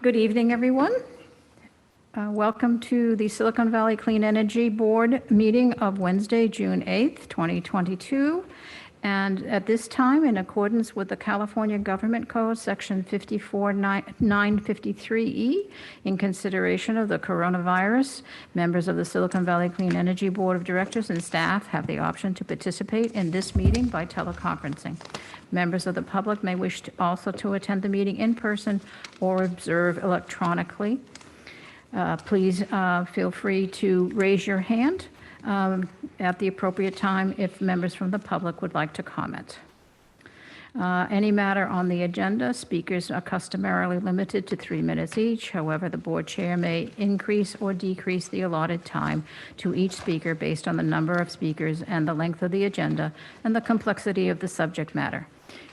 Good evening, everyone. Welcome to the Silicon Valley Clean Energy Board meeting of Wednesday, June 8th, 2022. And at this time, in accordance with the California Government Code, Section 54953E, in consideration of the coronavirus, members of the Silicon Valley Clean Energy Board of Directors and staff have the option to participate in this meeting by teleconferencing. Members of the public may wish also to attend the meeting in person or observe electronically. Please feel free to raise your hand at the appropriate time if members from the public would like to comment. Any matter on the agenda, speakers are customarily limited to 3 minutes each. However, the board chair may increase or decrease the allotted time to each speaker based on the number of speakers and the length of the agenda and the complexity of the subject matter.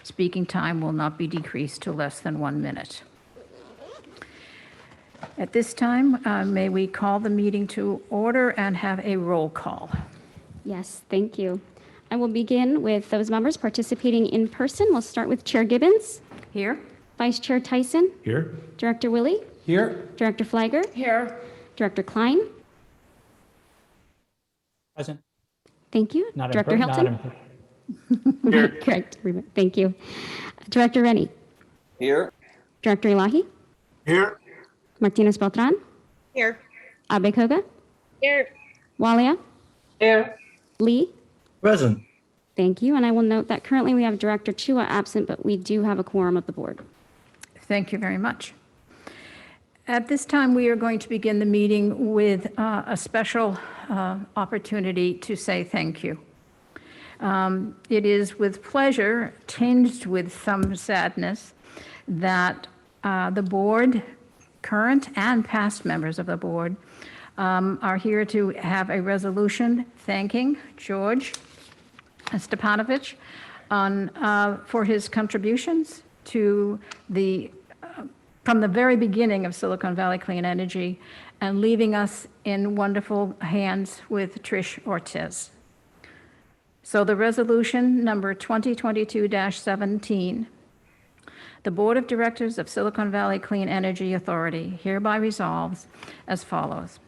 Speaking time will not be decreased to less than 1 minute. At this time, may we call the meeting to order and have a roll call? Yes, thank you. I will begin with those members participating in person. We'll start with Chair Gibbons. Here. Vice Chair Tyson. Here. Director Willie. Here. Director Flagger. Here. Director Klein. Present. Thank you. Not Director Hilton. Here. Correct. Thank you. Director Rennie. Here. Director Elahi. Here. Martinez Beltran. Here. Abekoga. Here. Walia. Here. Lee. Present. Thank you. And I will note that currently we have Director Chua absent, but we do have a quorum of the board. Thank you very much. At this time, we are going to begin the meeting with a special opportunity to say thank you. It is with pleasure, tinged with some sadness, that the board, current and past members of the board, are here to have a resolution thanking George Stepanovich for his contributions to from the very beginning of Silicon Valley Clean Energy and leaving us in wonderful hands with Trish Ortiz. So the resolution number 2022-17, the Board of Directors of Silicon Valley Clean Energy Authority hereby resolves as follows.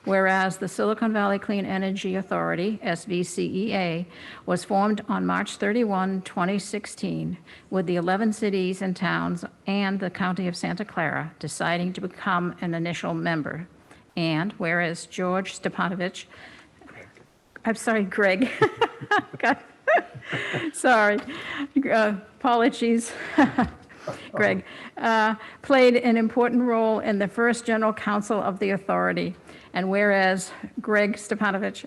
Whereas the Silicon Valley Clean Energy Authority, SVCEA, was formed on March 31, 2016, with the 11 cities and towns and the County of Santa Clara deciding to become an initial member. And whereas George Stepanovich, I'm sorry, Greg. God. Sorry, apologies. Greg, played an important role in the first general counsel of the authority. And whereas Greg Stepanovich,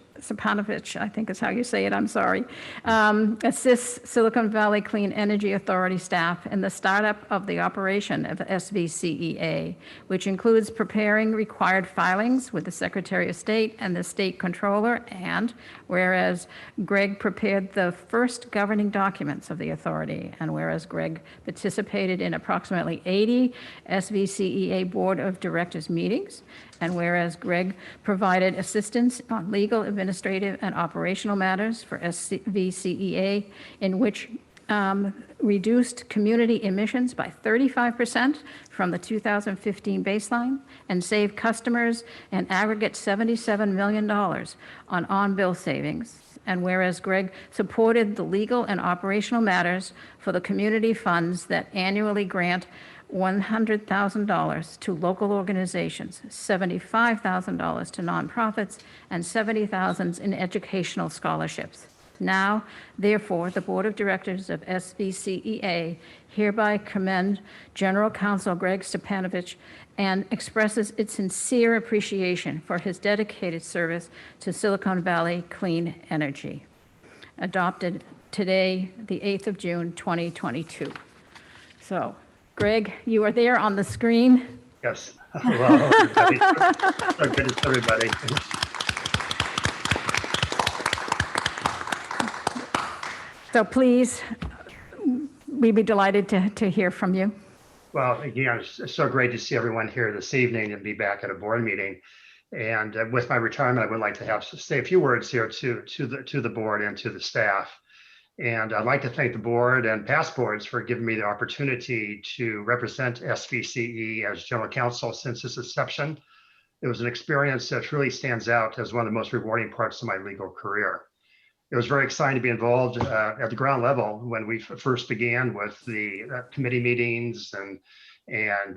I think is how you say it, I'm sorry, assists Silicon Valley Clean Energy Authority staff in the startup of the operation of SVCEA, which includes preparing required filings with the Secretary of State and the State Controller, and whereas Greg prepared the first governing documents of the authority, and whereas Greg participated in approximately 80 SVCEA Board of Directors meetings, and whereas Greg provided assistance on legal, administrative, and operational matters for SVCEA, in which reduced community emissions by 35% from the 2015 baseline and saved customers an aggregate $77 million on on-bill savings. And whereas Greg supported the legal and operational matters for the community funds that annually grant $100,000 to local organizations, $75,000 to nonprofits, and $70,000 in educational scholarships. Now, therefore, the Board of Directors of SVCEA hereby commend General Counsel Greg Stepanovich and expresses its sincere appreciation for his dedicated service to Silicon Valley Clean Energy. Adopted today, the 8th of June, 2022. So, Greg, you are there on the screen. Yes. Hello, everybody. So good to see everybody. So please, we'd be delighted to hear from you. Well, again, it's so great to see everyone here this evening and be back at a board meeting. And with my retirement, I would like to say a few words here to the board and to the staff. And I'd like to thank the board and past boards for giving me the opportunity to represent SVCE as general counsel since its inception. It was an experience that truly stands out as one of the most rewarding parts of my legal career. It was very exciting to be involved at the ground level when we first began with the committee meetings and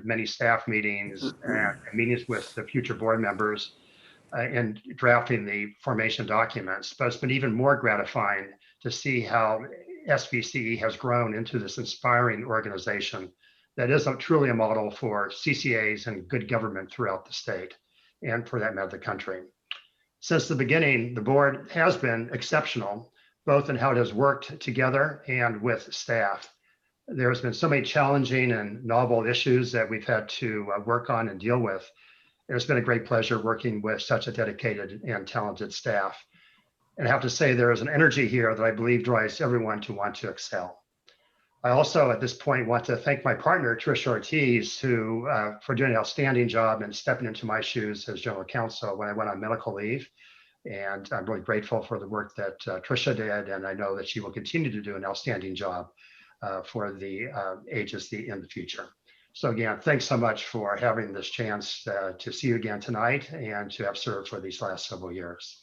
many staff meetings and meetings with the future board members and drafting the formation documents. But it's been even more gratifying to see how SVCE has grown into this inspiring organization that is truly a model for CCAs and good government throughout the state and for that matter, the country. Since the beginning, the board has been exceptional, both in how it has worked together and with staff. There's been so many challenging and novel issues that we've had to work on and deal with. It's been a great pleasure working with such a dedicated and talented staff. And I have to say there is an energy here that I believe drives everyone to want to excel. I also, at this point, want to thank my partner, Tricia Ortiz, who for doing an outstanding job and stepping into my shoes as general counsel when I went on medical leave. And I'm really grateful for the work that Tricia did, and I know that she will continue to do an outstanding job for the agency in the future. So again, thanks so much for having this chance to see you again tonight and to have served for these last several years.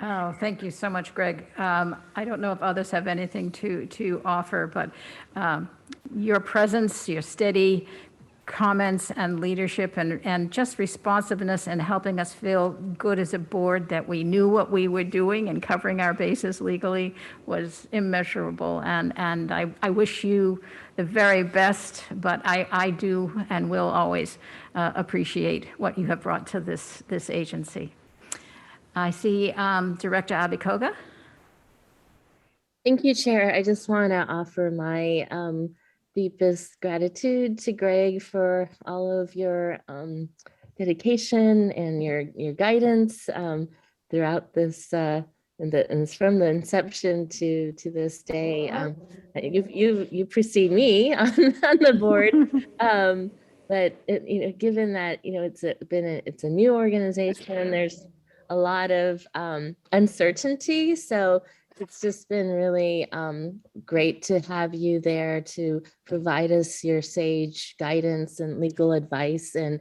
Oh, thank you so much, Greg. I don't know if others have anything to offer, but your presence, your steady comments and leadership and just responsiveness and helping us feel good as a board that we knew what we were doing and covering our bases legally was immeasurable. And I wish you the very best, but I do and will always appreciate what you have brought to this agency. I see Director Abikoga. Thank you, Chair. I just want to offer my deepest gratitude to Greg for all of your dedication and your guidance throughout this and it's from the inception to this day. You precede me on the board, but given that it's a new organization, there's a lot of uncertainty. So it's just been really great to have you there to provide us your sage guidance and legal advice and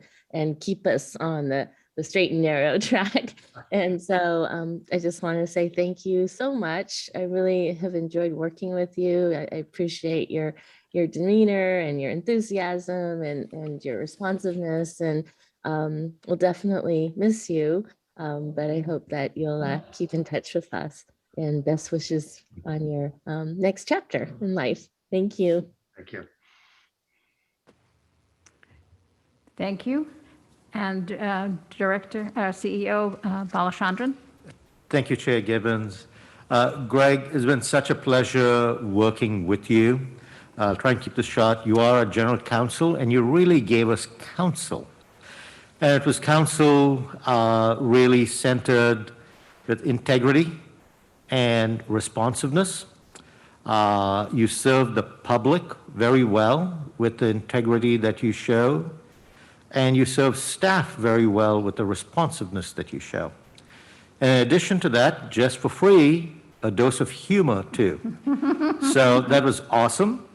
keep us on the straight and narrow track. And so I just want to say thank you so much. I really have enjoyed working with you. I appreciate your demeanor and your enthusiasm and your responsiveness, and we'll definitely miss you. But I hope that you'll keep in touch with us, and best wishes on your next chapter in life. Thank you. Thank you. Thank you. And CEO Balachandran. Thank you, Chair Gibbons. Greg, it's been such a pleasure working with you. Try and keep this short. You are a general counsel, and you really gave us counsel. And it was counsel really centered with integrity and responsiveness. You serve the public very well with the integrity that you show, and you serve staff very well with the responsiveness that you show. And in addition to that, just for free, a dose of humor too. So that was awesome.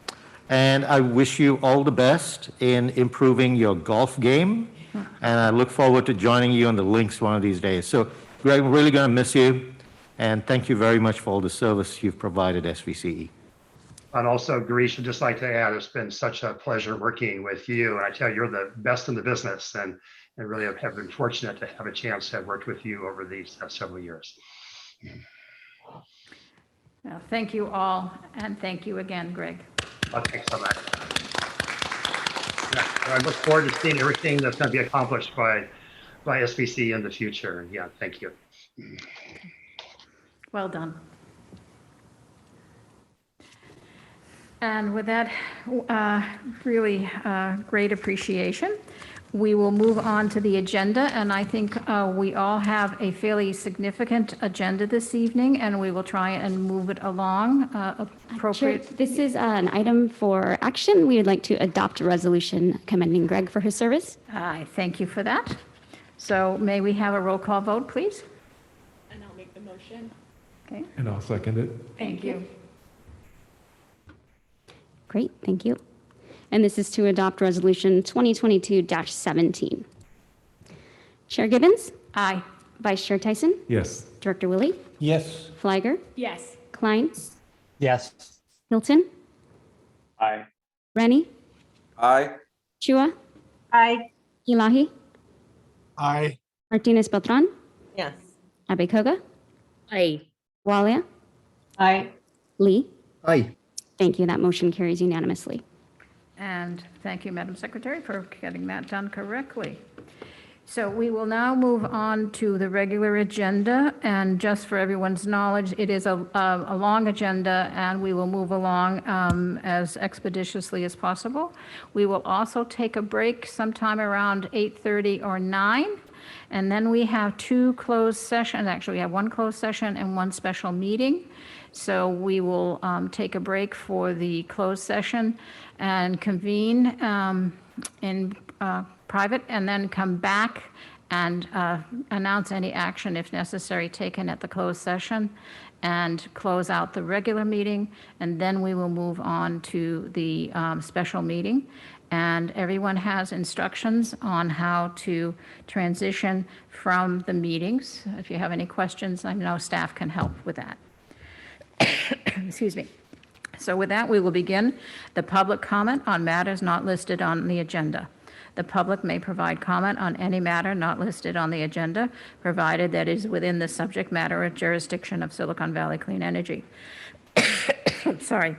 And I wish you all the best in improving your golf game. And I look forward to joining you on the links one of these days. So Greg, I'm really going to miss you. And thank you very much for all the service you've provided SVCE. And also, Girish, I'd just like to add, it's been such a pleasure working with you. And I tell you, you're the best in the business, and really have been fortunate to have a chance to have worked with you over these several years. Well, thank you all, and thank you again, Greg. Well, thanks so much. I look forward to seeing everything that's going to be accomplished by SVC in the future. Yeah, thank you. Well done. And with that really great appreciation, we will move on to the agenda. And I think we all have a fairly significant agenda this evening, and we will try and move it along appropriate. Sure. This is an item for action. We would like to adopt a resolution commending Greg for his service. I thank you for that. So may we have a roll call vote, please? And I'll make the motion. Okay, And I'll second it. thank you. Great, thank you. And this is to adopt Resolution 2022-17. Chair Gibbons, Aye. Vice Chair Tyson, Yes. Director Willie, Yes. Flagger, Yes. Klein, Yes. Hilton, Aye. Rennie, Aye. Chua, Aye. Elahi, Aye. Martinez Beltran, Yes. Abekoga, Aye. Walia, Aye. Lee. Aye. Thank you. That motion carries unanimously. And thank you, Madam Secretary, for getting that done correctly. So we will now move on to the regular agenda, and just for everyone's knowledge, it is a long agenda, and we will move along as expeditiously as possible. We will also take a break sometime around 8:30 or 9, and then we have two closed sessions. Actually, we have one closed session and one special meeting. So we will take a break for the closed session and convene in private, and then come back and announce any action, if necessary, taken at the closed session, and close out the regular meeting, and then we will move on to the special meeting. And everyone has instructions on how to transition from the meetings. If you have any questions, I know staff can help with that. Excuse me. So with that, we will begin the public comment on matters not listed on the agenda. The public may provide comment on any matter not listed on the agenda, provided that it is within the subject matter or jurisdiction of Silicon Valley Clean Energy. Sorry.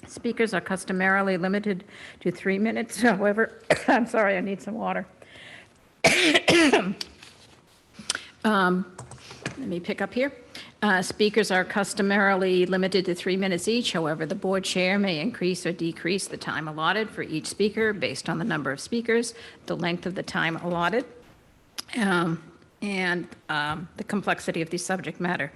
Speakers are customarily limited to 3 minutes. However, I'm sorry, I need some water. Let me pick up here. Speakers are customarily limited to 3 minutes each. However, the board chair may increase or decrease the time allotted for each speaker based on the number of speakers, the length of the time allotted, and the complexity of the subject matter.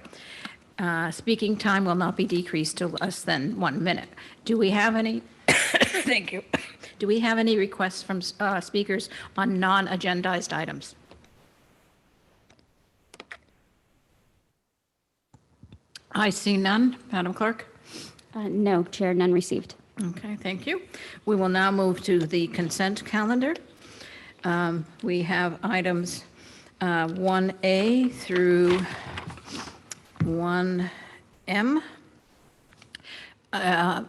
Speaking time will not be decreased to less than 1 minute. Do we have any, thank you. Do we have any requests from speakers on non-agendized items? I see none. Madam Clerk? No, Chair, none received. Okay, thank you. We will now move to the consent calendar. We have items 1A through 1M.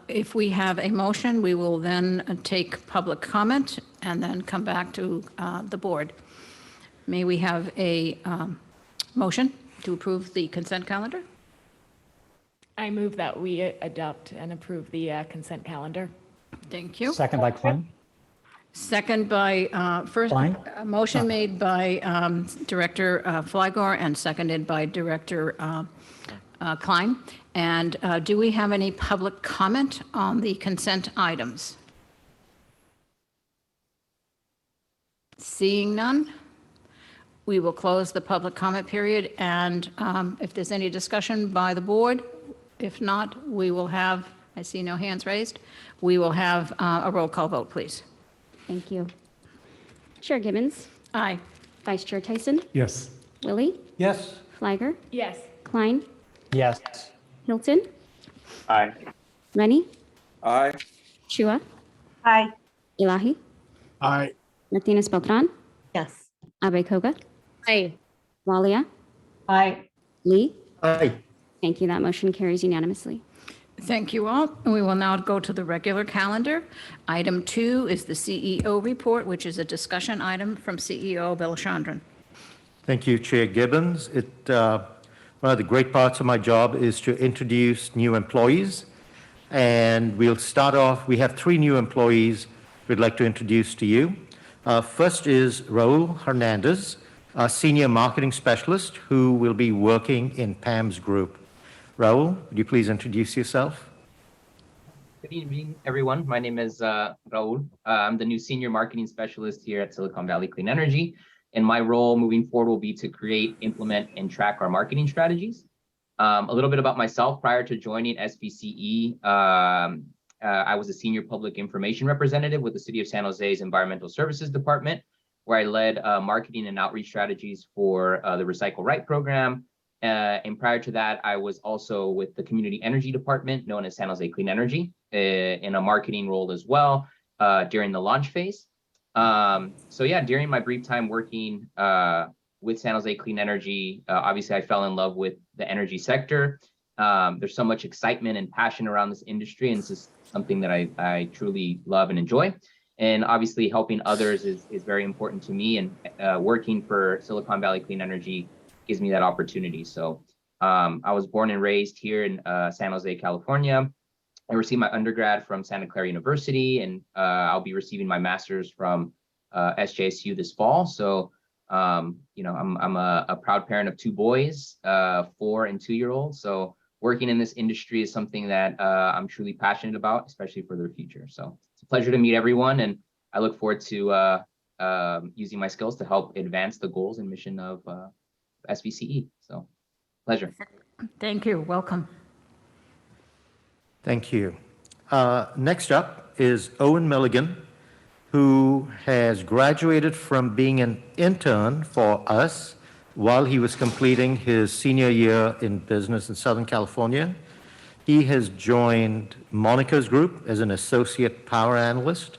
If we have a motion, we will then take public comment and then come back to the board. May we have a motion to approve the consent calendar? I move that we adopt and approve the consent calendar. Thank you. Second by Klein. Second by, first, Klein? a motion made by Director Flygore and seconded by Director Klein. And do we have any public comment on the consent items? Seeing none, we will close the public comment period, and if there's any discussion by the board, if not, we will have, I see no hands raised, we will have a roll call vote, please. Thank you. Chair Gibbons, Aye. Vice Chair Tyson, Yes. Willie, Yes. Flagger, Yes. Klein, Yes. Hilton, Aye. Rennie, Aye. Chua, Aye. Elahi, Aye. Martinez Beltran, Yes. Abekoga, Aye. Walia, Aye. Lee. Aye. Thank you. That motion carries unanimously. Thank you all. We will now go to the regular calendar. Item 2 is the CEO report, which is a discussion item from CEO Belchandran. Thank you, Chair Gibbons. One of the great parts of my job is to introduce new employees. And we'll start off, we have 3 new employees we'd like to introduce to you. First is Raul Hernandez, a Senior Marketing Specialist who will be working in Pam's group. Raul, would you please introduce yourself? Good evening, everyone. My name is Raul. I'm the new Senior Marketing Specialist here at Silicon Valley Clean Energy. And my role moving forward will be to create, implement, and track our marketing strategies. A little bit about myself. Prior to joining SVCE, I was a Senior Public Information Representative with the City of San Jose's Environmental Services Department, where I led marketing and outreach strategies for the Recycle Right program, And prior to that, I was also with the community energy department, known as San Jose Clean Energy, in a marketing role as well during the launch phase. So yeah, during my brief time working with San Jose Clean Energy, obviously I fell in love with the energy sector. There's so much excitement and passion around this industry, and this is something that I truly love and enjoy. And obviously helping others is very important to me, and working for Silicon Valley Clean Energy gives me that opportunity. So I was born and raised here in San Jose, California. I received my undergrad from Santa Clara University, and I'll be receiving my master's from SJSU this fall. So, you know, I'm a proud parent of 2 boys, 4 and 2-year-olds. So working in this industry is something that I'm truly passionate about, especially for their future. So it's a pleasure to meet everyone, and I look forward to using my skills to help advance the goals and mission of SVCE. So pleasure. Thank you. Welcome. Thank you. Next up is Owen Milligan, who has graduated from being an intern for us while he was completing his senior year in business in Southern California. He has joined Monica's group as an associate power analyst.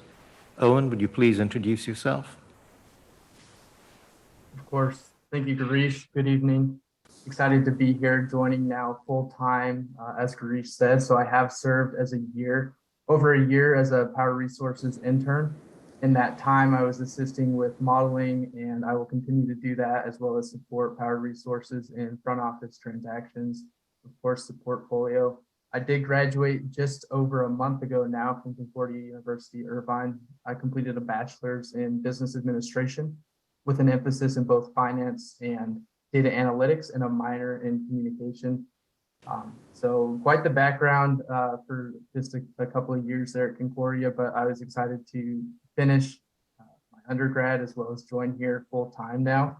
Owen, would you please introduce yourself? Of course. Thank you, Girish. Good evening. Excited to be here, joining now full-time, as Girish said. So I have served as over a year as a Power Resources intern. In that time, I was assisting with modeling, and I will continue to do that, as well as support Power Resources in front office transactions, of course, the portfolio. I did graduate just over a month ago now from Concordia University, Irvine. I completed a bachelor's in business administration with an emphasis in both finance and data analytics and a minor in communication. So quite the background for just a couple of years there at Concordia, but I was excited to finish my undergrad as well as join here full time now.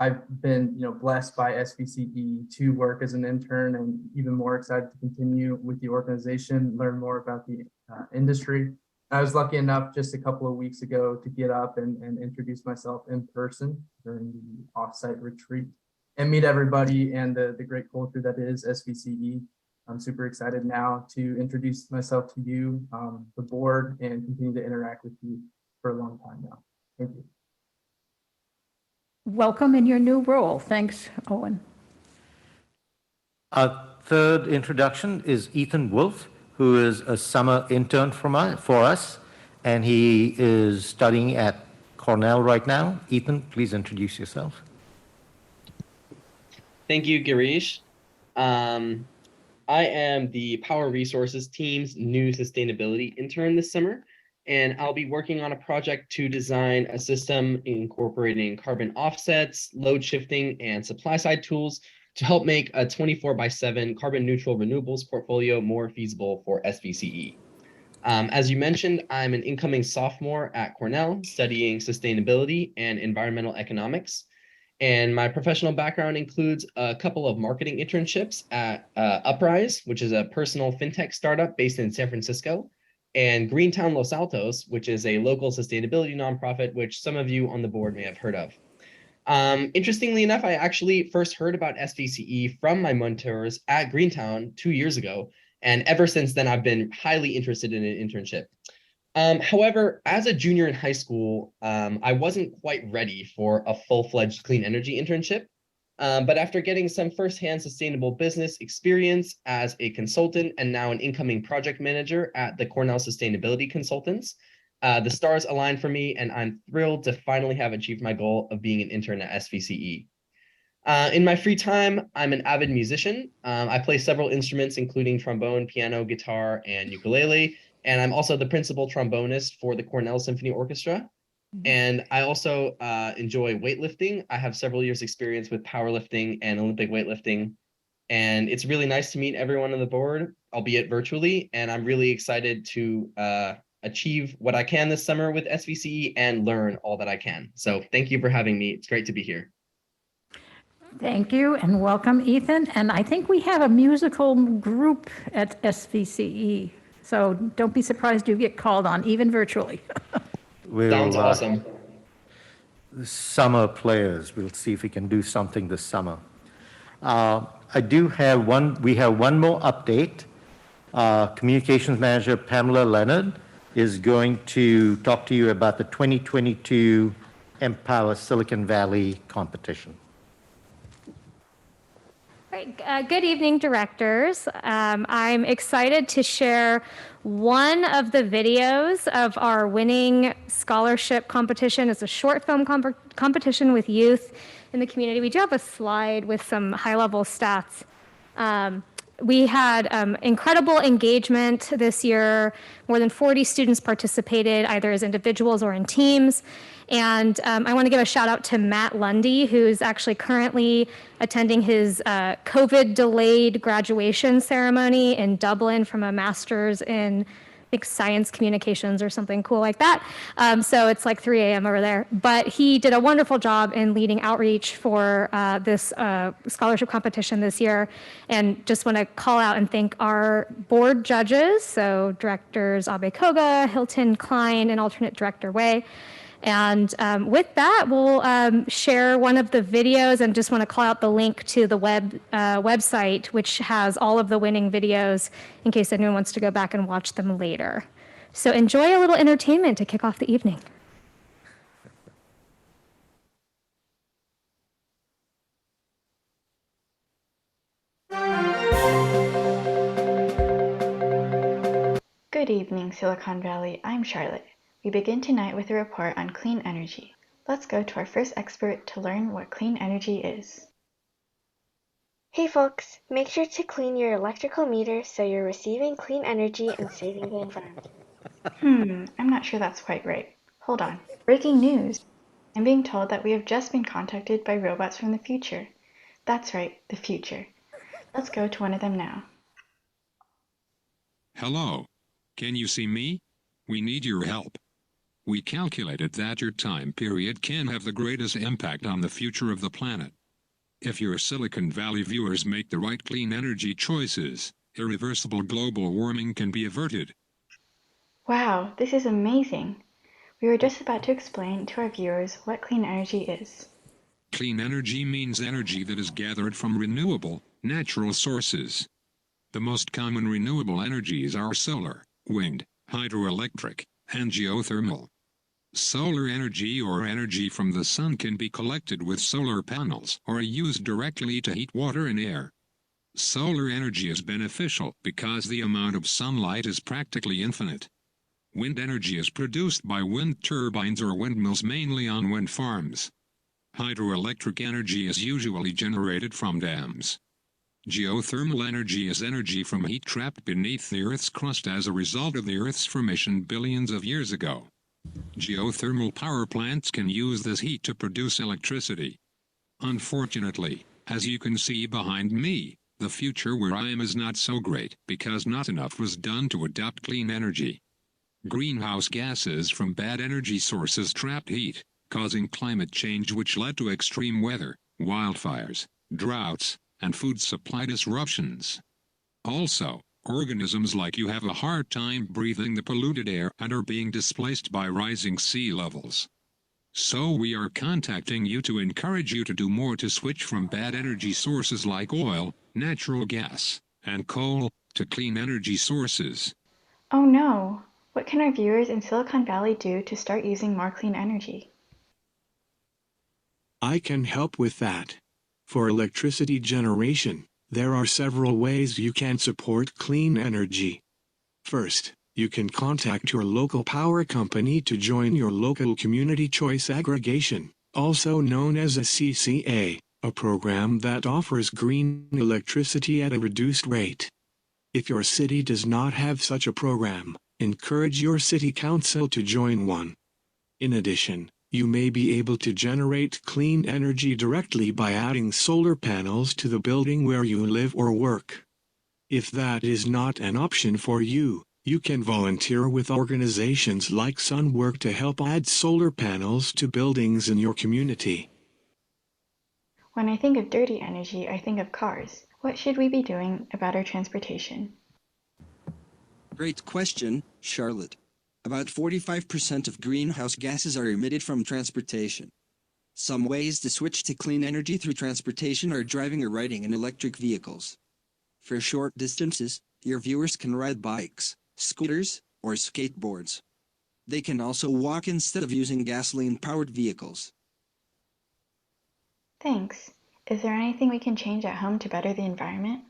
I've been, blessed by SVCE to work as an intern, and even more excited to continue with the organization, learn more about the industry. I was lucky enough just a couple of weeks ago to get up and introduce myself in person during the offsite retreat and meet everybody and the great culture that is SVCE. I'm super excited now to introduce myself to you, the board, and continue to interact with you for a long time now. Thank you. Welcome in your new role. Thanks, Owen. Our third introduction is Ethan Wolfe, who is a summer intern for us, and he is studying at Cornell right now. Ethan, please introduce yourself. Thank you, Girish. I am the Power Resources team's new sustainability intern this summer, and I'll be working on a project to design a system incorporating carbon offsets, load shifting, and supply side tools to help make a 24/7 carbon neutral renewables portfolio more feasible for SVCE. As you mentioned, I'm an incoming sophomore at Cornell studying sustainability and environmental economics. And my professional background includes a couple of marketing internships at Uprise, which is a personal fintech startup based in San Francisco, and Greentown Los Altos, which is a local sustainability nonprofit, which some of you on the board may have heard of. Interestingly enough, I actually first heard about SVCE from my mentors at Greentown 2 years ago. And ever since then, I've been highly interested in an internship. However, as a junior in high school, I wasn't quite ready for a full-fledged clean energy internship. But after getting some firsthand sustainable business experience as a consultant and now an incoming project manager at the Cornell Sustainability Consultants, the stars aligned for me, and I'm thrilled to finally have achieved my goal of being an intern at SVCE. In my free time, I'm an avid musician. I play several instruments, including trombone, piano, guitar, and ukulele. And I'm also the principal trombonist for the Cornell Symphony Orchestra. And I also enjoy weightlifting. I have several years experience with powerlifting and Olympic weightlifting. And it's really nice to meet everyone on the board, albeit virtually. And I'm really excited to achieve what I can this summer with SVCE and learn all that I can. So thank you for having me. It's great to be here. Thank you and welcome, Ethan. And I think we have a musical group at SVCE. So don't be surprised you get called on, even virtually. Sounds awesome. Summer players. We'll see if we can do something this summer. I do have we have one more update. Communications Manager Pamela Leonard is going to talk to you about the 2022 Empower Silicon Valley competition. Great. Good evening, directors. I'm excited to share one of the videos of our winning scholarship competition. It's a short film competition with youth in the community. We do have a slide with some high-level stats. We had incredible engagement this year. More than 40 students participated, either as individuals or in teams. And I want to give a shout out to Matt Lundy, who's actually currently attending his COVID-delayed graduation ceremony in Dublin from a master's in, I think, science communications or something cool like that. So it's like 3 a.m. over there. But he did a wonderful job in leading outreach for this scholarship competition this year. And just want to call out and thank our board judges, so directors Abe Koga, Hilton Klein, and alternate director Wei. And with that, we'll share one of the videos, and just want to call out the link to the website, which has all of the winning videos in case anyone wants to go back and watch them later. So enjoy a little entertainment to kick off the evening. Good evening, Silicon Valley. I'm Charlotte. We begin tonight with a report on clean energy. Let's go to our first expert to learn what clean energy is. Hey folks, make sure to clean your electrical meter so you're receiving clean energy and saving the environment. I'm not sure that's quite right. Hold on. Breaking news! I'm being told that we have just been contacted by robots from the future. That's right, the future. Let's go to one of them now. Hello. Can you see me? We need your help. We calculated that your time period can have the greatest impact on the future of the planet. If your Silicon Valley viewers make the right clean energy choices, irreversible global warming can be averted. Wow, this is amazing. We were just about to explain to our viewers what clean energy is. Clean energy means energy that is gathered from renewable, natural sources. The most common renewable energies are solar, wind, hydroelectric, and geothermal. Solar energy or energy from the sun can be collected with solar panels or used directly to heat water and air. Solar energy is beneficial because the amount of sunlight is practically infinite. Wind energy is produced by wind turbines or windmills, mainly on wind farms. Hydroelectric energy is usually generated from dams. Geothermal energy is energy from heat trapped beneath the Earth's crust as a result of the Earth's formation billions of years ago. Geothermal power plants can use this heat to produce electricity. Unfortunately, as you can see behind me, the future where I am is not so great because not enough was done to adopt clean energy. Greenhouse gases from bad energy sources trapped heat, causing climate change, which led to extreme weather, wildfires, droughts, and food supply disruptions. Also, organisms like you have a hard time breathing the polluted air and are being displaced by rising sea levels. So we are contacting you to encourage you to do more to switch from bad energy sources like oil, natural gas, and coal to clean energy sources. Oh no! What can our viewers in Silicon Valley do to start using more clean energy? I can help with that. For electricity generation, there are several ways you can support clean energy. First, you can contact your local power company to join your local community choice aggregation, also known as a CCA, a program that offers green electricity at a reduced rate. If your city does not have such a program, encourage your city council to join one. In addition, you may be able to generate clean energy directly by adding solar panels to the building where you live or work. If that is not an option for you, you can volunteer with organizations like Sunwork to help add solar panels to buildings in your community. When I think of dirty energy, I think of cars. What should we be doing about our transportation? Great question, Charlotte. About 45% of greenhouse gases are emitted from transportation. Some ways to switch to clean energy through transportation are driving or riding in electric vehicles. For short distances, your viewers can ride bikes, scooters, or skateboards. They can also walk instead of using gasoline-powered vehicles. Thanks. Is there anything we can change at home to better the environment?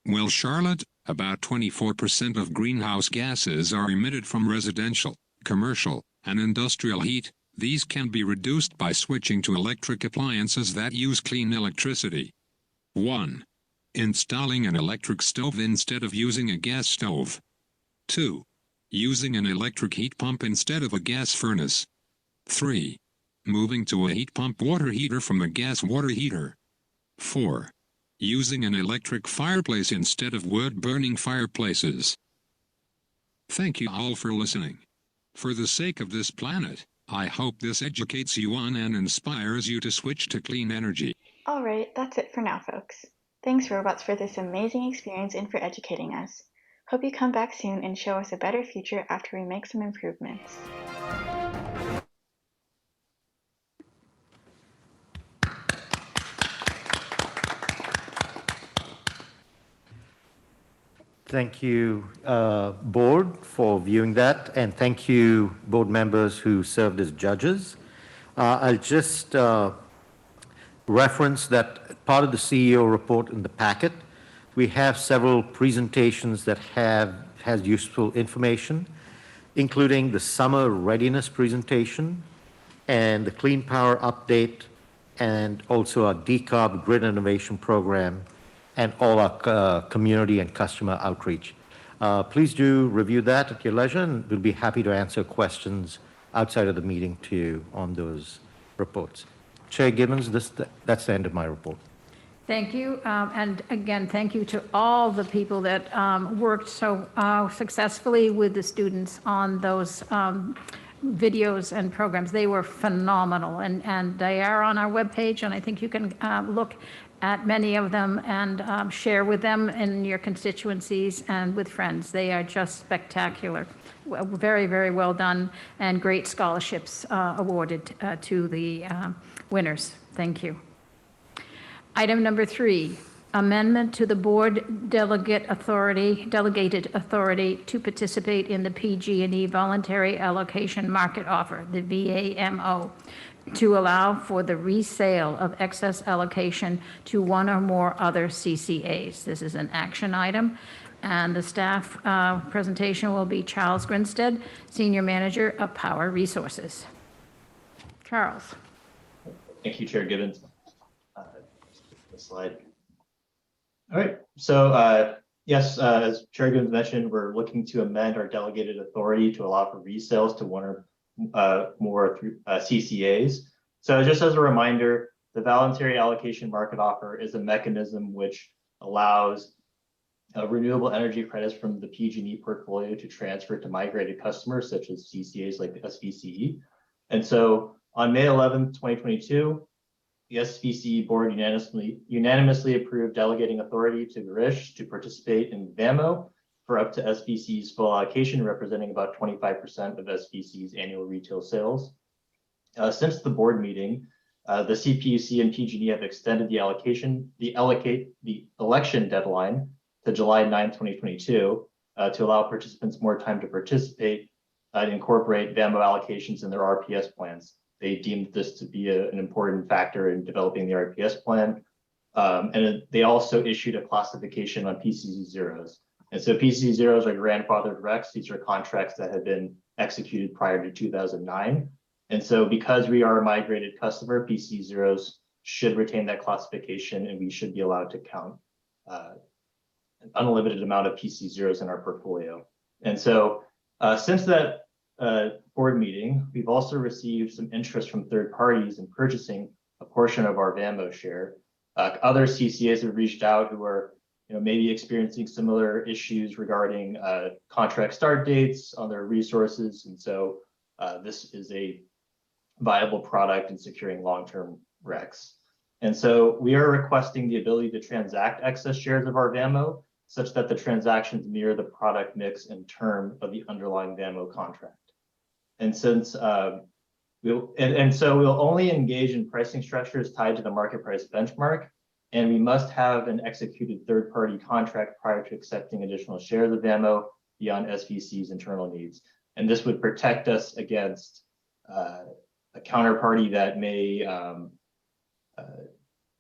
Well, Charlotte, about 24% of greenhouse gases are emitted from residential, commercial, and industrial heat. These can be reduced by switching to electric appliances that use clean electricity. 1. Installing an electric stove instead of using a gas stove. 2. Using an electric heat pump instead of a gas furnace. 3. Moving to a heat pump water heater from a gas water heater. 4. Using an electric fireplace instead of wood-burning fireplaces. Thank you all for listening. For the sake of this planet, I hope this educates you on and inspires you to switch to clean energy. All right, that's it for now, folks. Thanks, robots, for this amazing experience and for educating us. Hope you come back soon and show us a better future after we make some improvements. Thank you, board, for viewing that, and thank you, board members who served as judges. I'll just reference that part of the CEO report in the packet. We have several presentations that has useful information, including the summer readiness presentation and the clean power update, and also our decarb grid innovation program, and all our community and customer outreach. Please do review that at your leisure, and we'll be happy to answer questions outside of the meeting too on those reports. Chair Gibbons, that's the end of my report. Thank you. And again, thank you to all the people that worked so successfully with the students on those videos and programs. They were phenomenal, and they are on our webpage, and I think you can look at many of them and share with them in your constituencies and with friends. They are just spectacular. Very, very well done, and great scholarships awarded to the winners. Thank you. Item number 3, amendment to the board delegated authority to participate in the PG&E Voluntary Allocation Market Offer, the VAMO, to allow for the resale of excess allocation to one or more other CCAs. This is an action item, and the staff presentation will be Charles Grinstead, Senior Manager of Power Resources. Charles. Thank you, Chair Gibbons. The slide. All right, so yes, as Chair Gibbons mentioned, we're looking to amend our delegated authority to allow for resales to one or more CCAs. So just as a reminder, the voluntary allocation market offer is a mechanism which allows renewable energy credits from the PG&E portfolio to transfer to migrated customers such as CCAs like the SVCE. And so on May 11th, 2022, the SVCE board unanimously approved delegating authority to Garish to participate in Vamo for up to SVCE's full allocation, representing about 25% of SVCE's annual retail sales. Since the board meeting, the CPUC and PG&E have extended the election deadline to July 9, 2022, to allow participants more time to participate and incorporate Vamo allocations in their RPS plans. They deemed this to be an important factor in developing the RPS plan. And they also issued a classification on PCC zeros. And so PCC zeros are grandfathered recs. These are contracts that had been executed prior to 2009. And so because we are a migrated customer, PCC zeros should retain that classification, and we should be allowed to count an unlimited amount of PCC zeros in our portfolio. And so since that board meeting, we've also received some interest from third parties in purchasing a portion of our Vamo share. Other CCAs have reached out who are maybe experiencing similar issues regarding contract start dates on their resources. And so this is a viable product in securing long-term RECs. And so we are requesting the ability to transact excess shares of our Vamo such that the transactions mirror the product mix and term of the underlying Vamo contract. And since So we'll only engage in pricing structures tied to the market price benchmark, and we must have an executed third-party contract prior to accepting additional shares of Vamo beyond SVC's internal needs. And this would protect us against a counterparty that may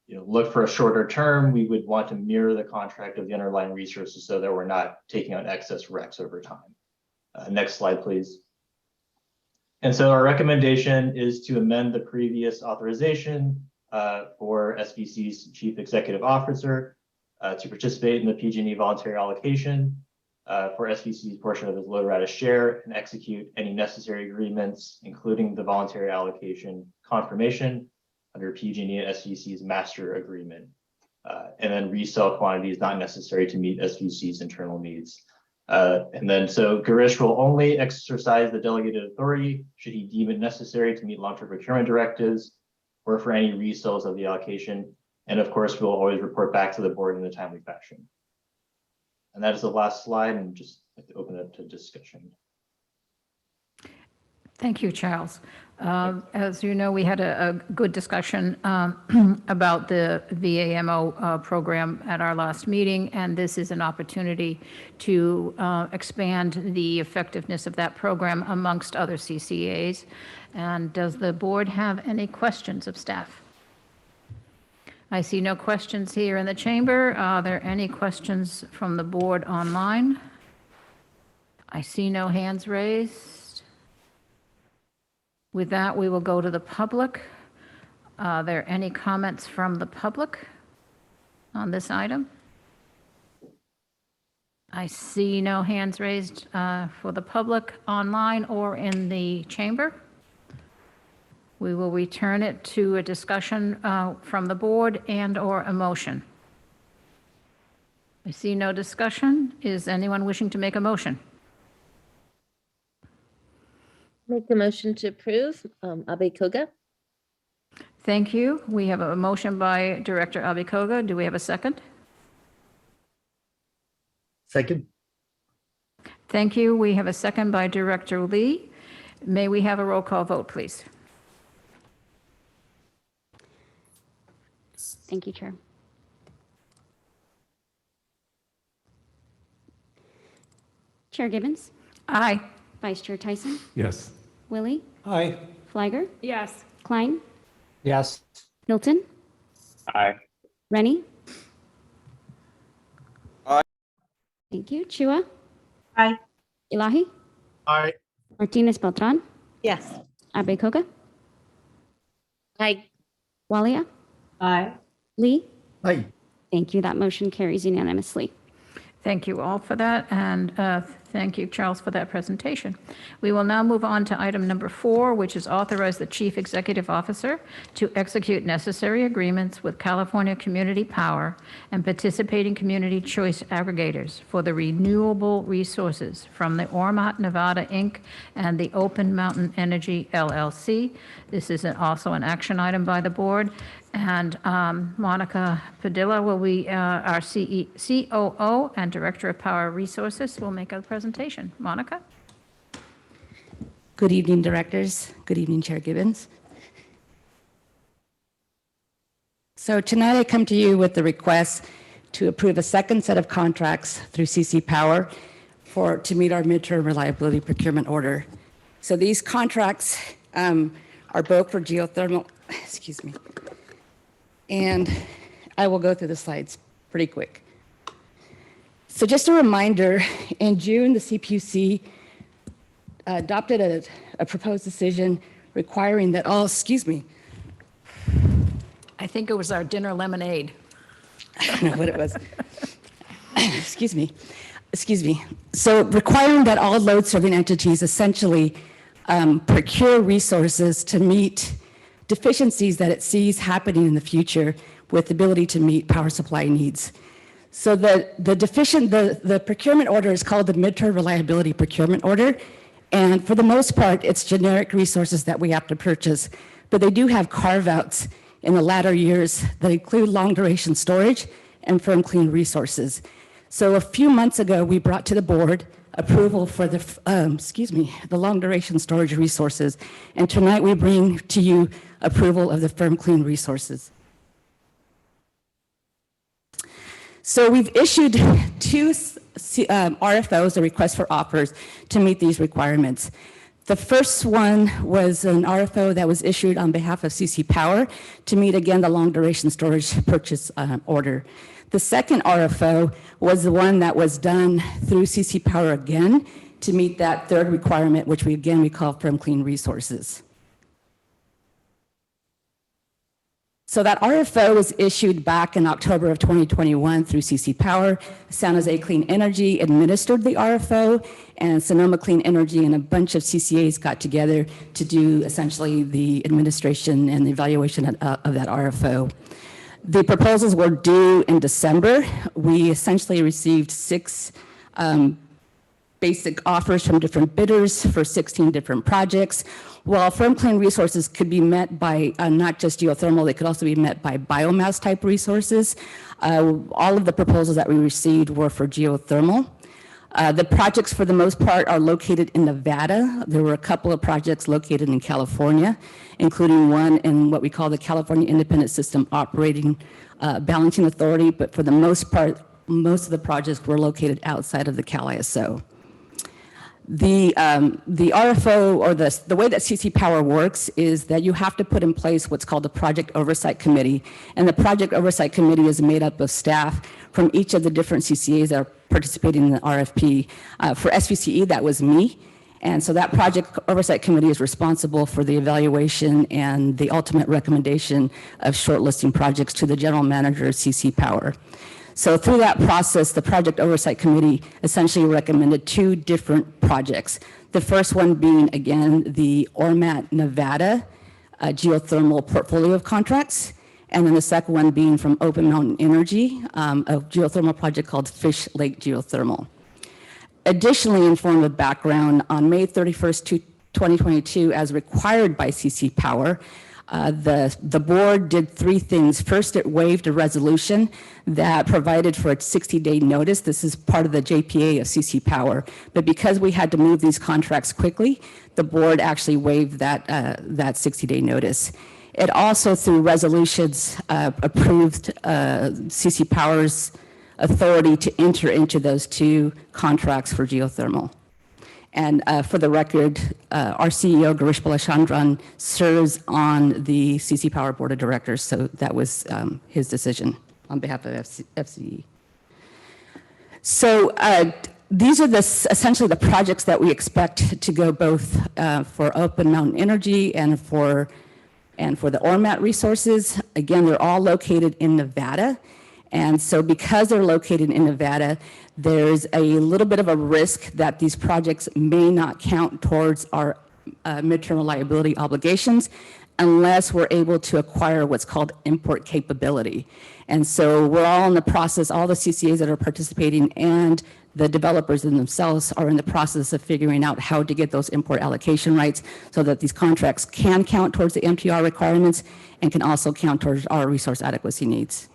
look for a shorter term. We would want to mirror the contract of the underlying resources so that we're not taking on excess RECs over time. Next slide, please. And so our recommendation is to amend the previous authorization for SVC's chief executive officer to participate in the PG&E voluntary allocation for SVC's portion of his low rata share and execute any necessary agreements, including the voluntary allocation confirmation under PG&E and SVC's master agreement, and then resell quantities not necessary to meet SVC's internal needs. And then so Girish will only exercise the delegated authority should he deem it necessary to meet long-term procurement directives or for any resales of the allocation. And of course, we'll always report back to the board in a timely fashion. And that is the last slide, and just like to open it up to discussion. Thank you, Charles. As you know, we had a good discussion about the VAMO program at our last meeting, and this is an opportunity to expand the effectiveness of that program amongst other CCAs. And does the board have any questions of staff? I see no questions here in the chamber. Are there any questions from the board online? I see no hands raised. With that, we will go to the public. Are there any comments from the public on this item? I see no hands raised for the public online or in the chamber. We will return it to a discussion from the board and/or a motion. I see no discussion. Is anyone wishing to make a motion? Make the motion to approve. Abe Koga. Thank you. We have a motion by Director Abikoga. Do we have a second? Second. Thank you. We have a second by Director Lee. May we have a roll call vote, please? Thank you, Chair. Chair Gibbons? Aye. Vice Chair Tyson? Yes. Willie? Aye. Flagger? Yes. Klein? Yes. Hilton? Aye. Rennie? Aye. Thank you. Chua? Aye. Ilahi? Aye. Martinez Beltran? Yes. Abe Koga? Aye. Walia? Aye. Lee? Aye. Thank you. That motion carries unanimously. Thank you all for that, and thank you, Charles, for that presentation. We will now move on to item number 4, which is authorize the Chief Executive Officer to execute necessary agreements with California Community Power and participating community choice aggregators for the renewable resources from the Ormap, Nevada, Inc. and the Open Mountain Energy, LLC. This is also an action item by the board. And Monica Padilla will be our COO and Director of Power Resources will make a presentation. Monica? Good evening, directors. Good evening, Chair Gibbons. So tonight I come to you with the request to approve a second set of contracts through CC Power to meet our midterm reliability procurement order. So these contracts are both for geothermal, excuse me. And I will go through the slides pretty quick. So just a reminder, in June, the CPUC adopted a proposed decision requiring that all, excuse me. I think it was our dinner lemonade. I don't know what it was. Excuse me. So requiring that all load serving entities essentially procure resources to meet deficiencies that it sees happening in the future with the ability to meet power supply needs. So the procurement order is called the Midterm Reliability Procurement Order. And for the most part, it's generic resources that we have to purchase, but they do have carve-outs in the latter years that include long duration storage and firm clean resources. So a few months ago, we brought to the board approval for the, the long duration storage resources. And tonight we bring to you approval of the firm clean resources. So we've issued two RFOs, a request for offers, to meet these requirements. The first one was an RFO that was issued on behalf of CC Power to meet, again, the long duration storage purchase order. The second RFO was the one that was done through CC Power again to meet that third requirement, which we call firm clean resources. So that RFO was issued back in October of 2021 through CC Power. San Jose Clean Energy administered the RFO, and Sonoma Clean Energy and a bunch of CCAs got together to do essentially the administration and the evaluation of that RFO. The proposals were due in December. We essentially received 6 basic offers from different bidders for 16 different projects. While firm clean resources could be met by not just geothermal, they could also be met by biomass type resources. All of the proposals that we received were for geothermal. The projects for the most part are located in Nevada. There were a couple of projects located in California, including one in what we call the California Independent System Operating Balancing Authority, but for the most part, most of the projects were located outside of the Cal ISO. The RFO, or the way that CC Power works, is that you have to put in place what's called the Project Oversight Committee. And the Project Oversight Committee is made up of staff from each of the different CCAs that are participating in the RFP. For SVCE, that was me. And so that Project Oversight Committee is responsible for the evaluation and the ultimate recommendation of shortlisting projects to the general manager of CC Power. So through that process, the Project Oversight Committee essentially recommended 2 different projects. The first one being, again, the Ormap, Nevada geothermal portfolio of contracts. And then the second one being from Open Mountain Energy, a geothermal project called Fish Lake Geothermal. Additionally, in form of background, on May 31st, 2022, as required by CC Power, the board did 3 things. First, it waived a resolution that provided for a 60-day notice. This is part of the JPA of CC Power. But because we had to move these contracts quickly, the board actually waived that 60-day notice. It also, through resolutions, approved CC Power's authority to enter into those 2 contracts for geothermal. And for the record, our CEO, Girish Balachandran, serves on the CC Power Board of Directors, so that was his decision on behalf of FCE. So these are essentially the projects that we expect to go both for Open Mountain Energy and for the Ormap resources. Again, they're all located in Nevada. And so because they're located in Nevada, there's a little bit of a risk that these projects may not count towards our midterm reliability obligations unless we're able to acquire what's called import capability. And so we're all in the process, all the CCAs that are participating and the developers themselves are in the process of figuring out how to get those import allocation rights so that these contracts can count towards the MTR requirements and can also count towards our resource adequacy needs.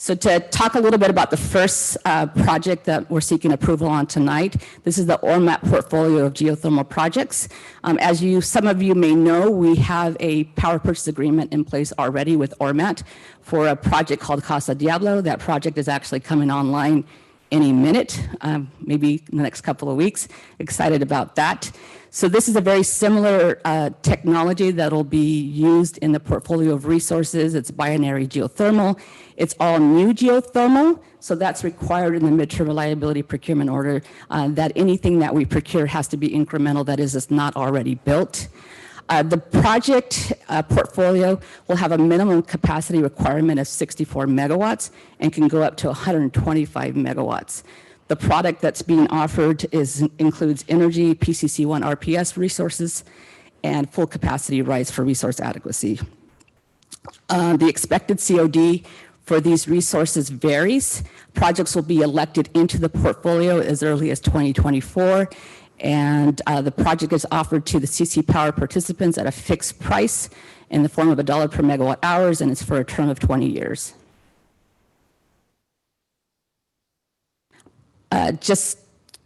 So to talk a little bit about the first project that we're seeking approval on tonight, this is the Ormap portfolio of geothermal projects. As some of you may know, we have a power purchase agreement in place already with Ormap for a project called Casa Diablo. That project is actually coming online any minute, maybe in the next couple of weeks. Excited about that. So this is a very similar technology that will be used in the portfolio of resources. It's binary geothermal. It's all new geothermal, so that's required in the midterm reliability procurement order, that anything that we procure has to be incremental, that is, it's not already built. The project portfolio will have a minimum capacity requirement of 64 megawatts and can go up to 125 megawatts. The product that's being offered includes energy, PCC1 RPS resources, and full capacity rights for resource adequacy. The expected COD for these resources varies. Projects will be elected into the portfolio as early as 2024, and the project is offered to the CC Power participants at a fixed price in the form of $1 per megawatt hours, and it's for a term of 20 years. Just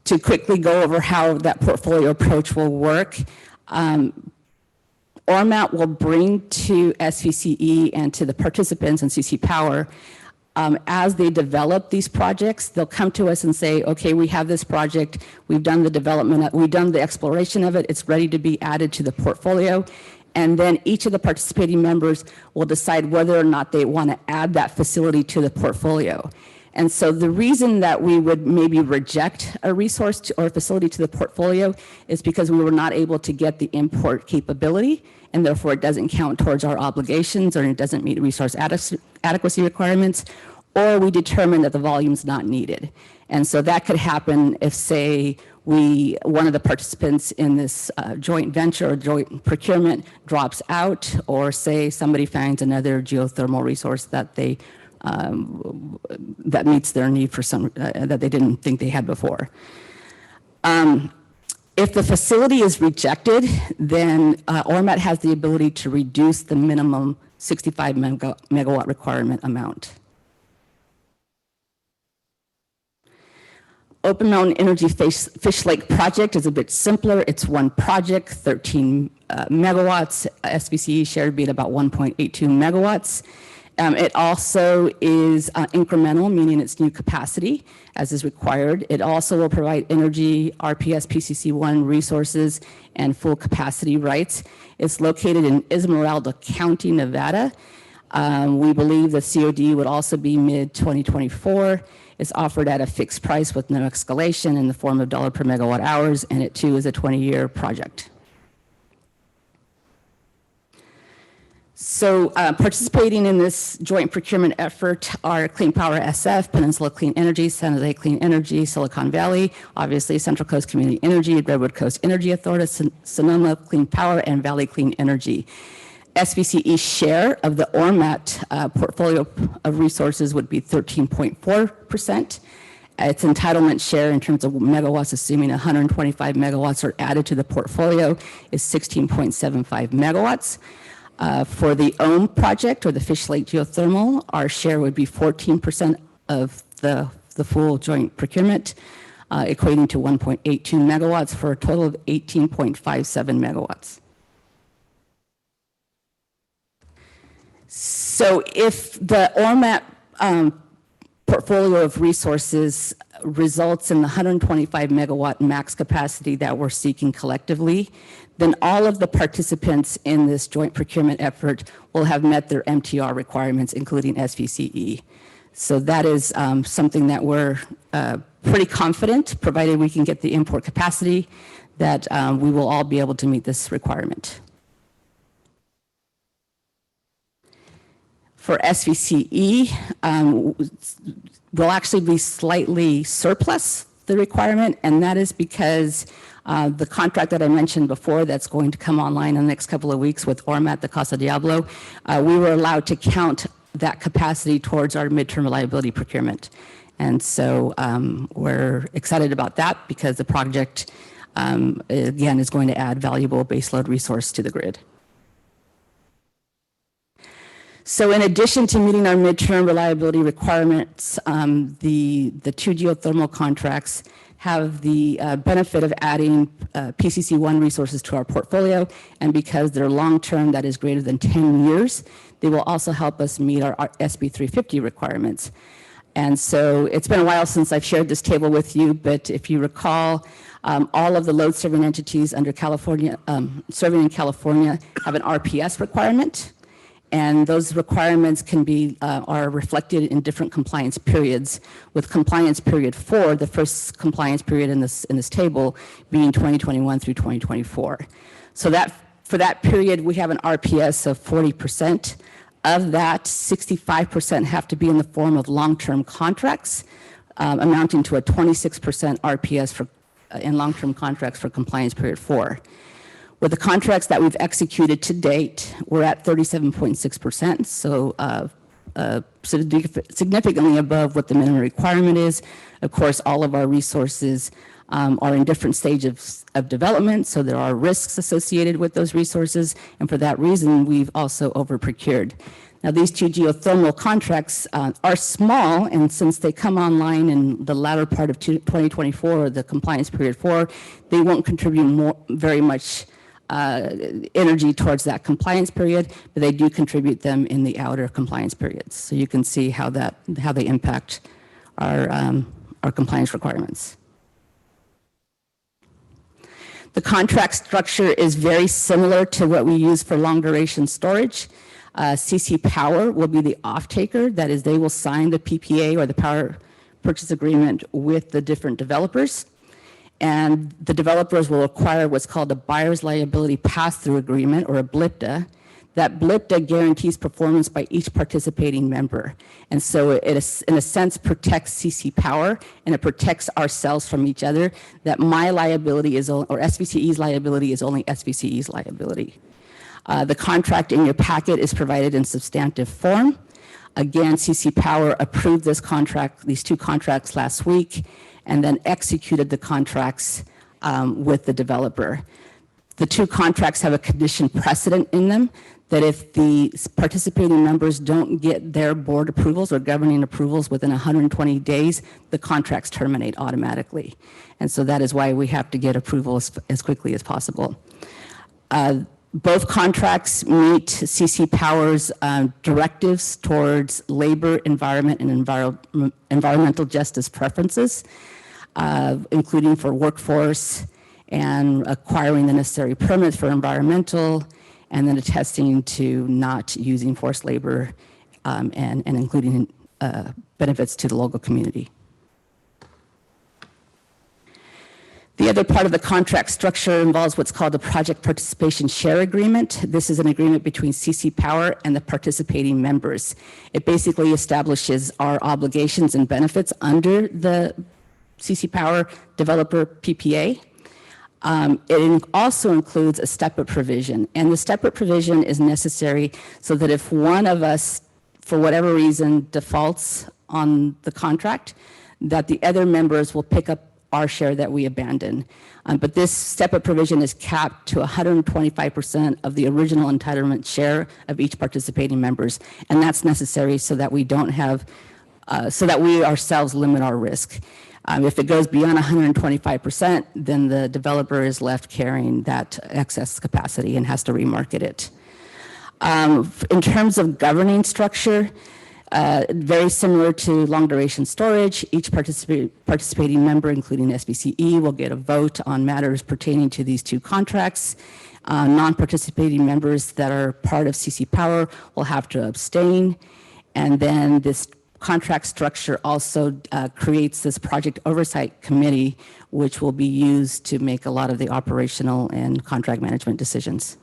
to quickly go over how that portfolio approach will work, Ormap will bring to SVCE and to the participants in CC Power, as they develop these projects, they'll come to us and say, okay, we have this project, we've done the development, we've done the exploration of it, it's ready to be added to the portfolio. And then each of the participating members will decide whether or not they want to add that facility to the portfolio. And so the reason that we would maybe reject a resource or a facility to the portfolio is because we were not able to get the import capability, and therefore it doesn't count towards our obligations, or it doesn't meet resource adequacy requirements, or we determine that the volume's not needed. And so that could happen if, say, one of the participants in this joint venture or joint procurement drops out, or say somebody finds another geothermal resource that they that meets their need for some that they didn't think they had before. If the facility is rejected, then Ormap has the ability to reduce the minimum 65 megawatt requirement amount. Open Mountain Energy Fish Lake project is a bit simpler. It's one project, 13 megawatts. SVCE shared being about 1.82 megawatts. It also is incremental, meaning it's new capacity, as is required. It also will provide energy, RPS, PCC1 resources, and full capacity rights. It's located in Esmeralda County, Nevada. We believe the COD would also be mid-2024. It's offered at a fixed price with no escalation in the form of dollar per megawatt hours, and it too is a 20-year project. So participating in this joint procurement effort are Clean Power SF, Peninsula Clean Energy, San Jose Clean Energy, Silicon Valley, obviously Central Coast Community Energy, Redwood Coast Energy Authority, Sonoma Clean Power, and Valley Clean Energy. SVCE's share of the Ormap portfolio of resources would be 13.4%. Its entitlement share in terms of megawatts, assuming 125 megawatts are added to the portfolio, is 16.75 megawatts. For the OHM project, or the Fish Lake Geothermal, our share would be 14% of the full joint procurement, equating to 1.82 megawatts for a total of 18.57 megawatts. So if the Ormap portfolio of resources results in the 125 megawatt max capacity that we're seeking collectively, then all of the participants in this joint procurement effort will have met their MTR requirements, including SVCE. So that is something that we're pretty confident, provided we can get the import capacity, that we will all be able to meet this requirement. For SVCE, will actually be slightly surplus the requirement, and that is because the contract that I mentioned before that's going to come online in the next couple of weeks with Ormap, the Casa Diablo, we were allowed to count that capacity towards our midterm reliability procurement. And so we're excited about that because the project, again, is going to add valuable baseload resource to the grid. So in addition to meeting our midterm reliability requirements, the two geothermal contracts have the benefit of adding PCC1 resources to our portfolio, and because they're long-term, that is greater than 10 years, they will also help us meet our SB 350 requirements. And so it's been a while since I've shared this table with you, but if you recall, all of the load serving entities under California, serving in California, have an RPS requirement. And those requirements can be are reflected in different compliance periods. With compliance period 4, the first compliance period in this table being 2021 through 2024. So that for that period, we have an RPS of 40%. Of that, 65% have to be in the form of long-term contracts, amounting to a 26% RPS for in long-term contracts for compliance period 4. With the contracts that we've executed to date, we're at 37.6%, so significantly above what the minimum requirement is. Of course, all of our resources are in different stages of development, so there are risks associated with those resources, and for that reason, we've also over-procured. Now, these two geothermal contracts are small, and since they come online in the latter part of 2024, the compliance period 4, they won't contribute very much energy towards that compliance period, but they do contribute them in the outer compliance periods. So you can see how they impact our compliance requirements. The contract structure is very similar to what we use for long duration storage. CC Power will be the off-taker. That is, they will sign the PPA or the power purchase agreement with the different developers. And the developers will acquire what's called a buyer's liability pass-through agreement, or a BLIPTA. That BLIPTA guarantees performance by each participating member. And so it is, in a sense, protects CC Power, and it protects ourselves from each other, that my liability is, or SVCE's liability is only SVCE's liability. The contract in your packet is provided in substantive form. Again, CC Power approved this contract, these two contracts last week, and then executed the contracts with the developer. The two contracts have a condition precedent in them that if the participating members don't get their board approvals or governing approvals within 120 days, the contracts terminate automatically. And so that is why we have to get approval as quickly as possible. Both contracts meet CC Power's directives towards labor, environment, and environmental justice preferences, including for workforce and acquiring the necessary permits for environmental, and then attesting to not using forced labor and including benefits to the local community. The other part of the contract structure involves what's called the Project Participation Share Agreement. This is an agreement between CC Power and the participating members. It basically establishes our obligations and benefits under the CC Power developer PPA. It also includes a step-up provision, and the step-up provision is necessary so that if one of us, for whatever reason, defaults on the contract, that the other members will pick up our share that we abandon. But this step-up provision is capped to 125% of the original entitlement share of each participating members, and that's necessary so that we don't have, so that we ourselves limit our risk. If it goes beyond 125%, then the developer is left carrying that excess capacity and has to remarket it. In terms of governing structure, very similar to long duration storage, each participating member, including SVCE, will get a vote on matters pertaining to these two contracts. Non-participating members that are part of CC Power will have to abstain. And then this contract structure also creates this project oversight committee, which will be used to make a lot of the operational and contract management decisions.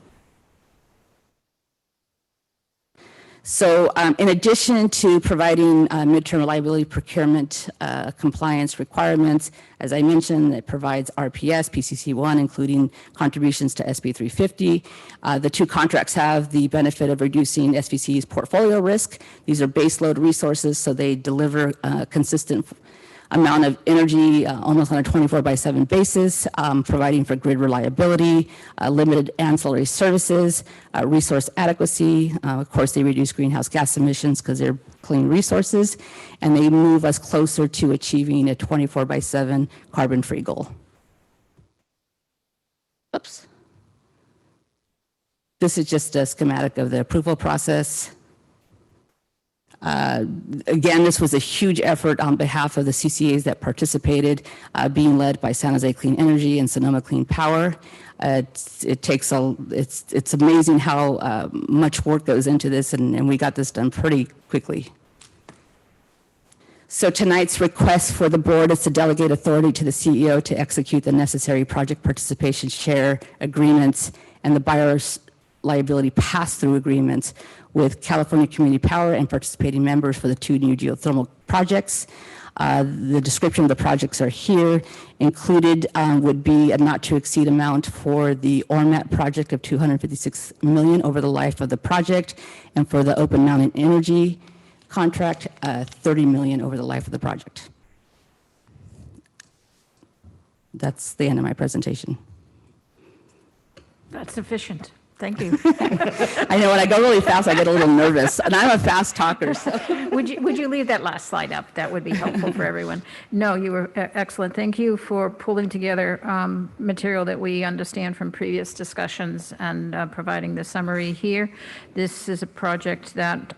So in addition to providing midterm reliability procurement compliance requirements, as I mentioned, it provides RPS, PCC1, including contributions to SB 350. The two contracts have the benefit of reducing SVCE's portfolio risk. These are baseload resources, so they deliver a consistent amount of energy almost on a 24/7 basis, providing for grid reliability, limited ancillary services, resource adequacy. Of course, they reduce greenhouse gas emissions because they're clean resources, and they move us closer to achieving a 24/7 carbon-free goal. Oops. This is just a schematic of the approval process. Again, this was a huge effort on behalf of the CCAs that participated, being led by San Jose Clean Energy and Sonoma Clean Power. It's amazing how much work goes into this, and we got this done pretty quickly. So tonight's request for the board is to delegate authority to the CEO to execute the necessary project participation share agreements and the buyer's liability pass-through agreements with California Community Power and participating members for the two new geothermal projects. The description of the projects are here. Included would be a not-to-exceed amount for the Ormap project of $256 million over the life of the project, and for the Open Mountain Energy contract, $30 million over the life of the project. That's the end of my presentation. That's sufficient. Thank you. I know when I go really fast, I get a little nervous, and I'm a fast talker. So. Would you leave that last slide up? That would be helpful for everyone. No, you were excellent. Thank you for pulling together material that we understand from previous discussions and providing the summary here. This is a project that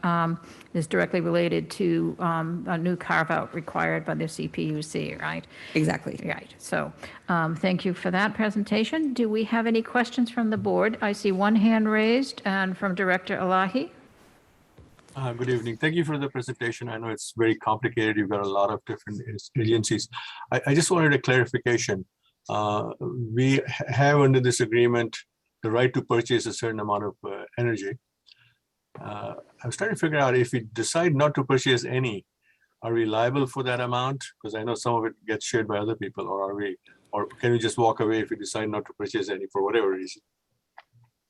is directly related to a new carve-out required by the CPUC, right? Exactly. Right. So thank you for that presentation. Do we have any questions from the board? I see one hand raised, and from Director Elahi. Good evening. Thank you for the presentation. I know it's very complicated. You've got a lot of different agencies. I just wanted a clarification. We have under this agreement the right to purchase a certain amount of energy. I was trying to figure out if we decide not to purchase any, are we liable for that amount? Because I know some of it gets shared by other people, or can we just walk away if we decide not to purchase any for whatever reason?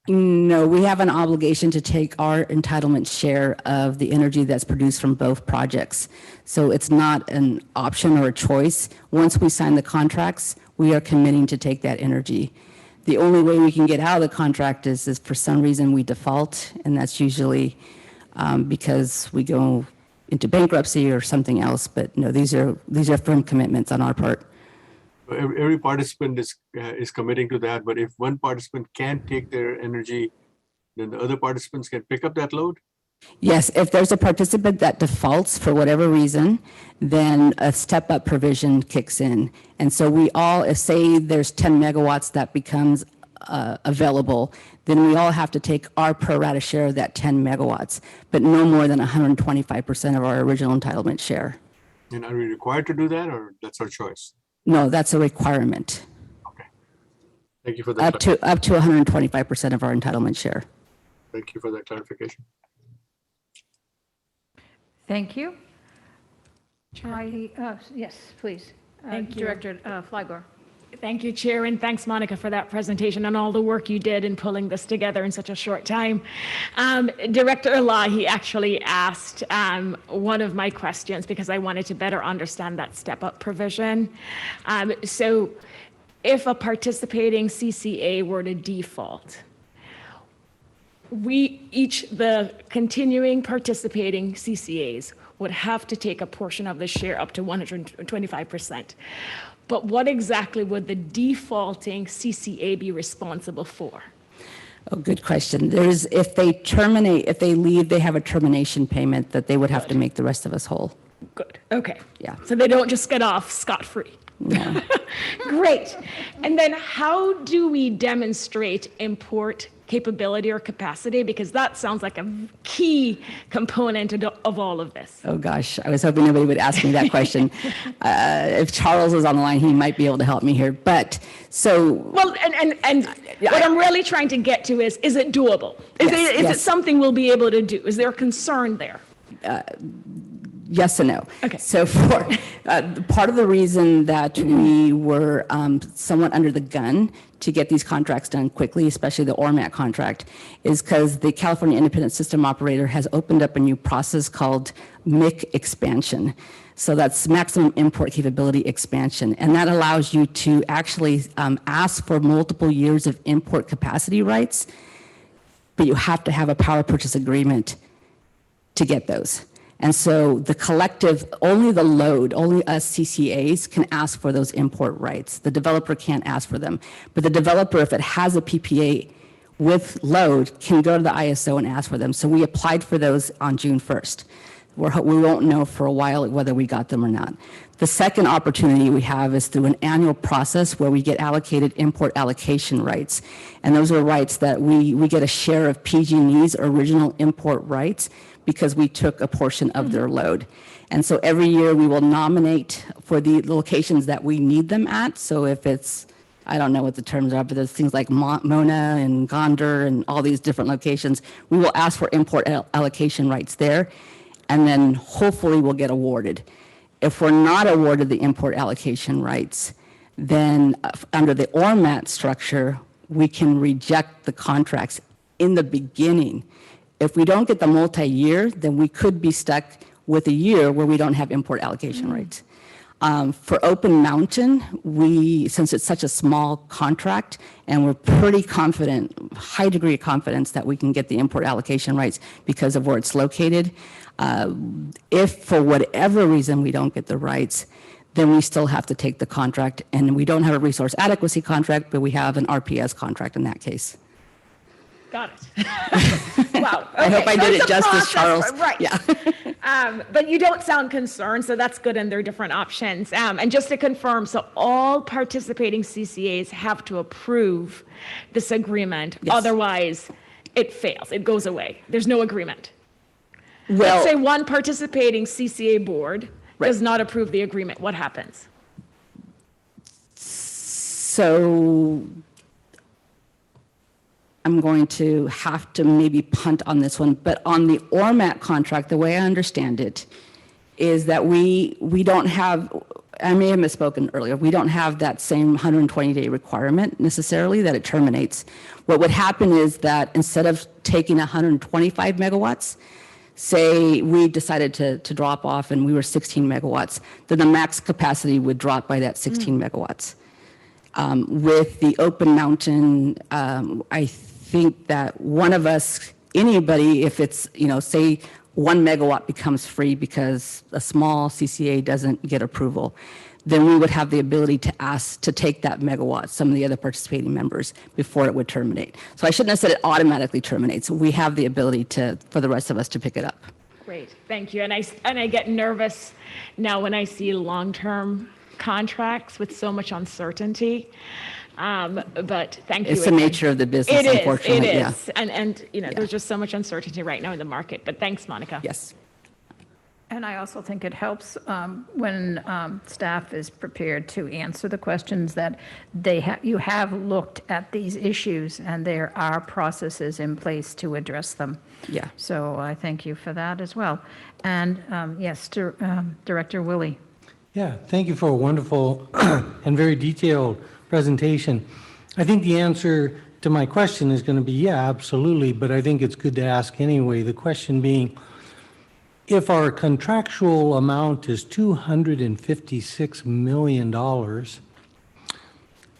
No, we have an obligation to take our entitlement share of the energy that's produced from both projects. So it's not an option or a choice. Once we sign the contracts, we are committing to take that energy. The only way we can get out of the contract is if for some reason we default, and that's usually because we go into bankruptcy or something else. But no, these are firm commitments on our part. Every participant is committing to that, but if one participant can't take their energy, then the other participants can pick up that load? Yes, if there's a participant that defaults for whatever reason, then a step-up provision kicks in. And so we all, if say there's 10 megawatts that becomes available, then we all have to take our pro rata share of that 10 megawatts, but no more than 125% of our original entitlement share. And are we required to do that, or that's our choice? No, that's a requirement. Okay. Thank you for that. Up to 125% of our entitlement share. Thank you for that clarification. Thank you. Yes, please. Thank you. Director Flygore. Thank you, Chair, and thanks, Monica, for that presentation and all the work you did in pulling this together in such a short time. Director Elahi actually asked one of my questions because I wanted to better understand that step-up provision. So if a participating CCA were to default, the continuing participating CCAs would have to take a portion of the share up to 125%. But what exactly would the defaulting CCA be responsible for? Oh, good question. If they leave, they have a termination payment that they would have to make the rest of us whole. Good. Okay. Yeah. So they don't just get off scot-free. No. Great. And then how do we demonstrate import capability or capacity? Because that sounds like a key component of all of this. Oh gosh, I was hoping nobody would ask me that question. If Charles is on the line, he might be able to help me here. But so well, and what I'm really trying to get to is it doable? Is it something we'll be able to do? Is there a concern there? Yes and no. Okay. So for part of the reason that we were somewhat under the gun to get these contracts done quickly, especially the Ormap contract, is because the California Independent System Operator has opened up a new process called MIC expansion. So that's maximum import capability expansion. And that allows you to actually ask for multiple years of import capacity rights, but you have to have a power purchase agreement to get those. And so the collective, only us CCAs can ask for those import rights. The developer can't ask for them. But the developer, if it has a PPA with load, can go to the ISO and ask for them. So we applied for those on June 1st. We won't know for a while whether we got them or not. The second opportunity we have is through an annual process where we get allocated import allocation rights. And those are rights that we get a share of PG&E's original import rights because we took a portion of their load. And so every year we will nominate for the locations that we need them at. So if it's, I don't know what the terms are, but there's things like Mona and Gondar and all these different locations, we will ask for import allocation rights there, and then hopefully we'll get awarded. If we're not awarded the import allocation rights, then under the Ormap structure, we can reject the contracts in the beginning. If we don't get the multi-year, then we could be stuck with a year where we don't have import allocation rights. For Open Mountain, since it's such a small contract, and we're pretty confident, high degree of confidence that we can get the import allocation rights because of where it's located. If for whatever reason we don't get the rights, then we still have to take the contract, and we don't have a resource adequacy contract, but we have an RPS contract in that case. Got it. Wow. I hope I did it justice, Charles. Right. Yeah. But you don't sound concerned, so that's good, and there are different options. And just to confirm, so all participating CCAs have to approve this agreement. Yes. Otherwise, it fails. It goes away. There's no agreement. Well, Let's say one participating CCA board Right. does not approve the agreement. What happens? So I'm going to have to maybe punt on this one, but on the Ormap contract, the way I understand it is that we don't have, I may have misspoken earlier, we don't have that same 120-day requirement necessarily that it terminates. What would happen is that instead of taking 125 megawatts, say we decided to drop off and we were 16 megawatts, then the max capacity would drop by that 16 megawatts. With the Open Mountain, I think that one of us, anybody, if it's, say 1 megawatt becomes free because a small CCA doesn't get approval, then we would have the ability to ask to take that megawatt, some of the other participating members, before it would terminate. So I shouldn't have said it automatically terminates. We have the ability for the rest of us to pick it up. Great, thank you. And I get nervous now when I see long-term contracts with so much uncertainty. But thank you. It's the nature of the business, unfortunately. It is. And there's just so much uncertainty right now in the market. But thanks, Monica. Yes. And I also think it helps when staff is prepared to answer the questions that you have looked at these issues and there are processes in place to address them. Yeah. So I thank you for that as well. And yes, Director Willie. Yeah, thank you for a wonderful and very detailed presentation. I think the answer to my question is going to be, yeah, absolutely, but I think it's good to ask anyway. The question being, if our contractual amount is $256 million,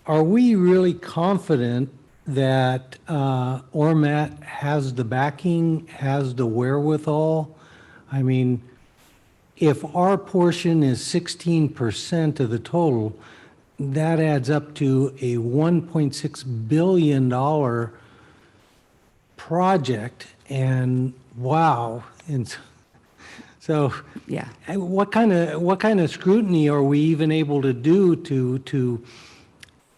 are we really confident that Ormap has the backing, has the wherewithal? I mean, if our portion is 16% of the total, that adds up to a $1.6 billion project, and wow. And so, yeah, what kind of scrutiny are we even able to do to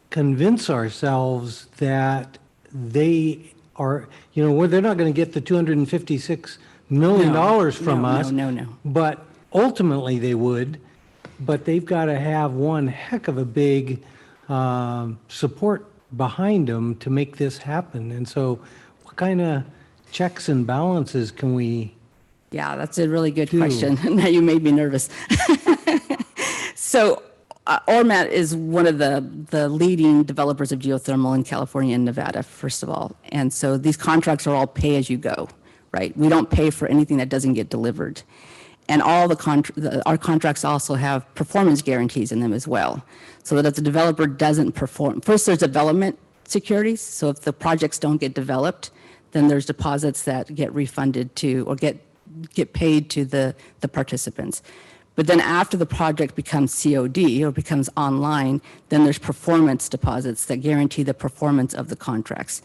convince ourselves that they are, they're not going to get the $256 million from us? No. But ultimately they would, but they've got to have one heck of a big support behind them to make this happen. And so what kind of checks and balances can we? Yeah, that's a really good question. Now you made me nervous. So Ormap is one of the leading developers of geothermal in California and Nevada, first of all. And so these contracts are all pay as you go, right? We don't pay for anything that doesn't get delivered. And all our contracts also have performance guarantees in them as well. So that if the developer doesn't perform, first there's development securities. So if the projects don't get developed, then there's deposits that get refunded to or get paid to the participants. But then after the project becomes COD or becomes online, then there's performance deposits that guarantee the performance of the contracts.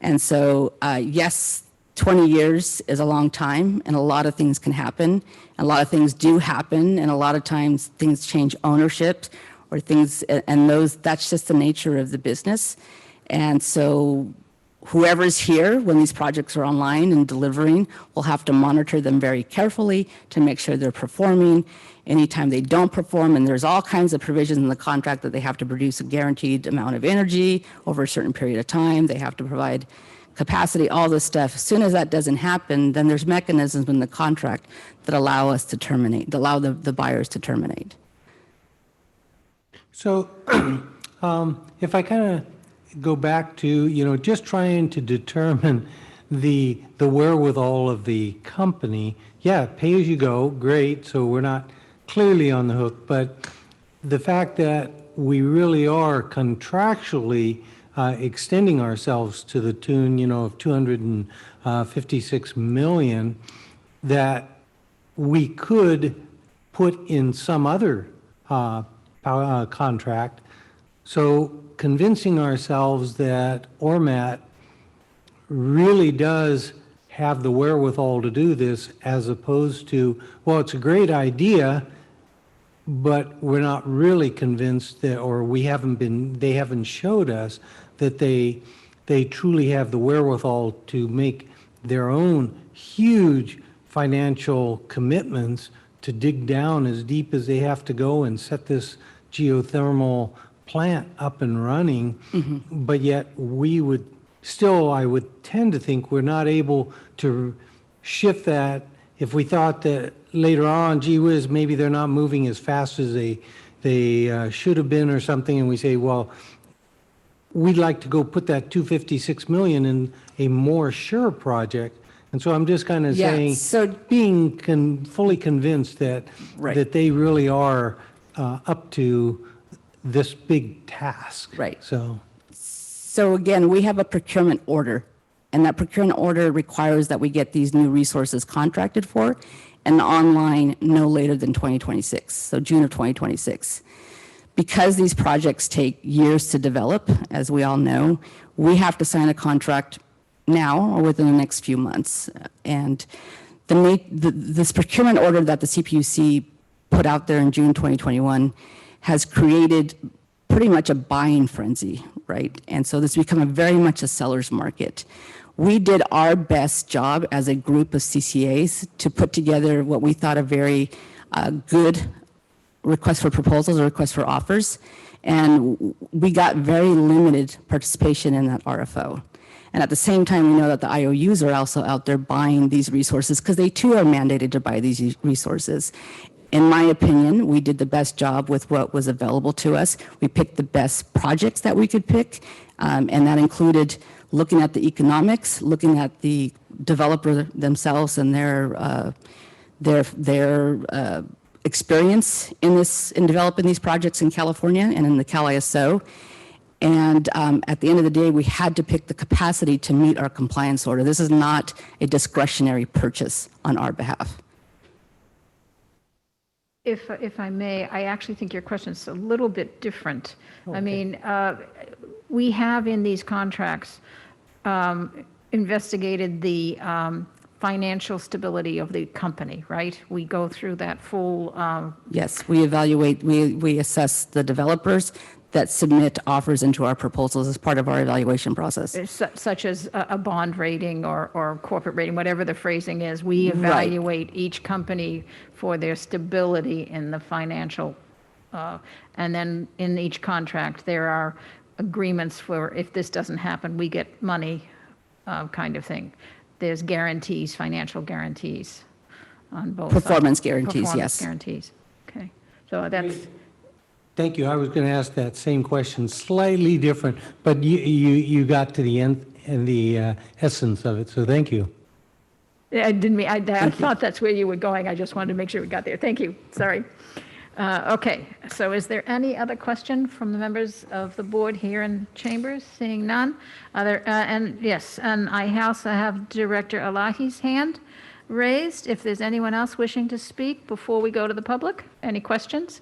And so, yes, 20 years is a long time, and a lot of things can happen. A lot of things do happen, and a lot of times things change ownership or things, and that's just the nature of the business. And so whoever's here when these projects are online and delivering will have to monitor them very carefully to make sure they're performing. Anytime they don't perform, and there's all kinds of provisions in the contract that they have to produce a guaranteed amount of energy over a certain period of time, they have to provide capacity, all this stuff. As soon as that doesn't happen, then there's mechanisms in the contract that allow us to terminate, that allow the buyers to terminate. So if I kind of go back to, just trying to determine the wherewithal of the company, yeah, pay as you go, great, so we're not clearly on the hook, but the fact that we really are contractually extending ourselves to the tune, of 256 million, that we could put in some other contract. So convincing ourselves that Ormat really does have the wherewithal to do this, as opposed to, well, it's a great idea, but we're not really convinced that, or they haven't showed us that they truly have the wherewithal to make their own huge financial commitments to dig down as deep as they have to go and set this geothermal plant up and running. But yet we would still, I would tend to think we're not able to shift that if we thought that later on, gee whiz, maybe they're not moving as fast as they should have been or something, and we say, well, we'd like to go put that 256 million in a more sure project. And so I'm just kind of saying, being fully convinced that that they really are up to this big task. Right. So again, we have a procurement order, and that procurement order requires that we get these new resources contracted for and online no later than 2026, so June of 2026. Because these projects take years to develop, as we all know, we have to sign a contract now or within the next few months. And this procurement order that the CPUC put out there in June 2021 has created pretty much a buying frenzy, right? And so this has become very much a seller's market. We did our best job as a group of CCAs to put together what we thought a very good request for proposals or request for offers, and we got very limited participation in that RFO. And at the same time, we know that the IOUs are also out there buying these resources because they too are mandated to buy these resources. In my opinion, we did the best job with what was available to us. We picked the best projects that we could pick, and that included looking at the economics, looking at the developer themselves and their experience in developing these projects in California and in the Cal ISO. And at the end of the day, we had to pick the capacity to meet our compliance order. This is not a discretionary purchase on our behalf. If I may, I actually think your question is a little bit different. Okay. I mean, we have in these contracts investigated the financial stability of the company, right? We go through that full... Yes, we evaluate, we assess the developers that submit offers into our proposals as part of our evaluation process. Such as a bond rating or corporate rating, whatever the phrasing is. We evaluate each company for their stability in the financial, and then in each contract, there are agreements for if this doesn't happen, we get money, kind of thing. There's guarantees, financial guarantees on both performance sides. Guarantees, performance yes. Guarantees. Okay. So that's... Thank you. I was going to ask that same question, slightly different, but you got to the end and the essence of it. So thank you. I didn't mean, I thought that's where you were going. I just wanted to make sure we got there. Thank you. Sorry. Okay. So is there any other question from the members of the board here in chambers? Seeing none. And yes, and I also have Director Elahi's hand raised. If there's anyone else wishing to speak before we go to the public, any questions?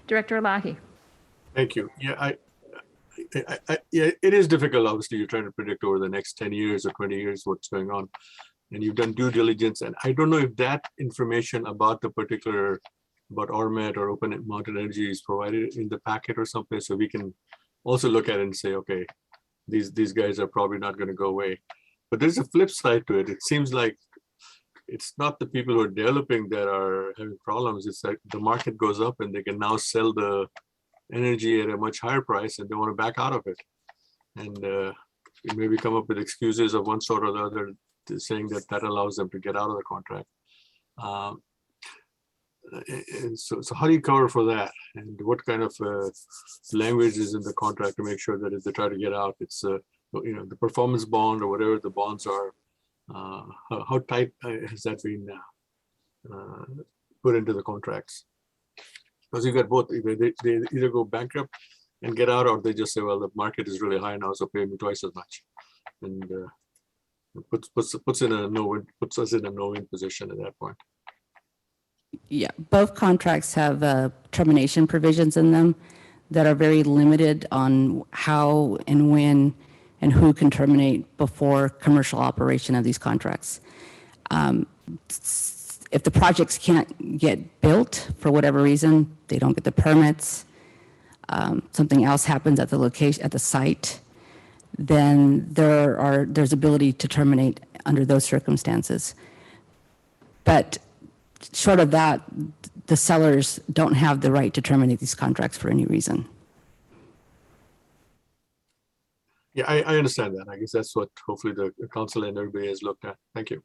Director Elahi. Thank you. Yeah, yeah, it is difficult. Obviously, you're trying to predict over the next 10 years or 20 years what's going on. And you've done due diligence. And I don't know if that information about the particular, about Ormat or Open Mountain Energy is provided in the packet or something. So we can also look at it and say, okay, these guys are probably not going to go away. But there's a flip side to it. It seems like it's not the people who are developing that are having problems. It's like the market goes up and they can now sell the energy at a much higher price and they want to back out of it. And maybe come up with excuses of one sort or the other, saying that allows them to get out of the contract. And so how do you cover for that? And what kind of language is in the contract to make sure that if they try to get out, it's the performance bond or whatever the bonds are, how tight has that been put into the contracts? Because you got both. They either go bankrupt and get out, or they just say, well, the market is really high now, so pay me twice as much. And puts us in a no-win position at that point. Yeah, both contracts have termination provisions in them that are very limited on how and when and who can terminate before commercial operation of these contracts. If the projects can't get built for whatever reason, they don't get the permits, something else happens at the location, at the site, then there's ability to terminate under those circumstances. But short of that, the sellers don't have the right to terminate these contracts for any reason. Yeah, I understand that. I guess that's what hopefully the council and everybody has looked at. Thank you.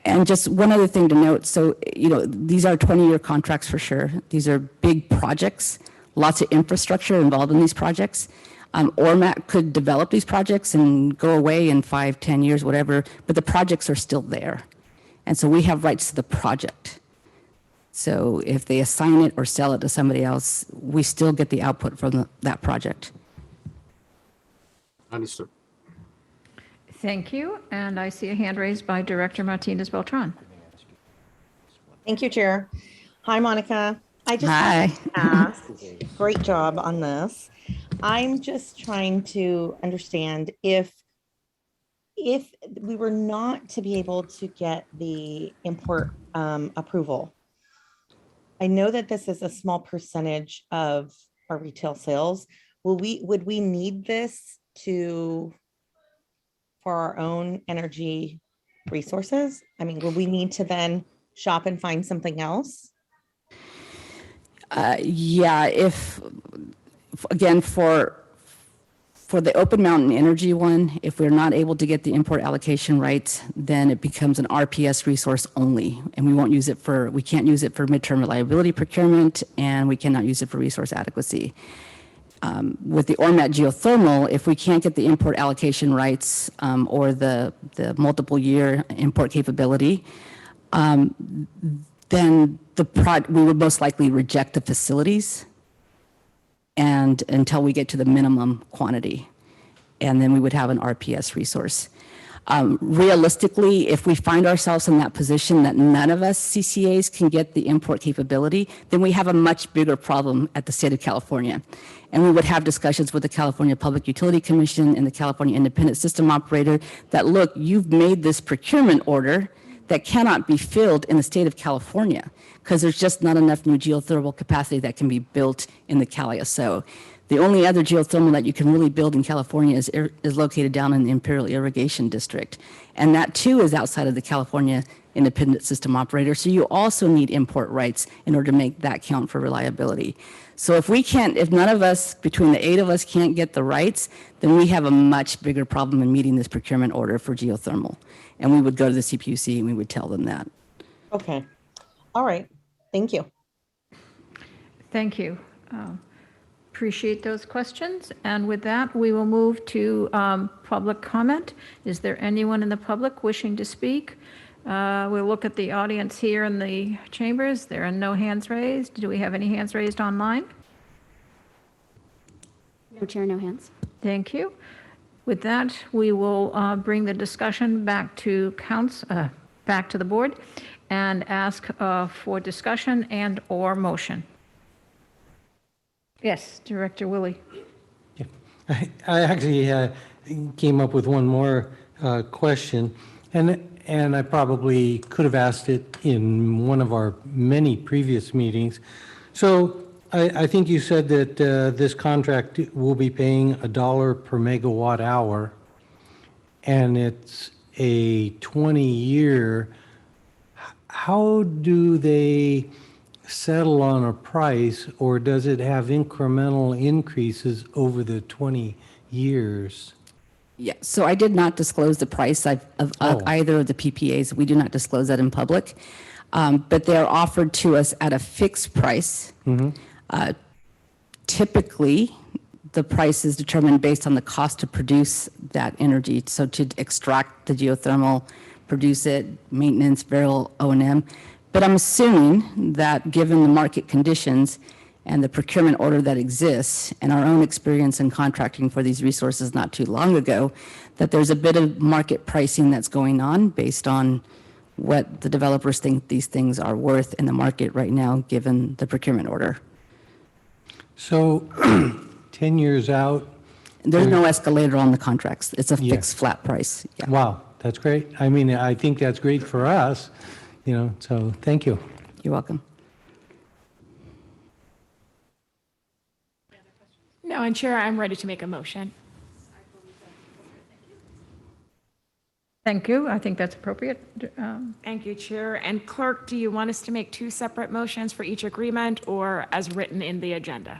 And just one other thing to note, so, these are 20-year contracts for sure. These are big projects, lots of infrastructure involved in these projects. Ormap could develop these projects and go away in 5, 10 years, whatever, but the projects are still there. And so we have rights to the project. So if they assign it or sell it to somebody else, we still get the output from that project. Understood. Thank you. And I see a hand raised by Director Martinez Beltran. Thank you, Chair. Hi, Monica. I just Hi. want to ask, great job on this. I'm just trying to understand if we were not to be able to get the import approval. I know that this is a small percentage of our retail sales. Would we need this for our own energy resources? I mean, will we need to then shop and find something else? Yeah, again, for the Open Mountain Energy one, if we're not able to get the import allocation rights, then it becomes an RPS resource only, and we can't use it for midterm reliability procurement, and we cannot use it for resource adequacy. With the Ormap Geothermal, if we can't get the import allocation rights or the multiple year import capability, then we would most likely reject the facilities and until we get to the minimum quantity, and then we would have an RPS resource. Realistically, if we find ourselves in that position that none of us CCAs can get the import capability, then we have a much bigger problem at the state of California. And we would have discussions with the California Public Utility Commission and the California Independent System Operator that, look, you've made this procurement order that cannot be filled in the state of California because there's just not enough new geothermal capacity that can be built in the CalISO. The only other geothermal that you can really build in California is located down in the Imperial Irrigation District. And that too is outside of the California Independent System Operator. So you also need import rights in order to make that count for reliability. So if none of us, between the 8 of us, can't get the rights, then we have a much bigger problem in meeting this procurement order for geothermal. And we would go to the CPUC and we would tell them that. Okay. All right. Thank you. Thank you. Appreciate those questions. And with that, we will move to public comment. Is there anyone in the public wishing to speak? We'll look at the audience here in the chambers. There are no hands raised. Do we have any hands raised online? No, Chair, no hands. Thank you. With that, we will bring the discussion back to the board and ask for discussion and or motion. Yes, Director Willie. Yeah. I actually came up with one more question, and I probably could have asked it in one of our many previous meetings. So I think you said that this contract will be paying $1 per megawatt hour, and it's a 20-year. How do they settle on a price, or does it have incremental increases over the 20 years? Yeah, so I did not disclose the price of either of the PPAs. We do not disclose that in public, but they're offered to us at a fixed price. Mm-hmm. Typically, the price is determined based on the cost to produce that energy. So to extract the geothermal, produce it, maintenance, burial, O&M. But I'm assuming that given the market conditions and the procurement order that exists and our own experience in contracting for these resources not too long ago, that there's a bit of market pricing that's going on based on what the developers think these things are worth in the market right now, given the procurement order. So 10 years out. There's no escalator on the contracts. It's a Yeah. fixed flat price. Yeah. Wow, that's great. I mean, I think that's great for us, so thank you. You're welcome. No, and Chair, I'm ready to make a motion. Thank you. I think that's appropriate. Thank you, Chair. And Clerk, do you want us to make two separate motions for each agreement or as written in the agenda?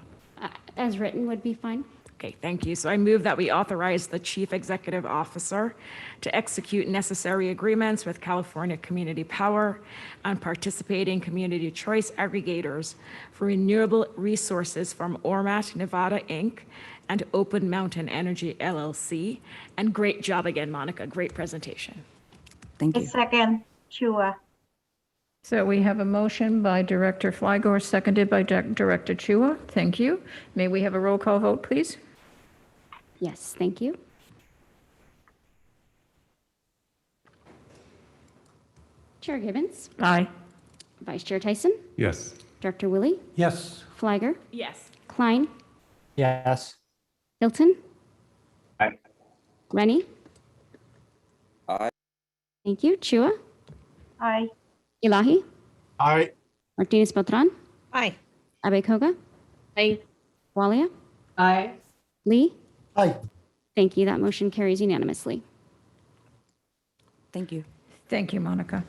As written would be fine. Okay, thank you. So I move that we authorize the Chief Executive Officer to execute necessary agreements with California Community Power on participating community choice aggregators for renewable resources from Ormap, Nevada, Inc., and Open Mountain Energy, LLC. And great job again, Monica. Great presentation. Thank you. Second, Chua. So we have a motion by Director Flygore, seconded by Director Chua. Thank you. May we have a roll call vote, please? Yes, thank you. Chair Gibbons, Aye. Vice Chair Tyson, Yes. Director Willie, Yes. Flagger, Yes. Klein, Yes. Hilton, Aye. Rennie. Aye. Thank you. Chua, Aye. Elahi, Aye. Martinez Beltran, Aye. Abekoga, Aye. Walia, Aye. Lee. Aye. Thank you. That motion carries unanimously. Thank you. Thank you, Monica.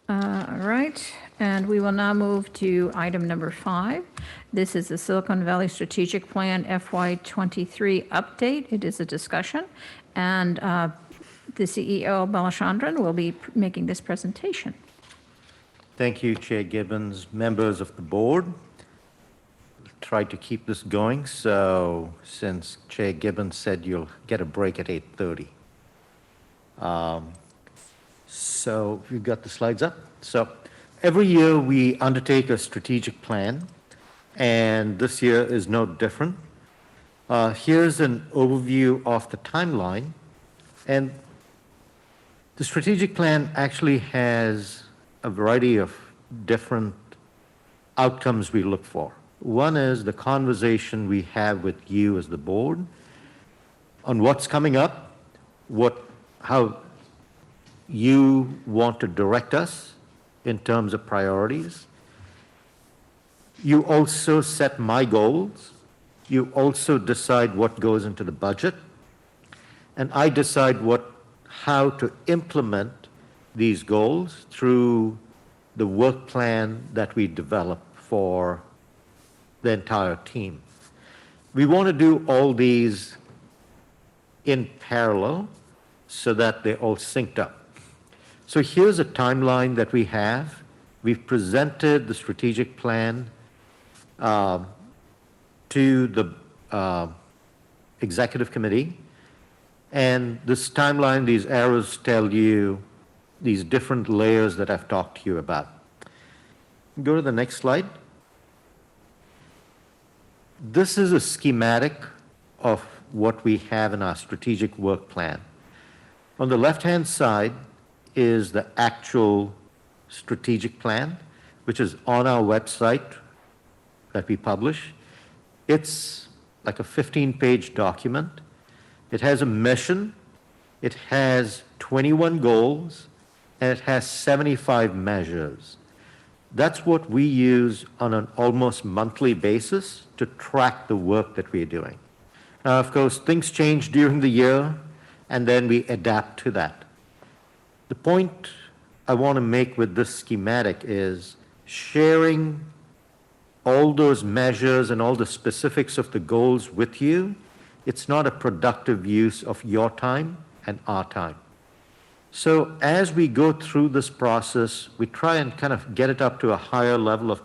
All right, and we will now move to item number 5. This is the Silicon Valley Strategic Plan FY23 update. It is a discussion, and the CEO, Balachandran, will be making this presentation. Thank you, Chair Gibbons, members of the board. Try to keep this going, so since Chair Gibbons said you'll get a break at 8:30. So you've got the slides up. So every year we undertake a strategic plan, and this year is no different. Here's an overview of the timeline, and the strategic plan actually has a variety of different outcomes we look for. One is the conversation we have with you as the board on what's coming up, how you want to direct us in terms of priorities. You also set my goals. You also decide what goes into the budget. And I decide how to implement these goals through the work plan that we develop for the entire team. We want to do all these in parallel so that they're all synced up. So here's a timeline that we have. We've presented the strategic plan to the executive committee. And this timeline, these arrows tell you these different layers that I've talked to you about. Go to the next slide. This is a schematic of what we have in our strategic work plan. On the left-hand side is the actual strategic plan, which is on our website that we publish. It's like a 15-page document. It has a mission, it has 21 goals, and it has 75 measures. That's what we use on an almost monthly basis to track the work that we're doing. Now, of course, things change during the year, and then we adapt to that. The point I want to make with this schematic is sharing all those measures and all the specifics of the goals with you. It's not a productive use of your time and our time. So as we go through this process, we try and kind of get it up to a higher level of,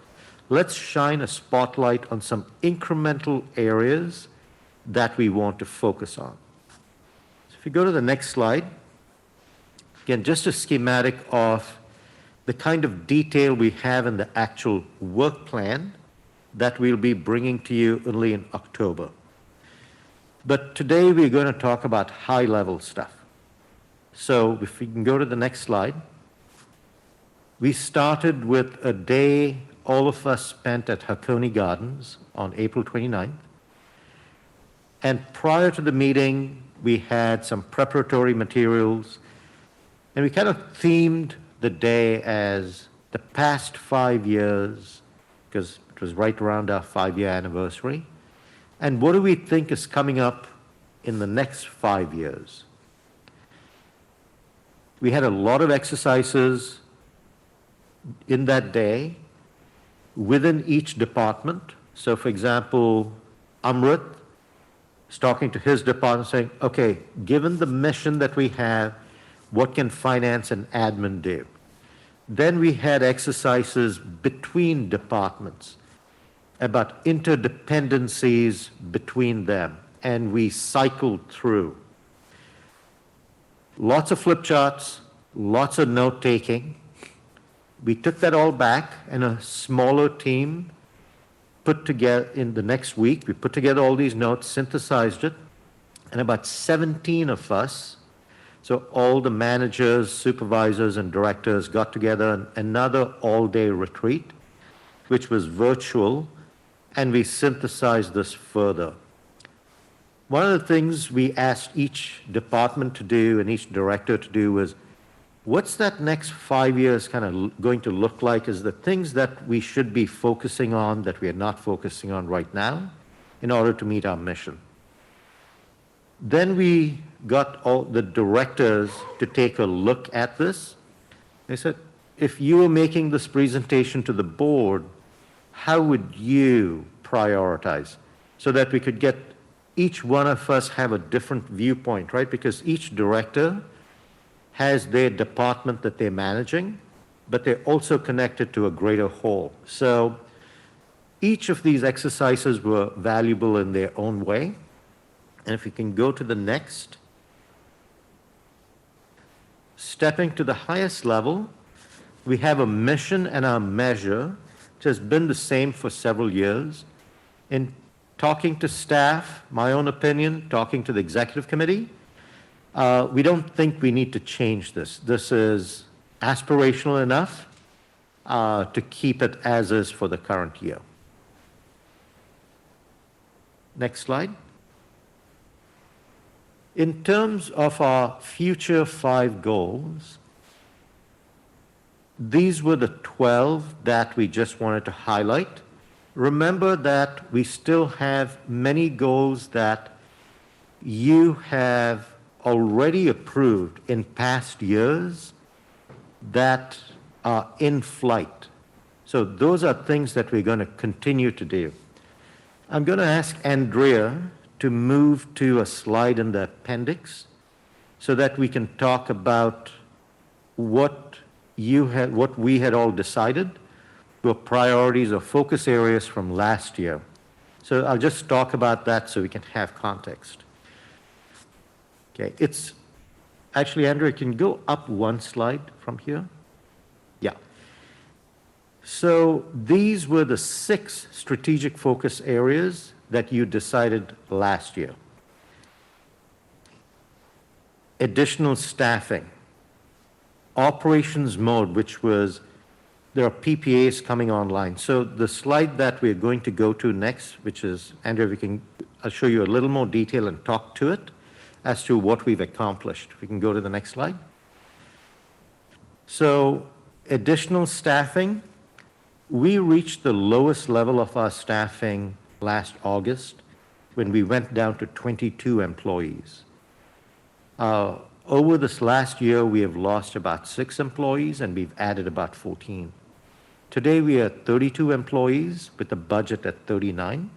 let's shine a spotlight on some incremental areas that we want to focus on. So if you go to the next slide, again, just a schematic of the kind of detail we have in the actual work plan that we'll be bringing to you only in October. But today we're going to talk about high-level stuff. So if we can go to the next slide. We started with a day all of us spent at Hakone Gardens on April 29th. And prior to the meeting, we had some preparatory materials, and we kind of themed the day as the past 5 years, because it was right around our 5-year anniversary. And what do we think is coming up in the next 5 years? We had a lot of exercises in that day within each department. So for example, Amrit is talking to his department saying, okay, given the mission that we have, what can finance and admin do? Then we had exercises between departments about interdependencies between them, and we cycled through. Lots of flip charts, lots of note-taking. We took that all back, and a smaller team put together in the next week. We put together all these notes, synthesized it, and about 17 of us, so all the managers, supervisors, and directors got together on another all-day retreat, which was virtual, and we synthesized this further. One of the things we asked each department to do and each director to do was, what's that next 5 years kind of going to look like? Is the things that we should be focusing on that we are not focusing on right now in order to meet our mission? Then we got all the directors to take a look at this. They said, if you were making this presentation to the board, how would you prioritize? So that we could get each one of us have a different viewpoint, right? Because each director has their department that they're managing, but they're also connected to a greater whole. So each of these exercises were valuable in their own way. And if you can go to the next, stepping to the highest level, we have a mission and our measure, which has been the same for several years. In talking to staff, my own opinion, talking to the executive committee, we don't think we need to change this. This is aspirational enough to keep it as is for the current year. Next slide. In terms of our future 5 goals, these were the 12 that we just wanted to highlight. Remember that we still have many goals that you have already approved in past years that are in flight. So those are things that we're going to continue to do. I'm going to ask Andrea to move to a slide in the appendix so that we can talk about what we had all decided were priorities or focus areas from last year. So I'll just talk about that so we can have context. Okay, it's actually, Andrea, can you go up one slide from here? Yeah. So these were the 6 strategic focus areas that you decided last year. Additional staffing, operations mode, which was, there are PPAs coming online. So the slide that we're going to go to next, which is, Andrea, I'll show you a little more detail and talk to it as to what we've accomplished. If we can go to the next slide. So additional staffing, we reached the lowest level of our staffing last August when we went down to 22 employees. Over this last year, we have lost about 6 employees and we've added about 14. Today, we are 32 employees with a budget at 39.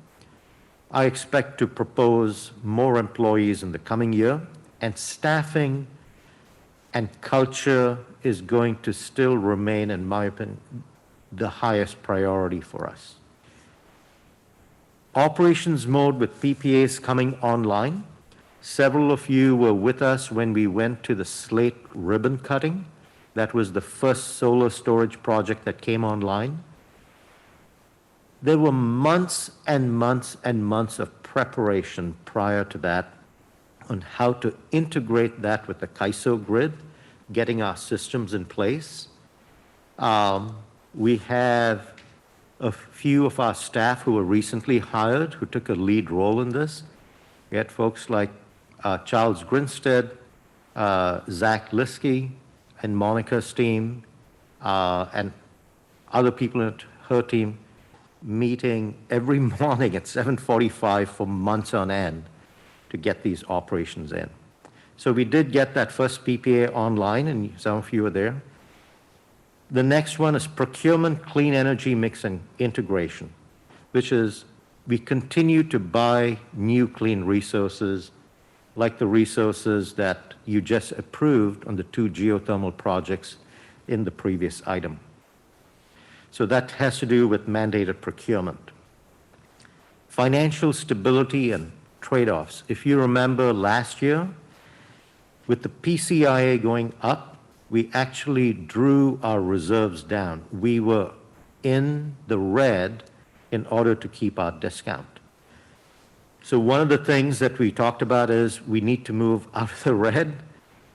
I expect to propose more employees in the coming year, and staffing and culture is going to still remain, in my opinion, the highest priority for us. Operations mode with PPAs coming online. Several of you were with us when we went to the slate ribbon cutting That was the first solar storage project that came online. There were months and months and months of preparation prior to that on how to integrate that with the CAISO grid, getting our systems in place. We have a few of our staff who were recently hired who took a lead role in this. We had folks like Charles Grinstead, Zach Liskey, and Monica's team, and other people in her team meeting every morning at 7:45 for months on end to get these operations in. So we did get that first PPA online, and some of you were there. The next one is procurement, clean energy mix and integration, which is we continue to buy new clean resources like the resources that you just approved on the 2 geothermal projects in the previous item. So that has to do with mandated procurement. Financial stability and trade-offs. If you remember last year, with the PCIA going up, we actually drew our reserves down. We were in the red in order to keep our discount. So one of the things that we talked about is we need to move out of the red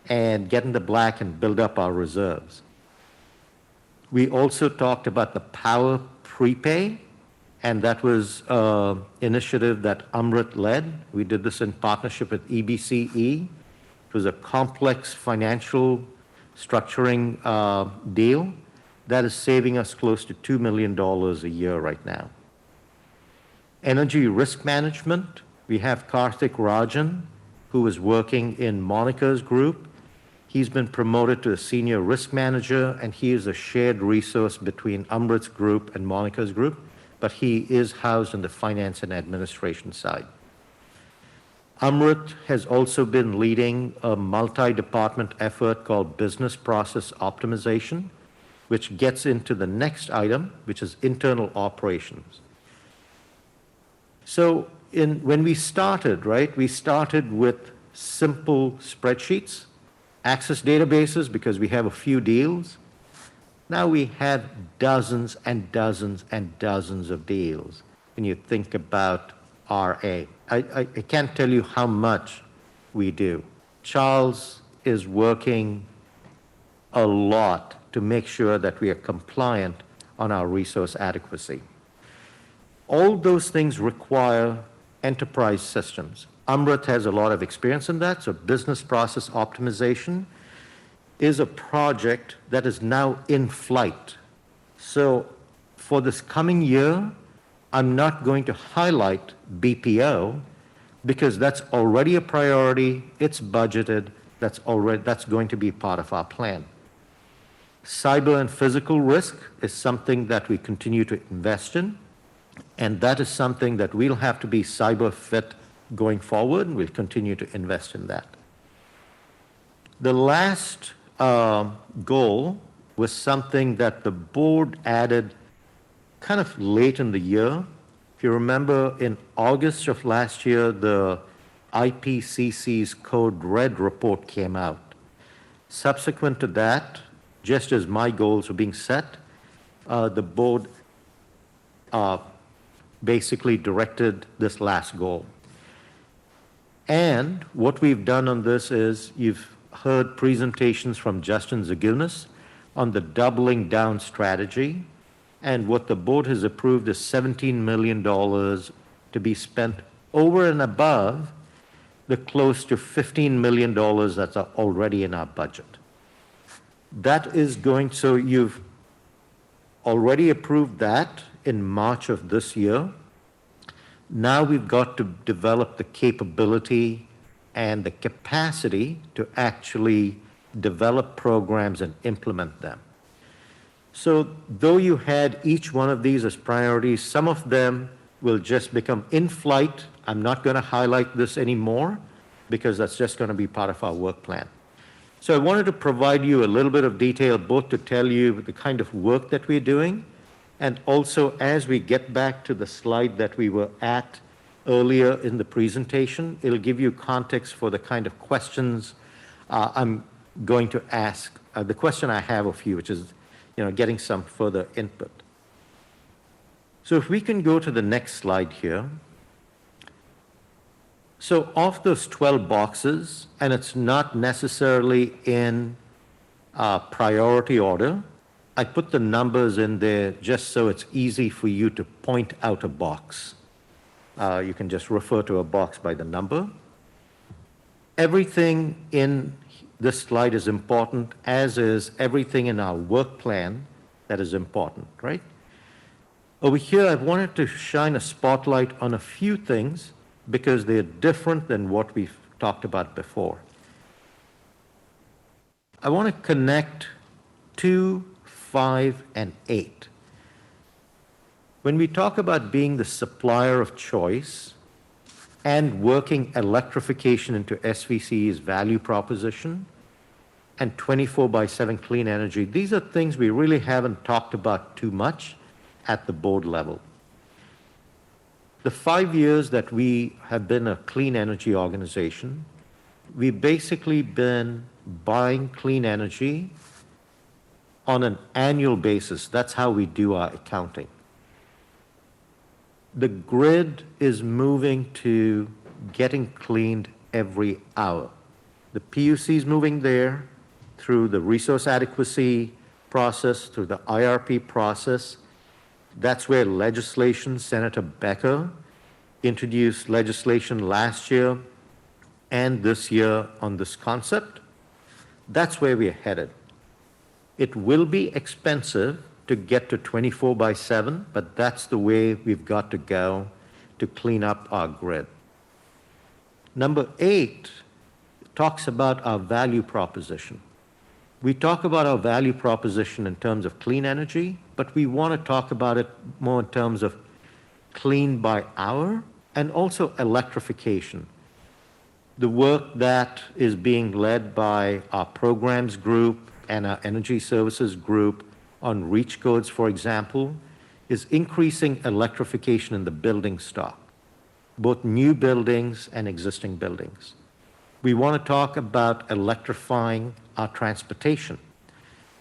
and get in the black and build up our reserves. We also talked about the power prepay, and that was an initiative that Amrit led. We did this in partnership with EBCE. It was a complex financial structuring deal that is saving us close to $2 million a year right now. Energy risk management, we have Karthik Rajan, who is working in Monica's group. He's been promoted to a senior risk manager, and he is a shared resource between Amrit's group and Monica's group, but he is housed in the finance and administration side. Amrit has also been leading a multi-department effort called Business Process Optimization, which gets into the next item, which is internal operations. So when we started, right, we started with simple spreadsheets, access databases, because we have a few deals. Now we have dozens and dozens and dozens of deals when you think about RA. I can't tell you how much we do. Charles is working a lot to make sure that we are compliant on our resource adequacy. All those things require enterprise systems. Amrit has a lot of experience in that, so business process optimization is a project that is now in flight. So for this coming year, I'm not going to highlight BPO because that's already a priority, it's budgeted, that's going to be part of our plan. Cyber and physical risk is something that we continue to invest in, and that is something that we'll have to be cyber fit going forward, and we'll continue to invest in that. The last goal was something that the board added kind of late in the year. If you remember, in August of last year, the IPCC's Code Red report came out. Subsequent to that, just as my goals were being set, the board basically directed this last goal. And what we've done on this is you've heard presentations from Justin Zagunis on the doubling down strategy. And what the board has approved is $17 million to be spent over and above the close to $15 million that's already in our budget. That is going, so you've already approved that in March of this year. Now we've got to develop the capability and the capacity to actually develop programs and implement them. So though you had each one of these as priorities, some of them will just become in flight. I'm not going to highlight this anymore because that's just going to be part of our work plan. So I wanted to provide you a little bit of detail, both to tell you the kind of work that we're doing, and also as we get back to the slide that we were at earlier in the presentation, it'll give you context for the kind of questions I'm going to ask, the question I have of you, which is, getting some further input. So if we can go to the next slide here. So of those 12 boxes, and it's not necessarily in priority order, I put the numbers in there just so it's easy for you to point out a box. You can just refer to a box by the number. Everything in this slide is important, as is everything in our work plan that is important, right? Over here, I wanted to shine a spotlight on a few things because they're different than what we've talked about before. I want to connect 2, 5, and 8. When we talk about being the supplier of choice and working electrification into SVCE's value proposition and 24/7 clean energy, these are things we really haven't talked about too much at the board level. The 5 years that we have been a clean energy organization, we've basically been buying clean energy on an annual basis. That's how we do our accounting. The grid is moving to getting cleaned every hour. The PUC is moving there through the resource adequacy process, through the IRP process. That's where legislation, Senator Becker introduced legislation last year and this year on this concept. That's where we're headed. It will be expensive to get to 24/7, but that's the way we've got to go to clean up our grid. Number 8 talks about our value proposition. We talk about our value proposition in terms of clean energy, but we want to talk about it more in terms of clean by hour and also electrification. The work that is being led by our programs group and our energy services group on REACH codes, for example, is increasing electrification in the building stock, both new buildings and existing buildings. We want to talk about electrifying our transportation.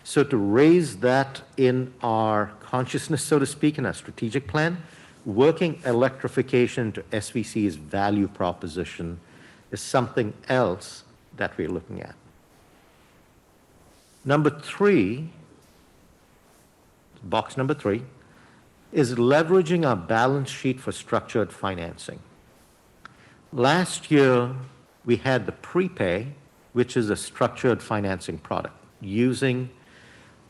So to raise that in our consciousness, so to speak, in our strategic plan, working electrification to SVC's value proposition is something else that we're looking at. Number 3, box number 3, is leveraging our balance sheet for structured financing. Last year, we had the prepay, which is a structured financing product, using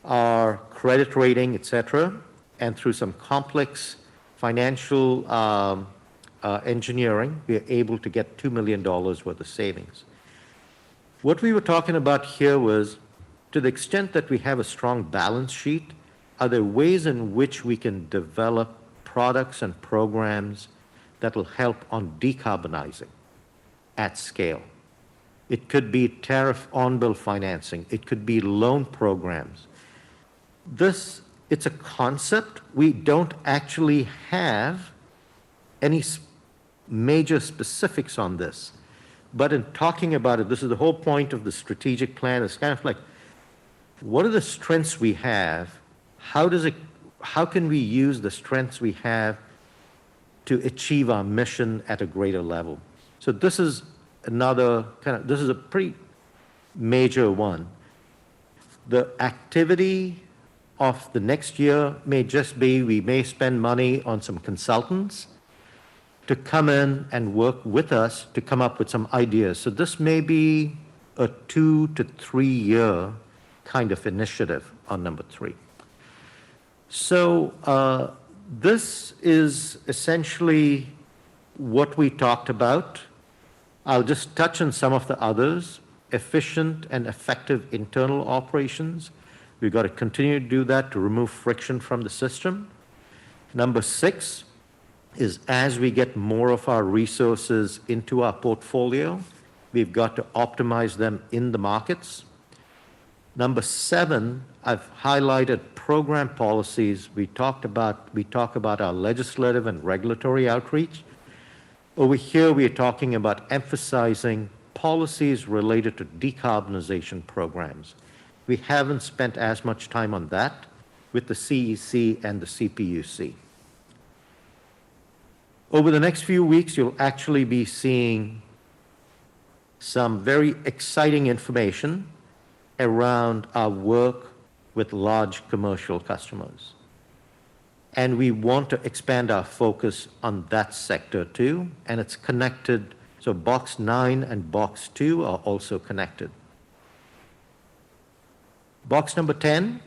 our credit rating, et cetera, and through some complex financial engineering, we are able to get $2 million worth of savings. What we were talking about here was, to the extent that we have a strong balance sheet, are there ways in which we can develop products and programs that will help on decarbonizing at scale? It could be tariff on-bill financing. It could be loan programs. It's a concept. We don't actually have any major specifics on this. But in talking about it, this is the whole point of the strategic plan. It's kind of like, what are the strengths we have? How can we use the strengths we have to achieve our mission at a greater level? So this is this is a pretty major one. The activity of the next year may just be, we may spend money on some consultants to come in and work with us to come up with some ideas. So this may be a 2 to 3 year kind of initiative on number 3. So this is essentially what we talked about. I'll just touch on some of the others. Efficient and effective internal operations. We've got to continue to do that to remove friction from the system. Number 6 is, as we get more of our resources into our portfolio, we've got to optimize them in the markets. Number 7, I've highlighted program policies. We talk about our legislative and regulatory outreach. Over here, we are talking about emphasizing policies related to decarbonization programs. We haven't spent as much time on that with the CEC and the CPUC. Over the next few weeks, you'll actually be seeing some very exciting information around our work with large commercial customers. And we want to expand our focus on that sector too, and it's connected. So box 9 and box 2 are also connected. Box number 10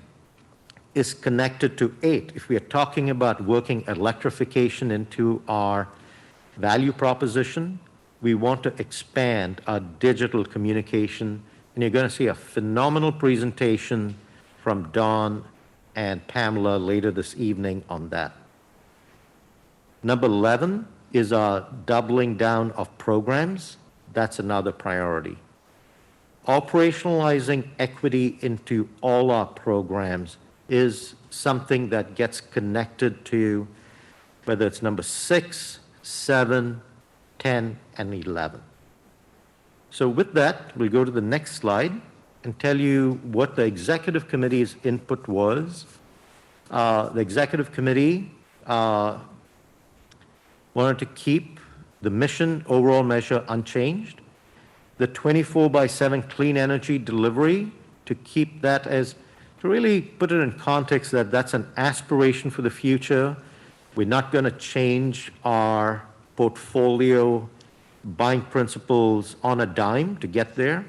is connected to 8. If we are talking about working electrification into our value proposition, we want to expand our digital communication, and you're going to see a phenomenal presentation from Don and Pamela later this evening on that. Number 11 is our doubling down of programs. That's another priority. Operationalizing equity into all our programs is something that gets connected to whether it's number 6, 7, 10, and 11. So with that, we'll go to the next slide and tell you what the executive committee's input was. The executive committee wanted to keep the mission overall measure unchanged, the 24/7 clean energy delivery, to keep that as, to really put it in context that that's an aspiration for the future. We're not going to change our portfolio buying principles on a dime to get there.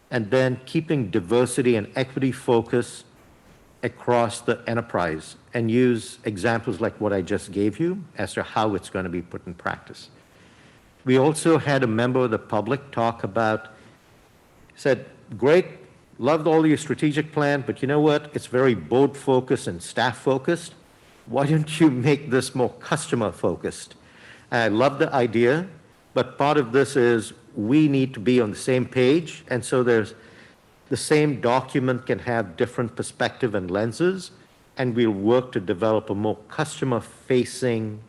And then keeping diversity and equity focus across the enterprise, and use examples like what I just gave you as to how it's going to be put in practice. We also had a member of the public talk about, said, great, loved all your strategic plan, but you know what? It's very board focused and staff focused. Why don't you make this more customer focused? And I love the idea, but part of this is we need to be on the same page, and so there's the same document can have different perspective and lenses, and we'll work to develop a more customer-facing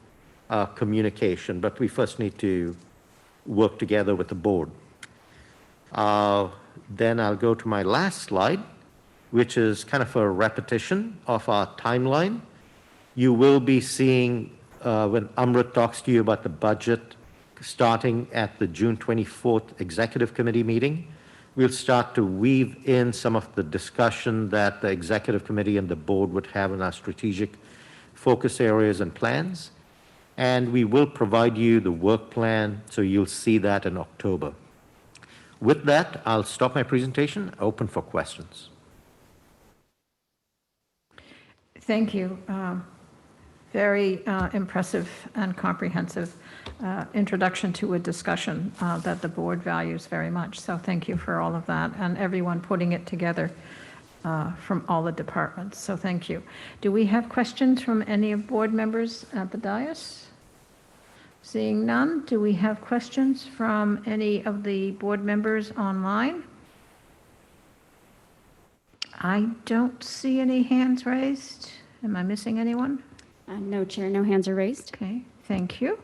communication, but we first need to work together with the board. Then I'll go to my last slide, which is kind of a repetition of our timeline. You will be seeing, when Amrit talks to you about the budget, starting at the June 24th Executive Committee meeting, we'll start to weave in some of the discussion that the Executive Committee and the board would have in our strategic focus areas and plans. And we will provide you the work plan, so you'll see that in October. With that, I'll stop my presentation, open for questions. Thank you. Very impressive and comprehensive introduction to a discussion that the board values very much. So thank you for all of that, and everyone putting it together from all the departments. So thank you. Do we have questions from any of board members at the dais? Seeing none, do we have questions from any of the board members online? I don't see any hands raised. Am I missing anyone? No, Chair, no hands are raised. Okay, thank you.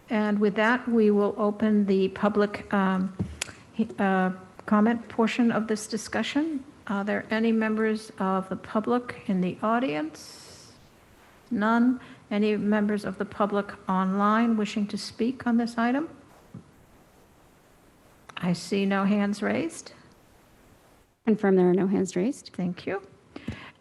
And with that, we will open the public comment portion of this discussion. Are there any members of the public in the audience? None. Any members of the public online wishing to speak on this item? I see no hands raised. Confirm there are no hands raised. Thank you.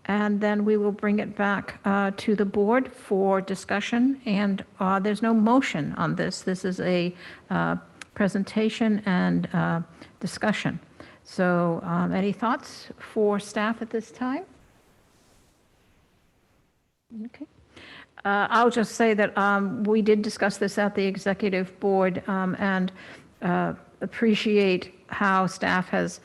And then we will bring it back to the board for discussion. And there's no motion on this. This is a presentation and discussion. So any thoughts for staff at this time? Okay. I'll just say that we did discuss this at the executive board and appreciate how staff has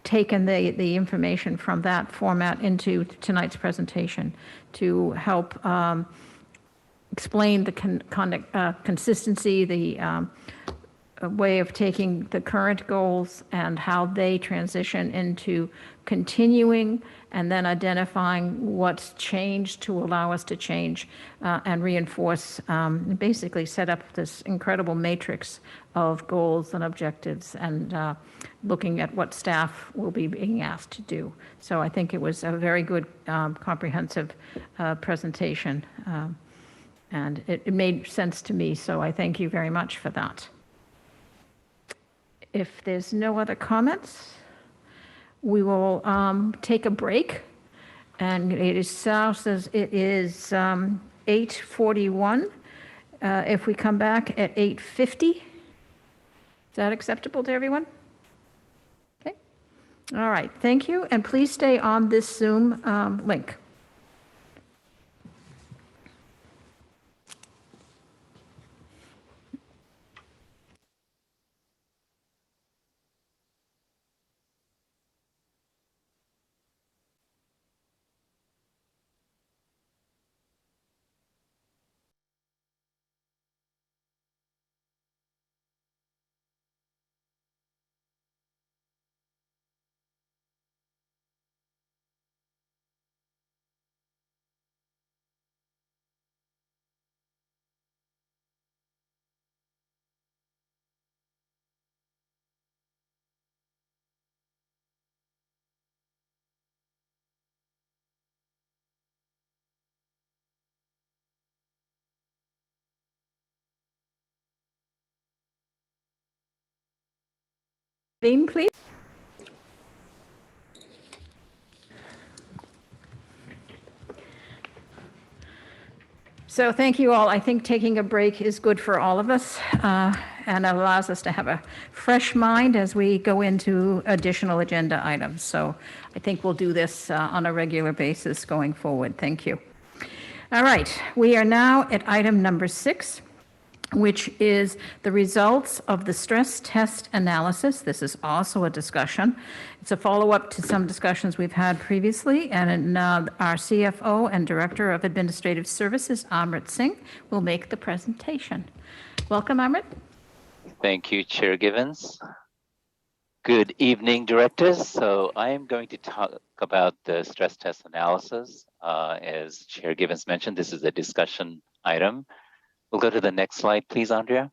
taken the information from that format into tonight's presentation to help explain the consistency, the a way of taking the current goals and how they transition into continuing and then identifying what's changed to allow us to change and reinforce, basically set up this incredible matrix of goals and objectives and looking at what staff will be being asked to do. So I think it was a very good comprehensive presentation. And it made sense to me, so I thank you very much for that. If there's no other comments, we will take a break. And it is says it is 8:41. If we come back at 8:50, is that acceptable to everyone? Okay. All right, thank you. And please stay on this Zoom link. Beam, please. So thank you all. I think taking a break is good for all of us and allows us to have a fresh mind as we go into additional agenda items. So I think we'll do this on a regular basis going forward. Thank you. All right, we are now at item number 6, which is the results of the stress test analysis. This is also a discussion. It's a follow-up to some discussions we've had previously, and our CFO and Director of Administrative Services, Amrit Singh, will make the presentation. Welcome, Amrit. Thank you, Chair Givens. Good evening, directors. So I am going to talk about the stress test analysis. As Chair Givens mentioned, this is a discussion item. We'll go to the next slide, please, Andrea.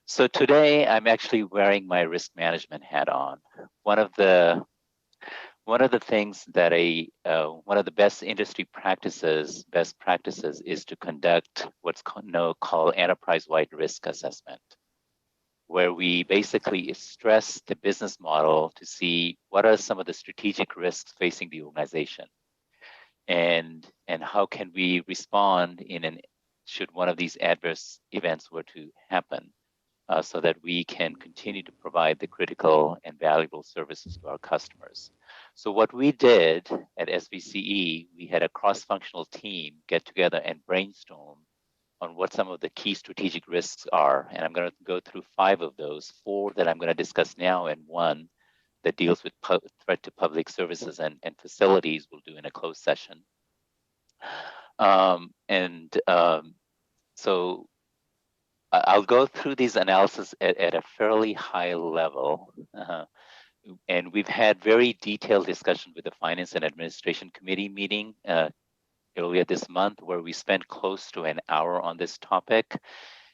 So today I'm actually wearing my risk management hat on. One of the things that one of the best industry practices, is to conduct what's called enterprise-wide risk assessment, where we basically stress the business model to see what are some of the strategic risks facing the organization. And how can we respond should one of these adverse events were to happen, so that we can continue to provide the critical and valuable services to our customers. So what we did at SVCE, we had a cross-functional team get together and brainstorm on what some of the key strategic risks are. And I'm going to go through 5 of those, 4 that I'm going to discuss now, and 1 that deals with threat to public services and facilities we'll do in a closed session. So I'll go through these analysis at a fairly high level. And we've had very detailed discussion with the Finance and Administration Committee meeting earlier this month, where we spent close to an hour on this topic.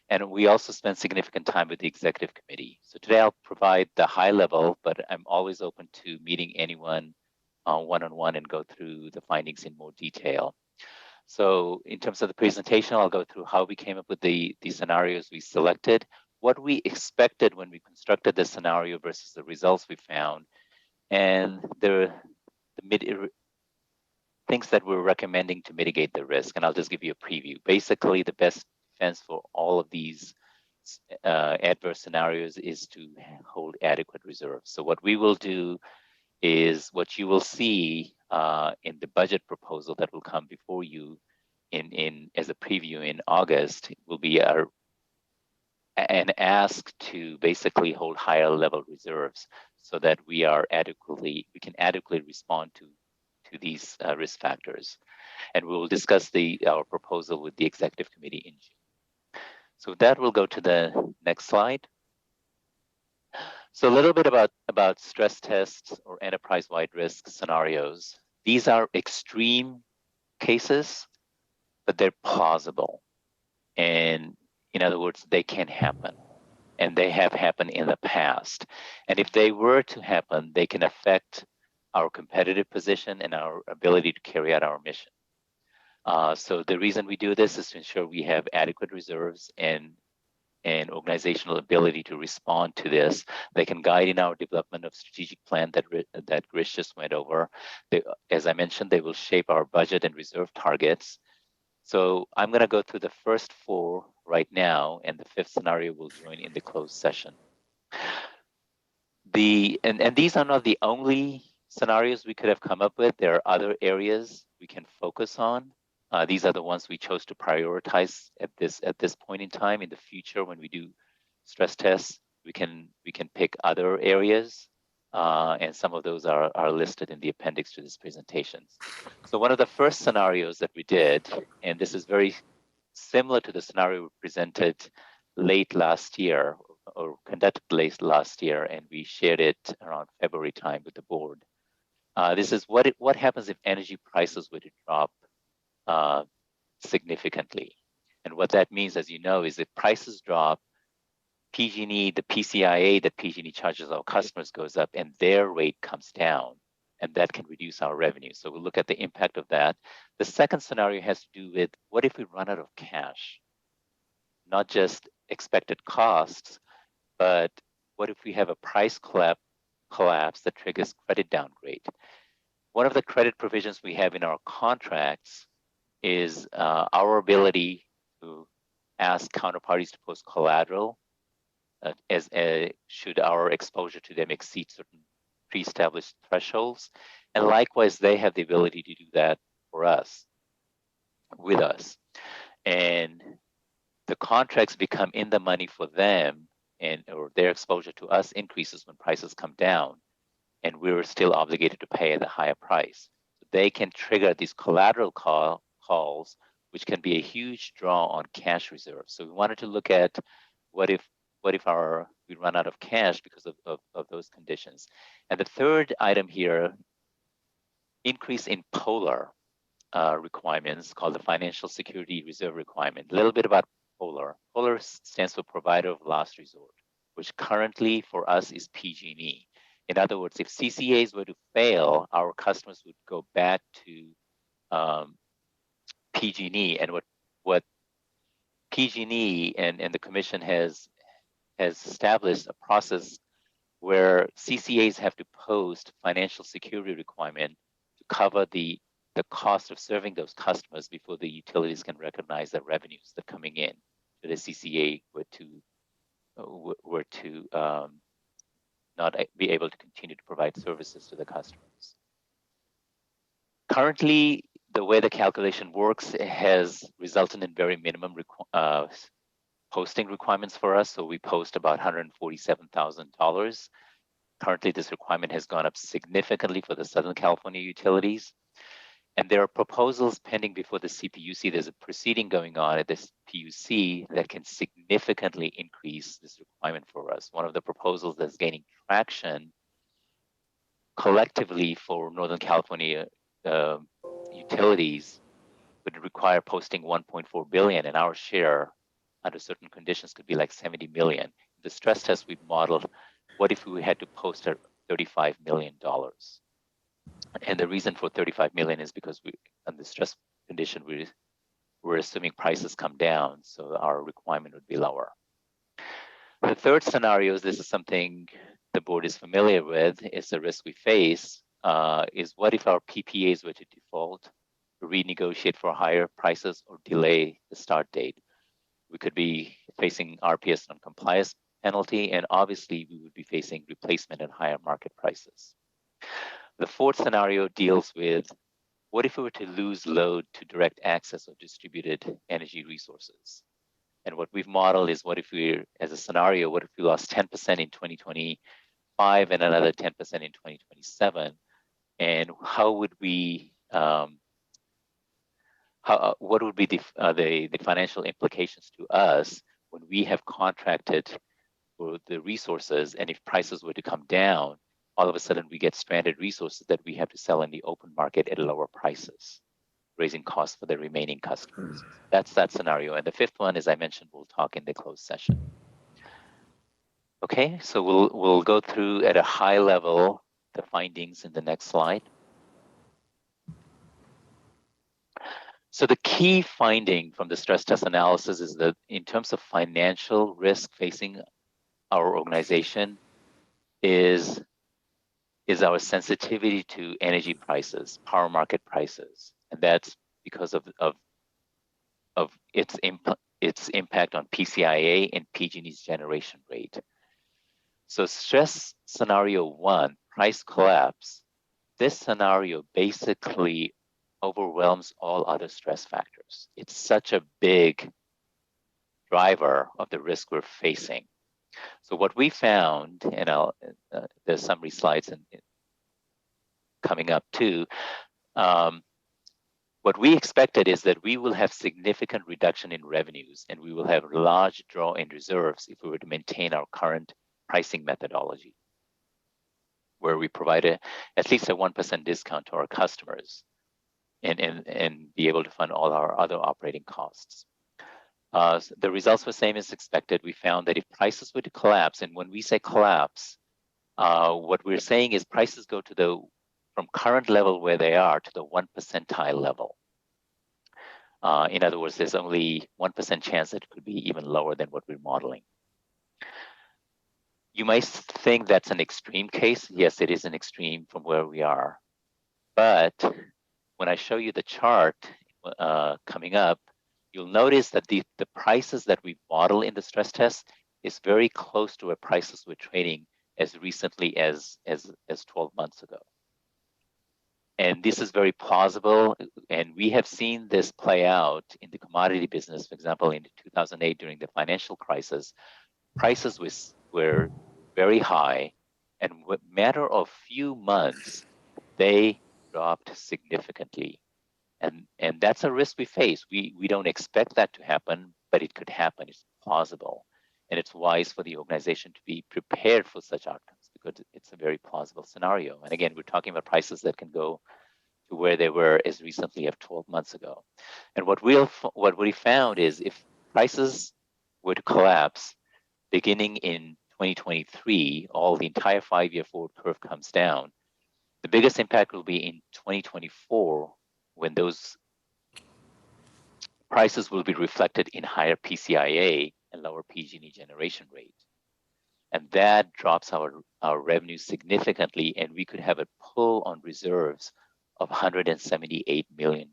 And we also spent significant time with the Executive Committee. So today I'll provide the high level, but I'm always open to meeting anyone one-on-one and go through the findings in more detail. So in terms of the presentation, I'll go through how we came up with the scenarios we selected, what we expected when we constructed the scenario versus the results we found, and the things that we're recommending to mitigate the risk. And I'll just give you a preview. Basically, the best defense for all of these adverse scenarios is to hold adequate reserves. So what we will do is what you will see in the budget proposal that will come before you as a preview in August will be an ask to basically hold higher level reserves so that we can adequately respond to these risk factors. And we will discuss our proposal with the Executive Committee in June. So that will go to the next slide. So a little bit about stress tests or enterprise-wide risk scenarios. These are extreme cases, but they're plausible. And in other words, they can happen. And they have happened in the past. And if they were to happen, they can affect our competitive position and our ability to carry out our mission. So the reason we do this is to ensure we have adequate reserves and organizational ability to respond to this. They can guide in our development of strategic plan that Grish just went over. As I mentioned, they will shape our budget and reserve targets. So I'm going to go through the first 4 right now, and the 5th scenario will join in the closed session. And these are not the only scenarios we could have come up with. There are other areas we can focus on. These are the ones we chose to prioritize at this point in time. In the future, when we do stress tests, we can pick other areas, and some of those are listed in the appendix to this presentation. So one of the first scenarios that we did, and this is very similar to the scenario we presented late last year or conducted late last year, and we shared it around February time with the board. This is what happens if energy prices were to drop significantly. And what that means, as you know, is if prices drop, PG&E, the PCIA that PG&E charges our customers goes up and their rate comes down, and that can reduce our revenue. So we'll look at the impact of that. The second scenario has to do with what if we run out of cash? Not just expected costs, but what if we have a price collapse that triggers credit downgrade? One of the credit provisions we have in our contracts is our ability to ask counterparties to post collateral should our exposure to them exceed certain pre-established thresholds. And likewise, they have the ability to do that for us, with us. And the contracts become in the money for them, or their exposure to us increases when prices come down, and we're still obligated to pay at a higher price. So they can trigger these collateral calls, which can be a huge draw on cash reserves. So we wanted to look at what if we run out of cash because of those conditions. And the third item here, increase in POLAR requirements, called the Financial Security Reserve Requirement. A little bit about POLAR. POLAR stands for Provider of Last Resort, which currently for us is PG&E. In other words, if CCAs were to fail, our customers would go back to PG&E, and what PG&E and the Commission has established a process where CCAs have to post financial security requirement to cover the cost of serving those customers before the utilities can recognize the revenues that are coming in to the CCA were to not be able to continue to provide services to the customers. Currently, the way the calculation works has resulted in very minimum posting requirements for us. So we post about $147,000. Currently, this requirement has gone up significantly for the Southern California utilities. And there are proposals pending before the CPUC. There's a proceeding going on at this PUC that can significantly increase this requirement for us. One of the proposals that's gaining traction collectively for Northern California utilities would require posting 1.4 billion, and our share under certain conditions could be like 70 million. The stress test we've modeled, what if we had to post $35 million? And the reason for 35 million is because on the stress condition, we're assuming prices come down, so our requirement would be lower. The third scenario is, this is something the board is familiar with, is the risk we face, is what if our PPAs were to default, renegotiate for higher prices, or delay the start date? We could be facing RPS non-compliance penalty, and obviously we would be facing replacement at higher market prices. The fourth scenario deals with, what if we were to lose load to direct access of distributed energy resources? And what we've modeled is, what if we, as a scenario, what if we lost 10% in 2025 and another 10% in 2027? And how would we, what would be the financial implications to us when we have contracted for the resources, and if prices were to come down, all of a sudden we get stranded resources that we have to sell in the open market at lower prices, raising costs for the remaining customers. That's that scenario. And the fifth one, as I mentioned, we'll talk in the closed session. Okay, so we'll go through at a high level the findings in the next slide. So the key finding from the stress test analysis is that in terms of financial risk facing our organization is our sensitivity to energy prices, power market prices, and that's because of its impact on PCIA and PG&E's generation rate. So stress scenario 1, price collapse, this scenario basically overwhelms all other stress factors. It's such a big driver of the risk we're facing. So what we found, and there's summary slides coming up too, what we expected is that we will have significant reduction in revenues and we will have large draw in reserves if we were to maintain our current pricing methodology, where we provide at least a 1% discount to our customers and be able to fund all our other operating costs. The results were same as expected. We found that if prices were to collapse, and when we say collapse, what we're saying is prices go to from current level where they are to the 1 percentile level. In other words, there's only 1% chance that it could be even lower than what we're modeling. You might think that's an extreme case. Yes, it is an extreme from where we are. But when I show you the chart coming up, you'll notice that the prices that we model in the stress test is very close to where prices were trading as recently as 12 months ago. And this is very plausible, and we have seen this play out in the commodity business. For example, in 2008, during the financial crisis, prices were very high, and in a matter of few months, they dropped significantly. And that's a risk we face. We don't expect that to happen, but it could happen. It's plausible. And it's wise for the organization to be prepared for such outcomes because it's a very plausible scenario. And again, we're talking about prices that can go to where they were as recently as 12 months ago. And what we found is if prices were to collapse beginning in 2023, the entire 5-year forward curve comes down. The biggest impact will be in 2024 when those prices will be reflected in higher PCIA and lower PG&E generation rate. And that drops our revenue significantly, and we could have a pull on reserves of $178 million.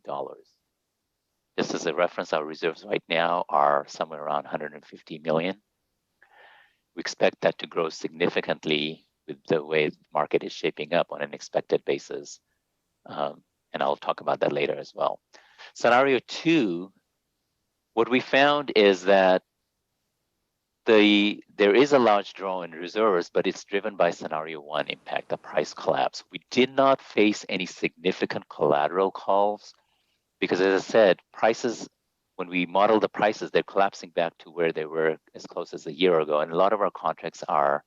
Just as a reference, our reserves right now are somewhere around $150 million. We expect that to grow significantly with the way the market is shaping up on an expected basis. And I'll talk about that later as well. Scenario 2, what we found is that there is a large draw in reserves, but it's driven by scenario 1 impact, the price collapse. We did not face any significant collateral calls because, as I said, prices, when we model the prices, they're collapsing back to where they were as close as a year ago. And a lot of our contracts are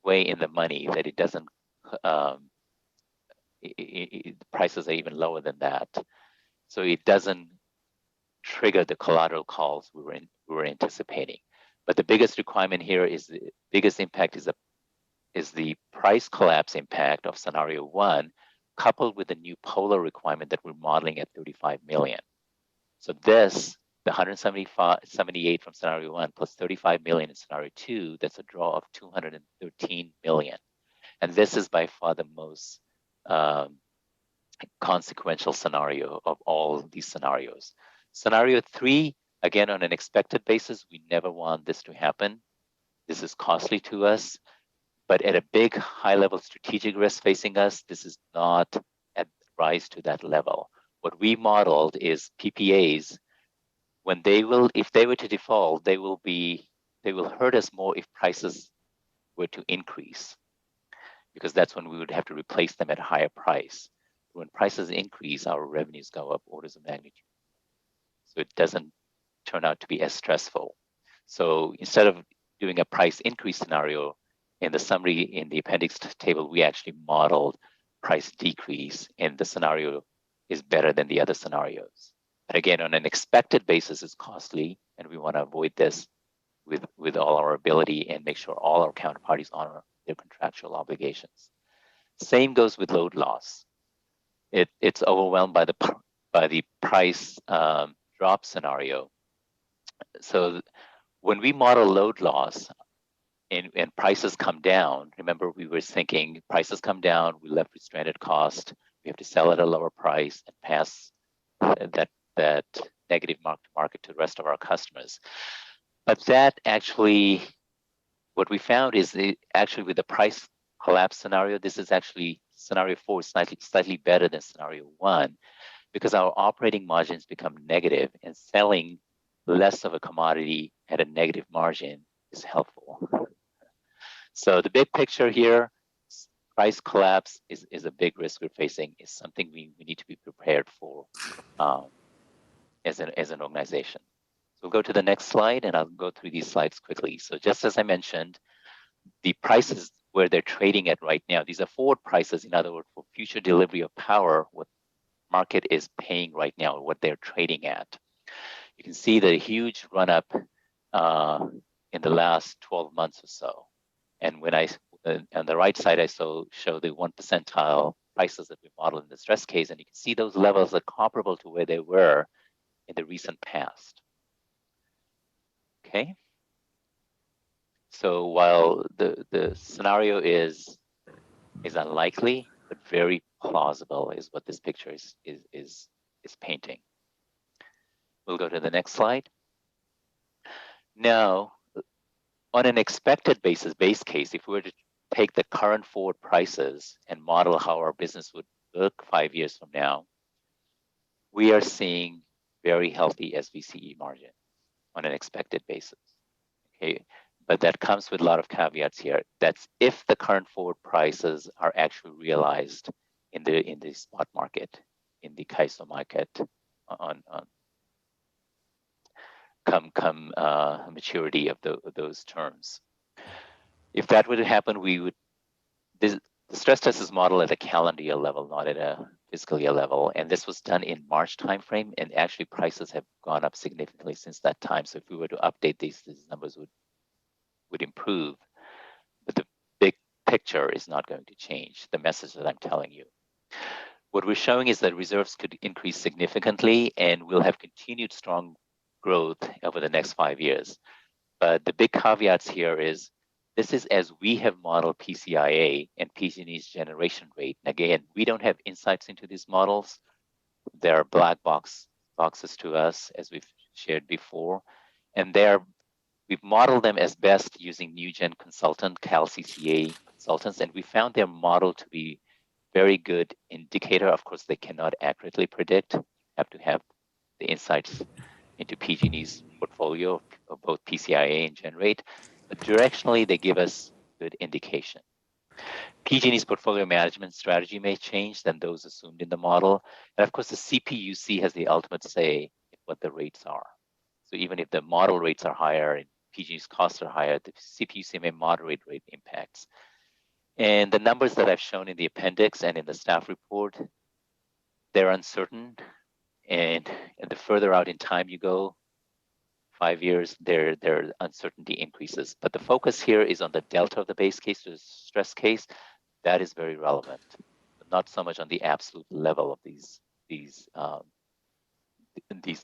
way in the money that it doesn't, prices are even lower than that. So it doesn't trigger the collateral calls we were anticipating. But the biggest requirement here is the biggest impact is the price collapse impact of scenario 1, coupled with the new polar requirement that we're modeling at 35 million. So this, the 178 from scenario 1 plus 35 million in scenario 2, that's a draw of 213 million. And this is by far the most consequential scenario of all these scenarios. Scenario 3, again, on an expected basis, we never want this to happen. This is costly to us, but at a big high-level strategic risk facing us, this is not at rise to that level. What we modeled is PPAs. When if they were to default, they will hurt us more if prices were to increase, because that's when we would have to replace them at a higher price. When prices increase, our revenues go up orders of magnitude. So it doesn't turn out to be as stressful. So instead of doing a price increase scenario, in the summary in the appendix table, we actually modeled price decrease, and the scenario is better than the other scenarios. But again, on an expected basis, it's costly, and we want to avoid this with all our ability and make sure all our counterparties honor their contractual obligations. Same goes with load loss. It's overwhelmed by the price drop scenario. So when we model load loss and prices come down, remember we were thinking prices come down, we left with stranded cost, we have to sell at a lower price and pass that negative mark to market to the rest of our customers. But that actually, what we found is actually with the price collapse scenario, this is actually scenario 4 is slightly better than scenario 1, because our operating margins become negative, and selling less of a commodity at a negative margin is helpful. So the big picture here, price collapse is a big risk we're facing, is something we need to be prepared for as an organization. So we'll go to the next slide, and I'll go through these slides quickly. So just as I mentioned, the prices where they're trading at right now, these are forward prices, in other words, for future delivery of power, what market is paying right now, what they're trading at. You can see the huge run up in the last 12 months or so. And when on the right side, I show the 1 percentile prices that we modeled in the stress case, and you can see those levels are comparable to where they were in the recent past. Okay. So while the scenario is unlikely, but very plausible is what this picture is painting. We'll go to the next slide. Now, on an expected basis, base case, if we were to take the current forward prices and model how our business would look 5 years from now, we are seeing very healthy SVCE margin on an expected basis. Okay, but that comes with a lot of caveats here. That's if the current forward prices are actually realized in the spot market, in the CAISO market, on come maturity of those terms. If that were to happen, the stress test is modeled at a calendar year level, not at a fiscal year level. And this was done in March timeframe, and actually prices have gone up significantly since that time. So if we were to update these numbers would improve, but the big picture is not going to change, the message that I'm telling you. What we're showing is that reserves could increase significantly, and we'll have continued strong growth over the next 5 years. But the big caveats here is, this is as we have modeled PCIA and PG&E's generation rate. Again, we don't have insights into these models. They're black boxes to us, as we've shared before. And we've modeled them as best using NewGen consultant, Cal-CCA consultants, and we found their model to be very good indicator. Of course, they cannot accurately predict. You have to have the insights into PG&E's portfolio of both PCIA and Generate, but directionally they give us good indication. PG&E's portfolio management strategy may change than those assumed in the model, and of course the CPUC has the ultimate say in what the rates are. So even if the model rates are higher and PG&E's costs are higher, the CPUC may moderate rate impacts. And the numbers that I've shown in the appendix and in the staff report, they're uncertain. And the further out in time you go, 5 years, their uncertainty increases. But the focus here is on the delta of the base case to the stress case. That is very relevant, not so much on the absolute level of these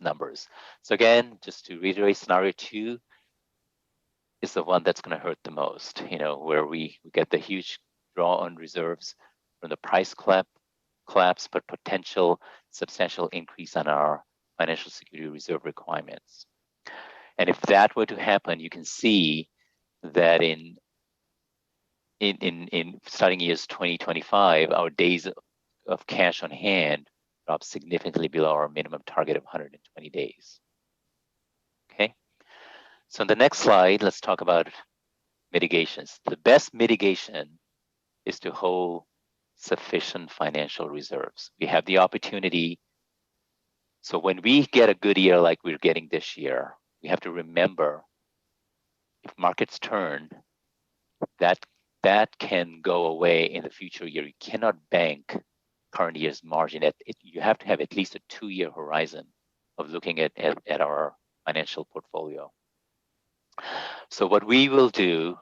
numbers. So again, just to reiterate, scenario 2 is the one that's going to hurt the most, where we get the huge draw on reserves from the price collapse, but potential substantial increase on our financial security reserve requirements. And if that were to happen, you can see that in starting years 2025, our days of cash on hand drop significantly below our minimum target of 120 days. Okay. So in the next slide, let's talk about mitigations. The best mitigation is to hold sufficient financial reserves. We have the opportunity So when we get a good year like we're getting this year, we have to remember if markets turn, that can go away in the future year. You cannot bank current year's margin. You have to have at least a 2-year horizon of looking at our financial portfolio. So what we will do,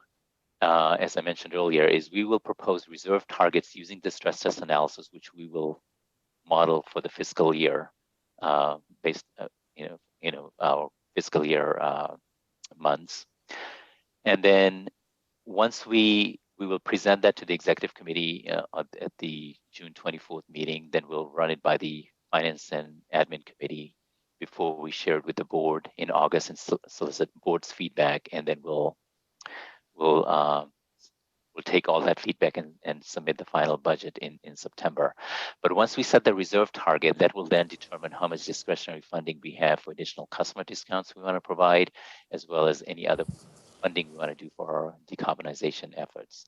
as I mentioned earlier, is we will propose reserve targets using the stress test analysis, which we will model for the fiscal year, based, our fiscal year months. And then once we will present that to the executive committee at the June 24th meeting, then we'll run it by the finance and admin committee before we share it with the board in August and solicit board's feedback. And then we'll take all that feedback and submit the final budget in September. But once we set the reserve target, that will then determine how much discretionary funding we have for additional customer discounts we want to provide, as well as any other funding we want to do for our decarbonization efforts.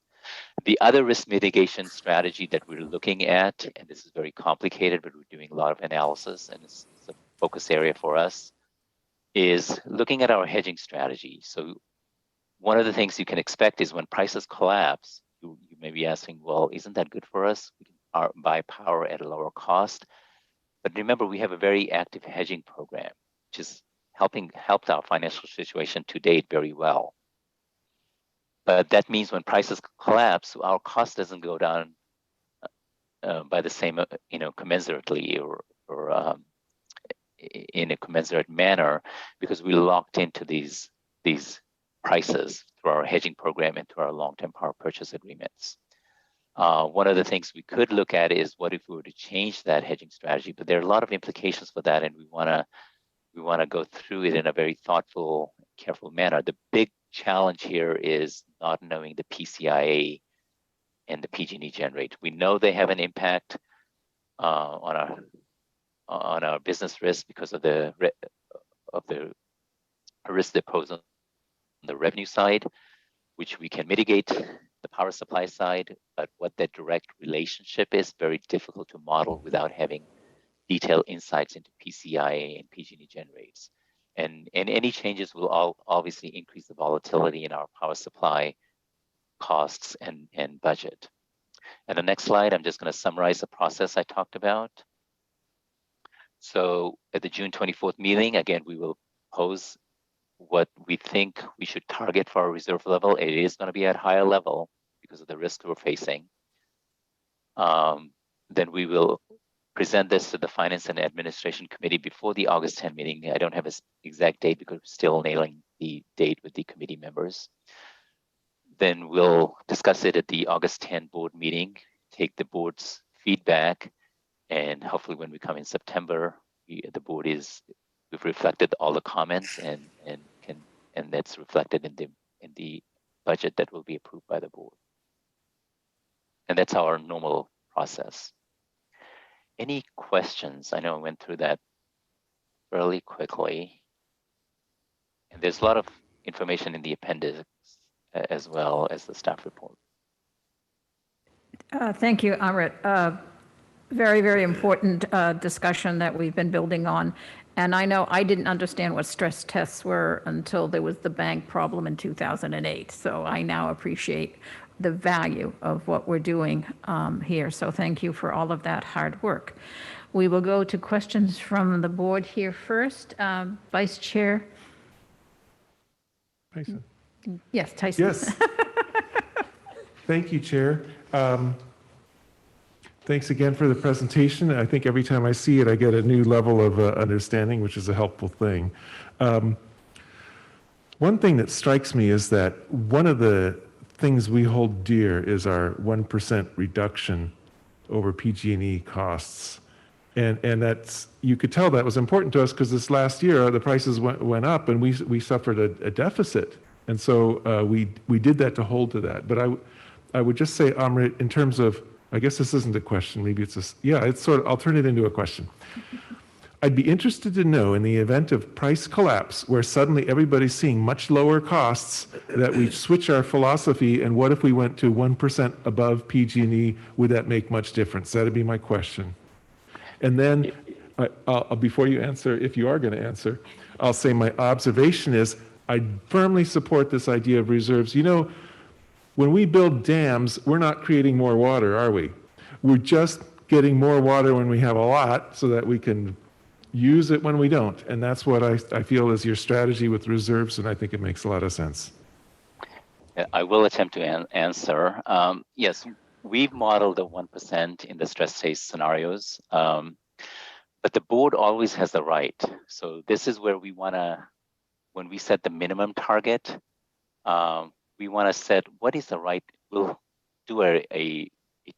The other risk mitigation strategy that we're looking at, and this is very complicated, but we're doing a lot of analysis and it's a focus area for us, is looking at our hedging strategy. So one of the things you can expect is when prices collapse, you may be asking, well, isn't that good for us? We can buy power at a lower cost. But remember, we have a very active hedging program, which is helped our financial situation to date very well. But that means when prices collapse, our cost doesn't go down by the same, commensurately or in a commensurate manner, because we locked into these prices through our hedging program and through our long-term power purchase agreements. One of the things we could look at is what if we were to change that hedging strategy, but there are a lot of implications for that, and we want to go through it in a very thoughtful, careful manner. The big challenge here is not knowing the PCIA and the PG&E gen rate. We know they have an impact on our business risk because of the risk they pose on the revenue side, which we can mitigate the power supply side, but what that direct relationship is very difficult to model without having detailed insights into PCIA and PG&E gen rates. And any changes will obviously increase the volatility in our power supply costs and budget. And the next slide, I'm just going to summarize the process I talked about. So at the June 24th meeting, again, we will pose what we think we should target for our reserve level. It is going to be at higher level because of the risk we're facing. Then we will present this to the Finance and Administration Committee before the August 10 meeting. I don't have an exact date because we're still nailing the date with the committee members. Then we'll discuss it at the August 10 board meeting, take the board's feedback, and hopefully when we come in September, we've reflected all the comments and that's reflected in the budget that will be approved by the board. And that's our normal process. Any questions? I know I went through that fairly quickly. And there's a lot of information in the appendix as well as the staff report. Thank you, Amrit. Very, very important discussion that we've been building on. And I know I didn't understand what stress tests were until there was the bank problem in 2008. So I now appreciate the value of what we're doing here. So thank you for all of that hard work. We will go to questions from the board here first. Vice Chair. Tyson. Yes, Tyson. Yes. Thank you, Chair. Thanks again for the presentation. I think every time I see it, I get a new level of understanding, which is a helpful thing. One thing that strikes me is that one of the things we hold dear is our 1% reduction over PG&E costs. And that's, you could tell that was important to us because this last year, the prices went up and we suffered a deficit. And so we did that to hold to that. But I would just say, Amrit, in terms of, I guess this isn't a question, maybe it's it's sort of, I'll turn it into a question. I'd be interested to know, in the event of price collapse, where suddenly everybody's seeing much lower costs, that we switch our philosophy, and what if we went to 1% above PG&E? Would that make much difference? That'd be my question. And then before you answer, if you are going to answer, I'll say my observation is I firmly support this idea of reserves. You know, when we build dams, we're not creating more water, are we? We're just getting more water when we have a lot so that we can use it when we don't. And that's what I feel is your strategy with reserves, and I think it makes a lot of sense. I will attempt to answer. Yes, we've modeled the 1% in the stress test scenarios, but the board always has the right. So this is where we want to, when we set the minimum target, we want to set what is the right, we'll do a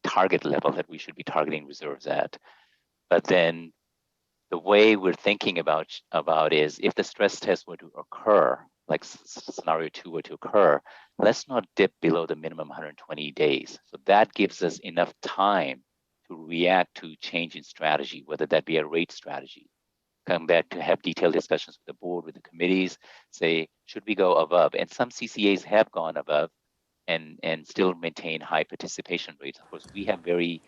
target level that we should be targeting reserves at. But then the way we're thinking about is if the stress test were to occur, like scenario 2 were to occur, let's not dip below the minimum 120 days. So that gives us enough time to react to change in strategy, whether that be a rate strategy. Come back to have detailed discussions with the board, with the committees, say, should we go above? And some CCAs have gone above and still maintain high participation rates. Of course, we have very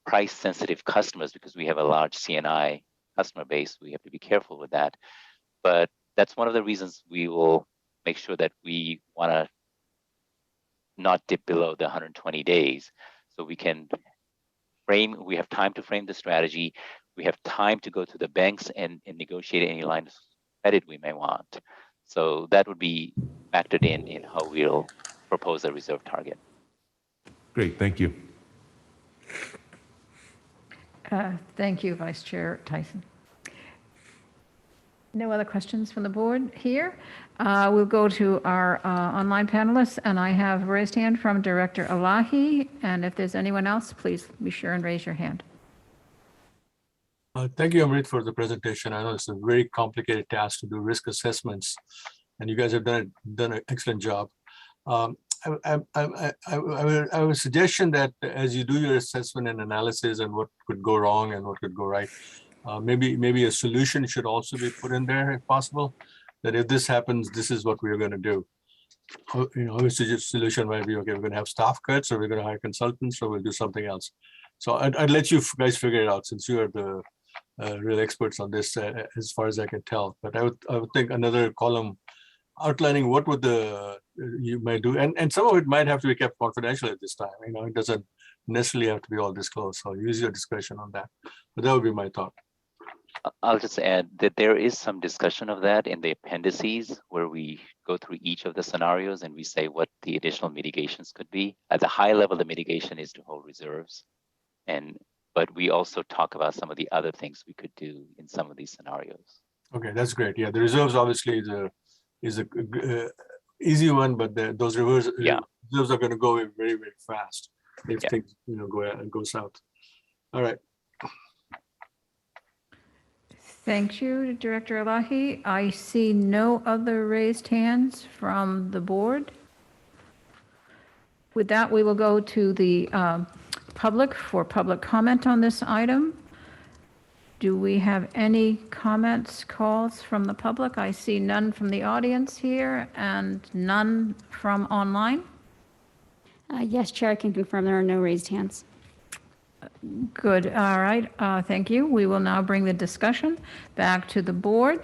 price sensitive customers because we have a large CNI customer base. We have to be careful with that. But that's one of the reasons we will make sure that we want to not dip below the 120 days. So we can we have time to frame the strategy. We have time to go to the banks and negotiate any line of credit we may want. So that would be factored in how we'll propose a reserve target. Great, thank you. Thank you, Vice Chair Tyson. No other questions from the board here. We'll go to our online panelists, and I have a raised hand from Director Elahi. And if there's anyone else, please be sure and raise your hand. Thank you, Amrit, for the presentation. I know it's a very complicated task to do risk assessments, and you guys have done an excellent job. I have a suggestion that as you do your assessment and analysis and what could go wrong and what could go right, maybe a solution should also be put in there if possible. That if this happens, this is what we're going to do. You know, a solution might be, okay, we're going to have staff cuts, or we're going to hire consultants, or we'll do something else. So I'd let you guys figure it out, since you are the real experts on this, as far as I can tell. But I would think another column outlining what would you might do, and some of it might have to be kept confidential at this time. You know, it doesn't necessarily have to be all disclosed. So use your discretion on that. But that would be my thought. I'll just add that there is some discussion of that in the appendices, where we go through each of the scenarios and we say what the additional mitigations could be. At the high level, the mitigation is to hold reserves, but we also talk about some of the other things we could do in some of these scenarios. Okay, that's great. Yeah, the reserves obviously is a easy one, but those reserves are going to go very, very fast if things go south. All right. Thank you, Director Elahi. I see no other raised hands from the board. With that, we will go to the public for public comment on this item. Do we have any comments, calls from the public? I see none from the audience here and none from online. Yes, Chair, I can confirm there are no raised hands. Good. All right. Thank you. We will now bring the discussion back to the board.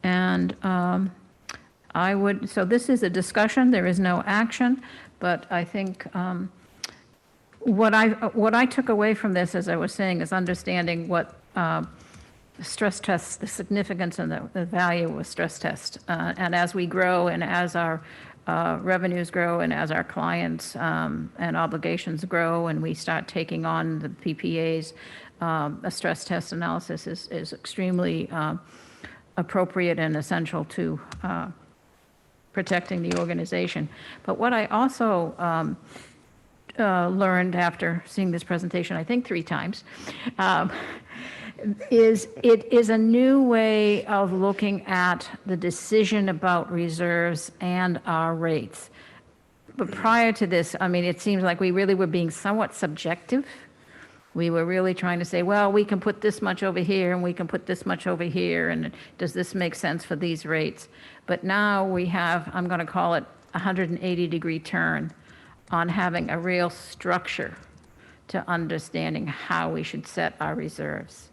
And so this is a discussion. There is no action, but I think what I took away from this, as I was saying, is understanding what stress tests, the significance and the value of stress tests. And as we grow and as our revenues grow and as our clients and obligations grow and we start taking on the PPAs, a stress test analysis is extremely appropriate and essential to protecting the organization. But what I also learned after seeing this presentation, I think 3 times, is it is a new way of looking at the decision about reserves and our rates. But prior to this, I mean, it seems like we really were being somewhat subjective. We were really trying to say, well, we can put this much over here and we can put this much over here, and does this make sense for these rates? But now we have, I'm going to call it a 180-degree turn on having a real structure to understanding how we should set our reserves.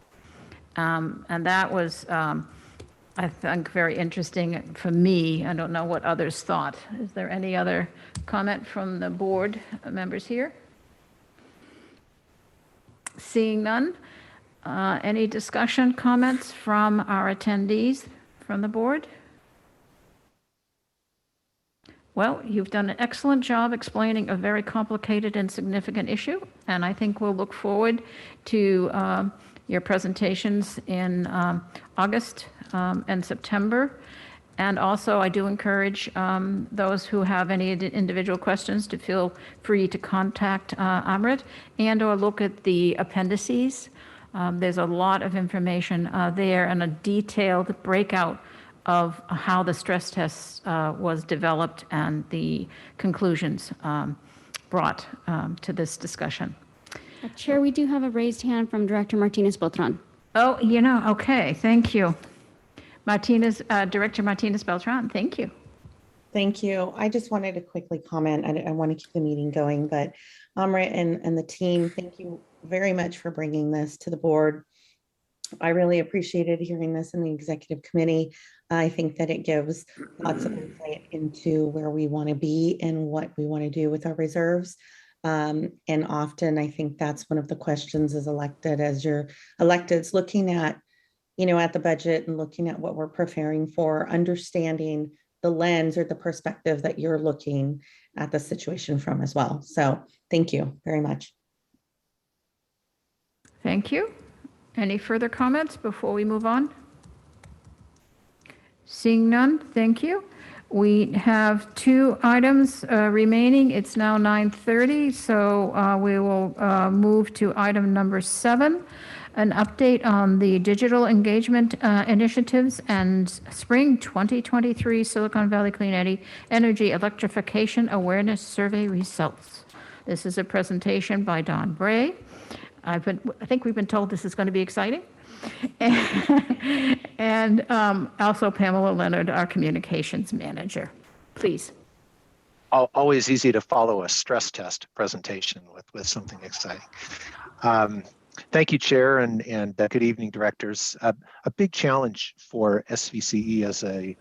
And that was, I think, very interesting for me. I don't know what others thought. Is there any other comment from the board members here? Seeing none, any discussion, comments from our attendees from the board? Well, you've done an excellent job explaining a very complicated and significant issue, and I think we'll look forward to your presentations in August and September. And also, I do encourage those who have any individual questions to feel free to contact Amrit and or look at the appendices. There's a lot of information there and a detailed breakout of how the stress test was developed and the conclusions brought to this discussion. Chair, we do have a raised hand from Director Martinez-Beltran. Oh, okay, thank you. Director Martinez-Beltran, thank you. Thank you. I just wanted to quickly comment. I want to keep the meeting going, but Amrit and the team, thank you very much for bringing this to the board. I really appreciated hearing this in the executive committee. I think that it gives lots of insight into where we want to be and what we want to do with our reserves. And often I think that's one of the questions as you're electeds, looking at, at the budget and looking at what we're preparing for, understanding the lens or the perspective that you're looking at the situation from as well. So thank you very much. Thank you. Any further comments before we move on? Seeing none, thank you. We have 2 items remaining. It's now 9:30, so we will move to item number 7, an update on the digital engagement initiatives and spring 2023 Silicon Valley Clean Energy Electrification Awareness Survey results. This is a presentation by Don Bray. I think we've been told this is going to be exciting. And also Pamela Leonard, our communications manager. Please. Always easy to follow a stress test presentation with something exciting. Thank you, Chair, and good evening, directors. A big challenge for SVCE as a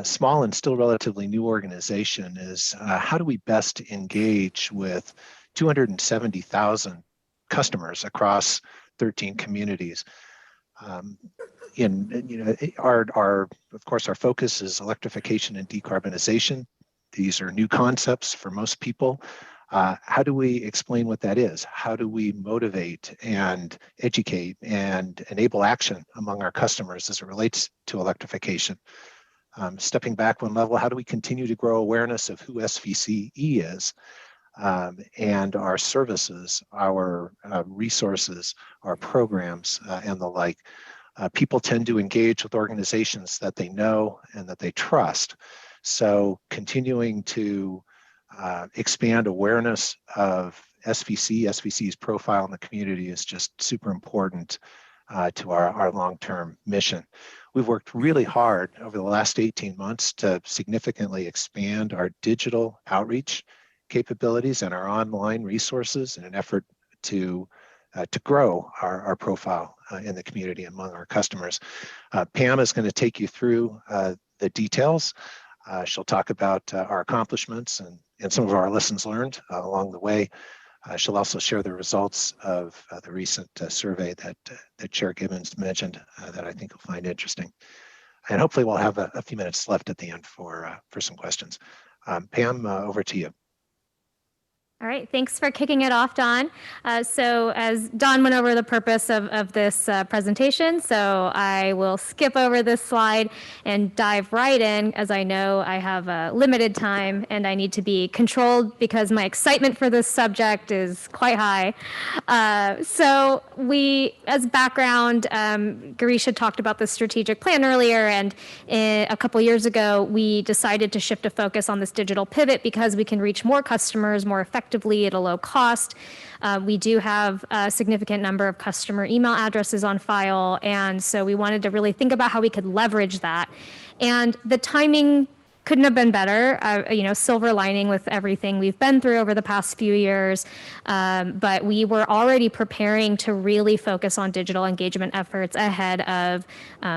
small and still relatively new organization is how do we best engage with 270,000 customers across 13 communities. Of course, our focus is electrification and decarbonization. These are new concepts for most people. How do we explain what that is? How do we motivate and educate and enable action among our customers as it relates to electrification? Stepping back one level, how do we continue to grow awareness of who SVCE is? And our services, our resources, our programs, and the like. People tend to engage with organizations that they know and that they trust. So continuing to expand awareness of SVCE's profile in the community is just super important to our long-term mission. We've worked really hard over the last 18 months to significantly expand our digital outreach capabilities and our online resources in an effort to grow our profile in the community among our customers. Pam is going to take you through the details. She'll talk about our accomplishments and some of our lessons learned along the way. She'll also share the results of the recent survey that Chair Gibbons mentioned that I think you'll find interesting. And hopefully we'll have a few minutes left at the end for some questions. Pam, over to you. All right, thanks for kicking it off, Don. So as Don went over the purpose of this presentation, so I will skip over this slide and dive right in, as I know I have a limited time and I need to be controlled because my excitement for this subject is quite high. So as background, Girish had talked about the strategic plan earlier, and a couple years ago, we decided to shift a focus on this digital pivot because we can reach more customers more effectively at a low cost. We do have a significant number of customer email addresses on file, and so we wanted to really think about how we could leverage that. And the timing couldn't have been better. Silver lining with everything we've been through over the past few years. But we were already preparing to really focus on digital engagement efforts ahead of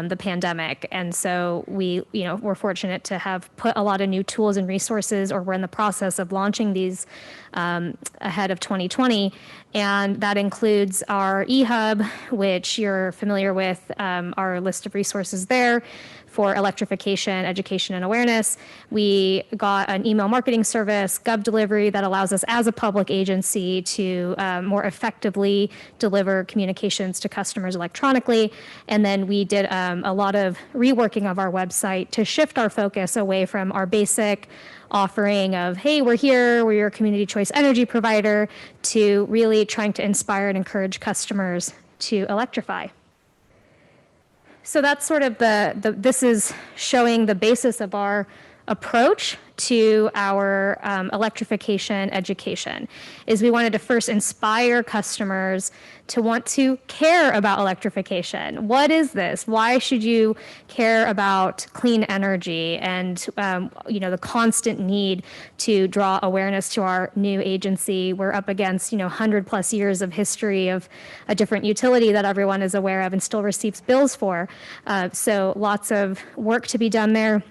the pandemic. And so we're fortunate to have put a lot of new tools and resources, or we're in the process of launching these ahead of 2020. And that includes our eHub, which you're familiar with, our list of resources there for electrification, education, and awareness. We got an email marketing service, Gov Delivery, that allows us as a public agency to more effectively deliver communications to customers electronically. And then we did a lot of reworking of our website to shift our focus away from our basic offering of, hey, we're here, we're your community choice energy provider, to really trying to inspire and encourage customers to electrify. So that's sort of this is showing the basis of our approach to our electrification education, is we wanted to first inspire customers to want to care about electrification. What is this? Why should you care about clean energy? And the constant need to draw awareness to our new agency. We're up against 100+ years of history of a different utility that everyone is aware of and still receives bills for. So lots of work to be done there.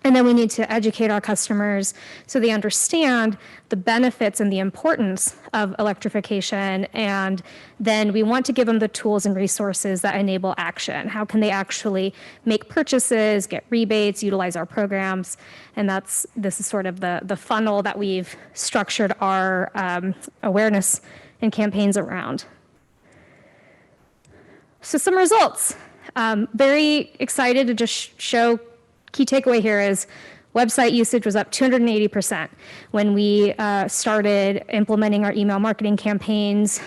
And then we need to educate our customers so they understand the benefits and the importance of electrification. And then we want to give them the tools and resources that enable action. How can they actually make purchases, get rebates, utilize our programs? And this is sort of the funnel that we've structured our awareness and campaigns around. So some results. Very excited to just show. Key takeaway here is website usage was up 280% when we started implementing our email marketing campaigns.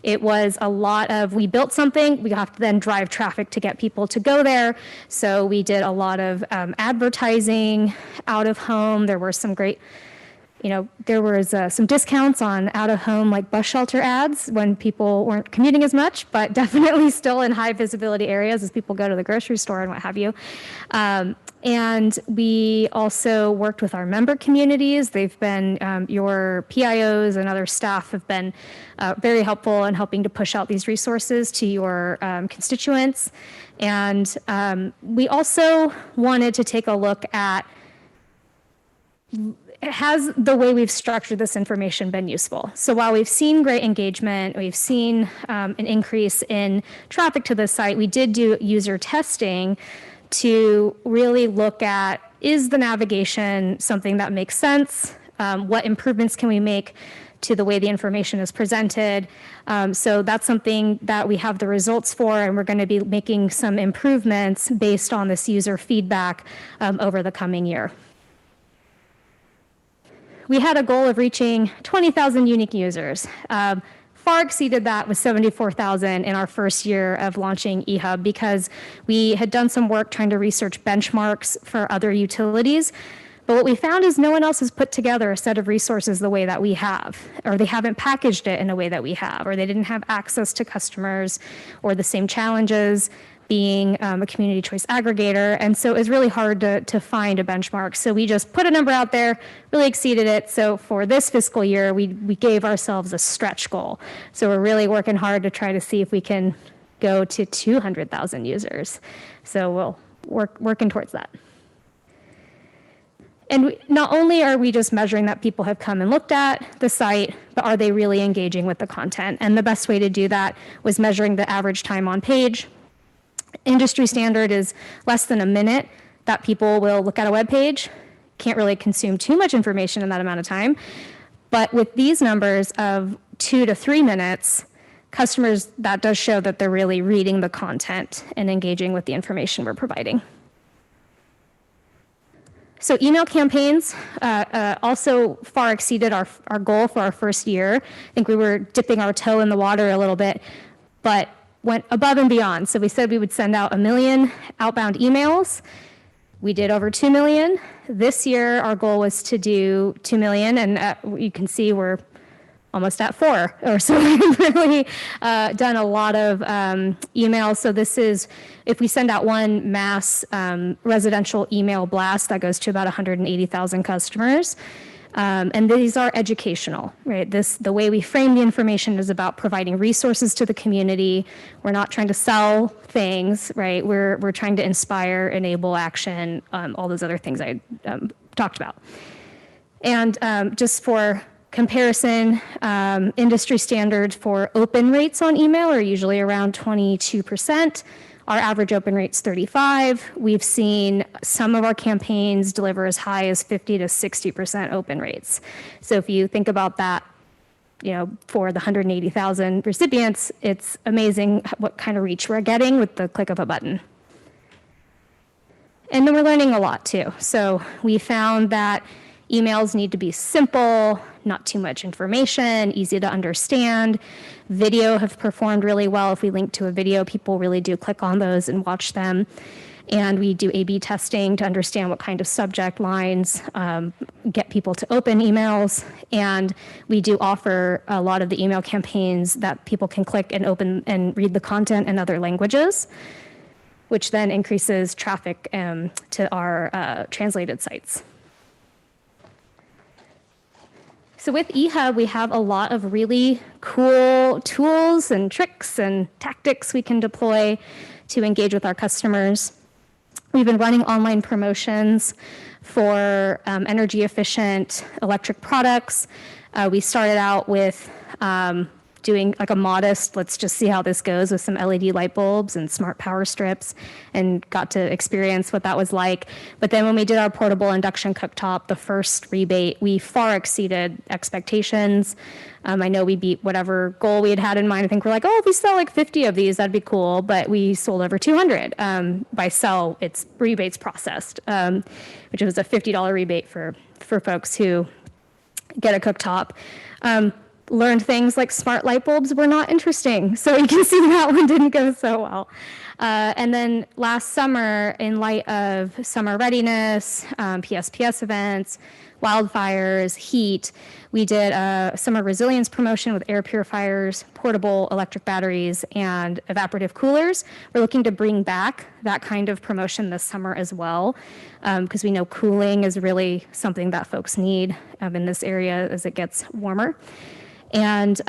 It was a lot of, we built something, we have to then drive traffic to get people to go there. So we did a lot of advertising out of home. There were some great, there was some discounts on out-of-home like bus shelter ads when people weren't commuting as much, but definitely still in high visibility areas as people go to the grocery store and what have you. And we also worked with our member communities. They've been, your PIOs and other staff have been very helpful in helping to push out these resources to your constituents. And we also wanted to take a look at, has the way we've structured this information been useful? So while we've seen great engagement, we've seen an increase in traffic to the site, we did do user testing to really look at, is the navigation something that makes sense? What improvements can we make to the way the information is presented? So that's something that we have the results for, and we're going to be making some improvements based on this user feedback over the coming year. We had a goal of reaching 20,000 unique users. Far exceeded that with 74,000 in our first year of launching eHub, because we had done some work trying to research benchmarks for other utilities. But what we found is no one else has put together a set of resources the way that we have, or they haven't packaged it in a way that we have, or they didn't have access to customers or the same challenges being a community choice aggregator. And so it's really hard to find a benchmark. So we just put a number out there, really exceeded it. So for this fiscal year, we gave ourselves a stretch goal. So we're really working hard to try to see if we can go to 200,000 users. So we'll working towards that. And not only are we just measuring that people have come and looked at the site, but are they really engaging with the content? And the best way to do that was measuring the average time on page. Industry standard is less than a minute that people will look at a web page. Can't really consume too much information in that amount of time. But with these numbers of 2 to 3 minutes, customers, that does show that they're really reading the content and engaging with the information we're providing. So email campaigns also far exceeded our goal for our first year. I think we were dipping our toe in the water a little bit, but went above and beyond. So we said we would send out 1 million outbound emails. We did over 2 million. This year, our goal was to do 2 million, and you can see we're almost at 4, or so we've really done a lot of emails. So this is, if we send out one mass residential email blast, that goes to about 180,000 customers. And these are educational, right? The way we frame the information is about providing resources to the community. We're not trying to sell things, right? We're trying to inspire, enable action, all those other things I talked about. And just for comparison, industry standards for open rates on email are usually around 22%. Our average open rate's 35. We've seen some of our campaigns deliver as high as 50 to 60% open rates. So if you think about that, for the 180,000 recipients, it's amazing what kind of reach we're getting with the click of a button. And then we're learning a lot too. So we found that emails need to be simple, not too much information, easy to understand. Video have performed really well. If we link to a video, people really do click on those and watch them. And we do A/B testing to understand what kind of subject lines get people to open emails. And we do offer a lot of the email campaigns that people can click and open and read the content in other languages, which then increases traffic to our translated sites. So with eHub, we have a lot of really cool tools and tricks and tactics we can deploy to engage with our customers. We've been running online promotions for energy efficient electric products. We started out with doing like a modest, let's just see how this goes with some LED light bulbs and smart power strips, and got to experience what that was like. But then when we did our portable induction cooktop, the first rebate, we far exceeded expectations. I know we beat whatever goal we had in mind. I think we're like, oh, if we sell like 50 of these, that'd be cool. But we sold over 200. By sell, it's rebates processed, which was a $50 rebate for folks who get a cooktop. Learned things like smart light bulbs were not interesting. So you can see that one didn't go so well. And then last summer, in light of summer readiness, PSPS events, wildfires, heat, we did a summer resilience promotion with air purifiers, portable electric batteries, and evaporative coolers. We're looking to bring back that kind of promotion this summer as well, because we know cooling is really something that folks need in this area as it gets warmer. And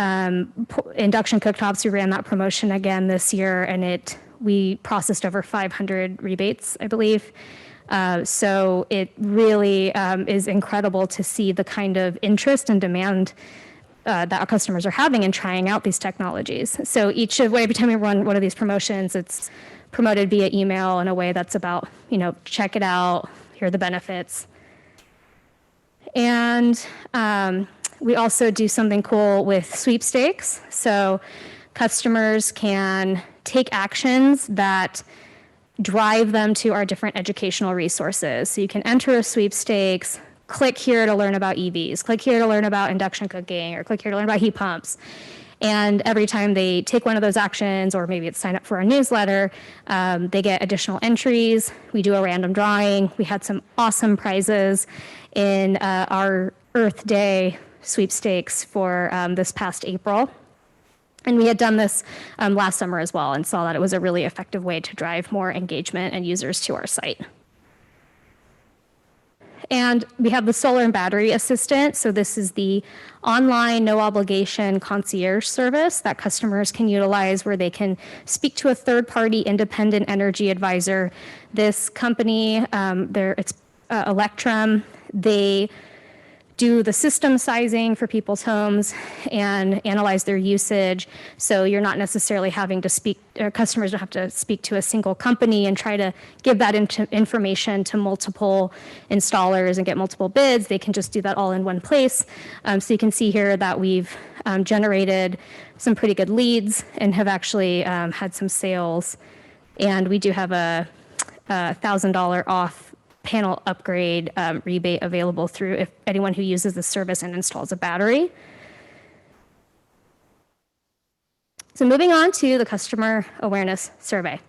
induction cooktops, we ran that promotion again this year, and we processed over 500 rebates, I believe. So it really is incredible to see the kind of interest and demand that our customers are having in trying out these technologies. So every time we run one of these promotions, it's promoted via email in a way that's about, check it out, here are the benefits. And we also do something cool with sweepstakes. So customers can take actions that drive them to our different educational resources. So you can enter a sweepstakes, click here to learn about EVs, click here to learn about induction cooking, or click here to learn about heat pumps. And every time they take one of those actions, or maybe it's sign up for our newsletter, they get additional entries. We do a random drawing. We had some awesome prizes in our Earth Day sweepstakes for this past April. And we had done this last summer as well, and saw that it was a really effective way to drive more engagement and users to our site. And we have the solar and battery assistant. So this is the online, no obligation concierge service that customers can utilize, where they can speak to a third-party independent energy advisor. This company, it's Electrum. They do the system sizing for people's homes and analyze their usage. So you're not necessarily having to customers don't have to speak to a single company and try to give that information to multiple installers and get multiple bids. They can just do that all in one place. So you can see here that we've generated some pretty good leads and have actually had some sales. And we do have a $1,000 off panel upgrade rebate available through if anyone who uses the service and installs a battery. So moving on to the customer awareness survey.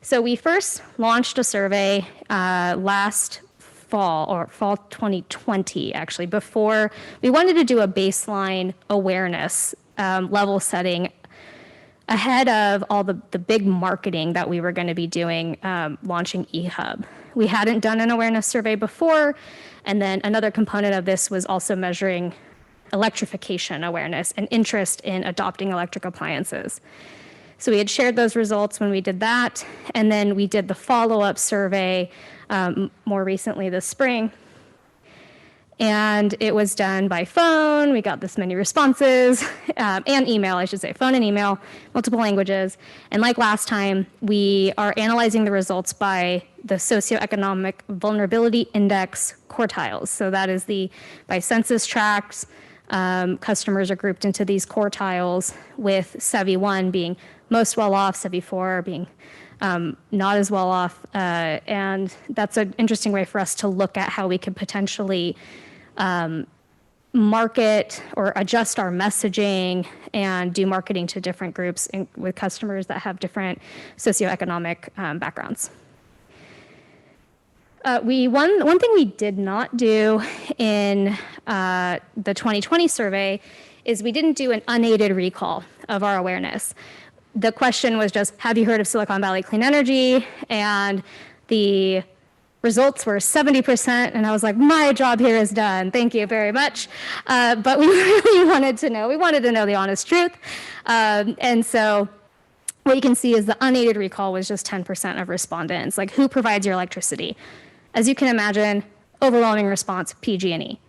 So we first launched a survey last fall, or fall 2020, actually, before we wanted to do a baseline awareness level setting ahead of all the big marketing that we were going to be doing, launching eHub. We hadn't done an awareness survey before, and then another component of this was also measuring electrification awareness and interest in adopting electric appliances. So we had shared those results when we did that, and then we did the follow-up survey more recently this spring. And it was done by phone. We got this many responses, and email, I should say, phone and email, multiple languages. And like last time, we are analyzing the results by the socioeconomic vulnerability index quartiles. So that is by census tracts, customers are grouped into these quartiles, with SEVI 1 being most well off, SEVI 4 being not as well off. And that's an interesting way for us to look at how we could potentially market or adjust our messaging and do marketing to different groups with customers that have different socioeconomic backgrounds. One thing we did not do in the 2020 survey is we didn't do an unaided recall of our awareness. The question was just, have you heard of Silicon Valley Clean Energy? And the results were 70%, and I was like, my job here is done. Thank you very much. But we really wanted to know the honest truth. And so what you can see is the unaided recall was just 10% of respondents. Like, who provides your electricity? As you can imagine, overwhelming response, PG&E.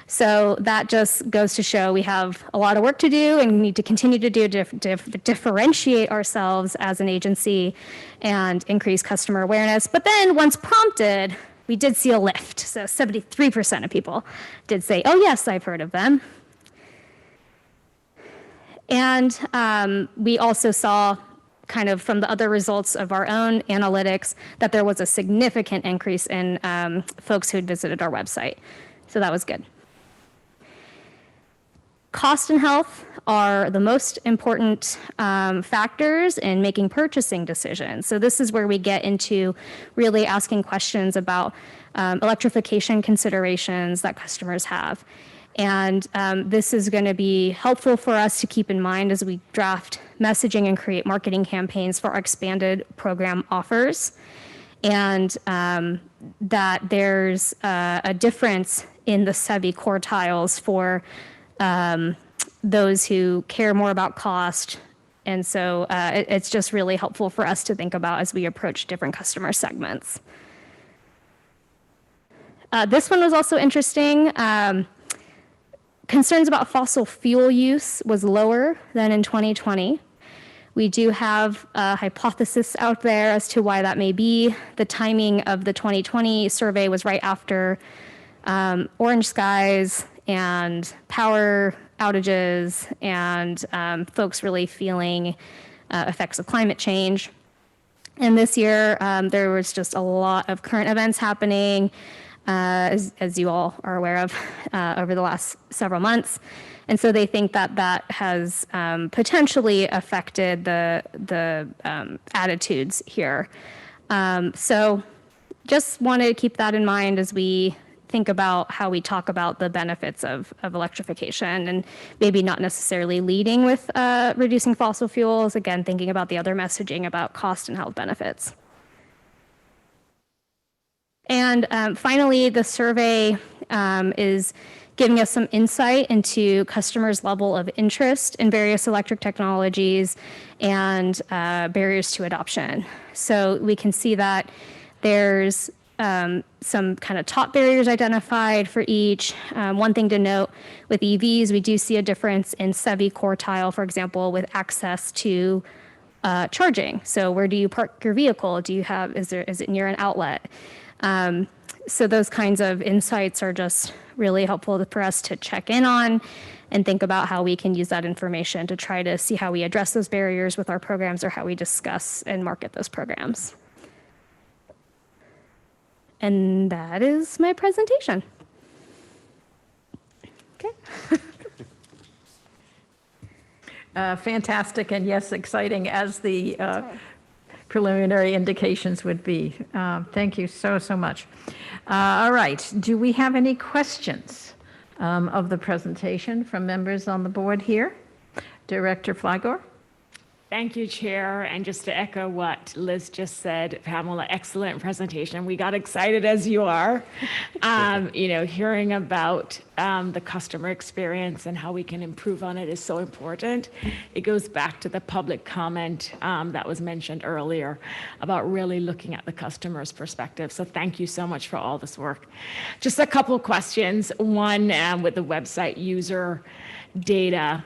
So that just goes to show we have a lot of work to do and need to continue to differentiate ourselves as an agency and increase customer awareness. But then once prompted, we did see a lift. So 73% of people did say, oh yes, I've heard of them. And we also saw, kind of from the other results of our own analytics, that there was a significant increase in folks who had visited our website. So that was good. Cost and health are the most important factors in making purchasing decisions. So this is where we get into really asking questions about electrification considerations that customers have. And this is going to be helpful for us to keep in mind as we draft messaging and create marketing campaigns for our expanded program offers. And that there's a difference in the SEVI quartiles for those who care more about cost. And so it's just really helpful for us to think about as we approach different customer segments. This one was also interesting. Concerns about fossil fuel use was lower than in 2020. We do have a hypothesis out there as to why that may be. The timing of the 2020 survey was right after orange skies and power outages and folks really feeling effects of climate change. And this year, there was just a lot of current events happening, as you all are aware of, over the last several months. And so they think that that has potentially affected the attitudes here. So just wanted to keep that in mind as we think about how we talk about the benefits of electrification, and maybe not necessarily leading with reducing fossil fuels, again, thinking about the other messaging about cost and health benefits. And finally, the survey is giving us some insight into customers' level of interest in various electric technologies and barriers to adoption. So we can see that there's some kind of top barriers identified for each. One thing to note with EVs, we do see a difference in SEVI quartile, for example, with access to charging. So where do you park your vehicle? Is it near an outlet? So those kinds of insights are just really helpful for us to check in on and think about how we can use that information to try to see how we address those barriers with our programs or how we discuss and market those programs. And that is my presentation. Okay. Fantastic, and yes, exciting. As the preliminary indications would be. Thank you so much. All right, do we have any questions of the presentation from members on the board here? Director Flygore? Thank you, Chair. And just to echo what Liz just said, Pamela, excellent presentation. We got excited as you are, hearing about the customer experience and how we can improve on it is so important. It goes back to the public comment that was mentioned earlier about really looking at the customer's perspective. So thank you so much for all this work. Just a couple of questions. One, with the website user data.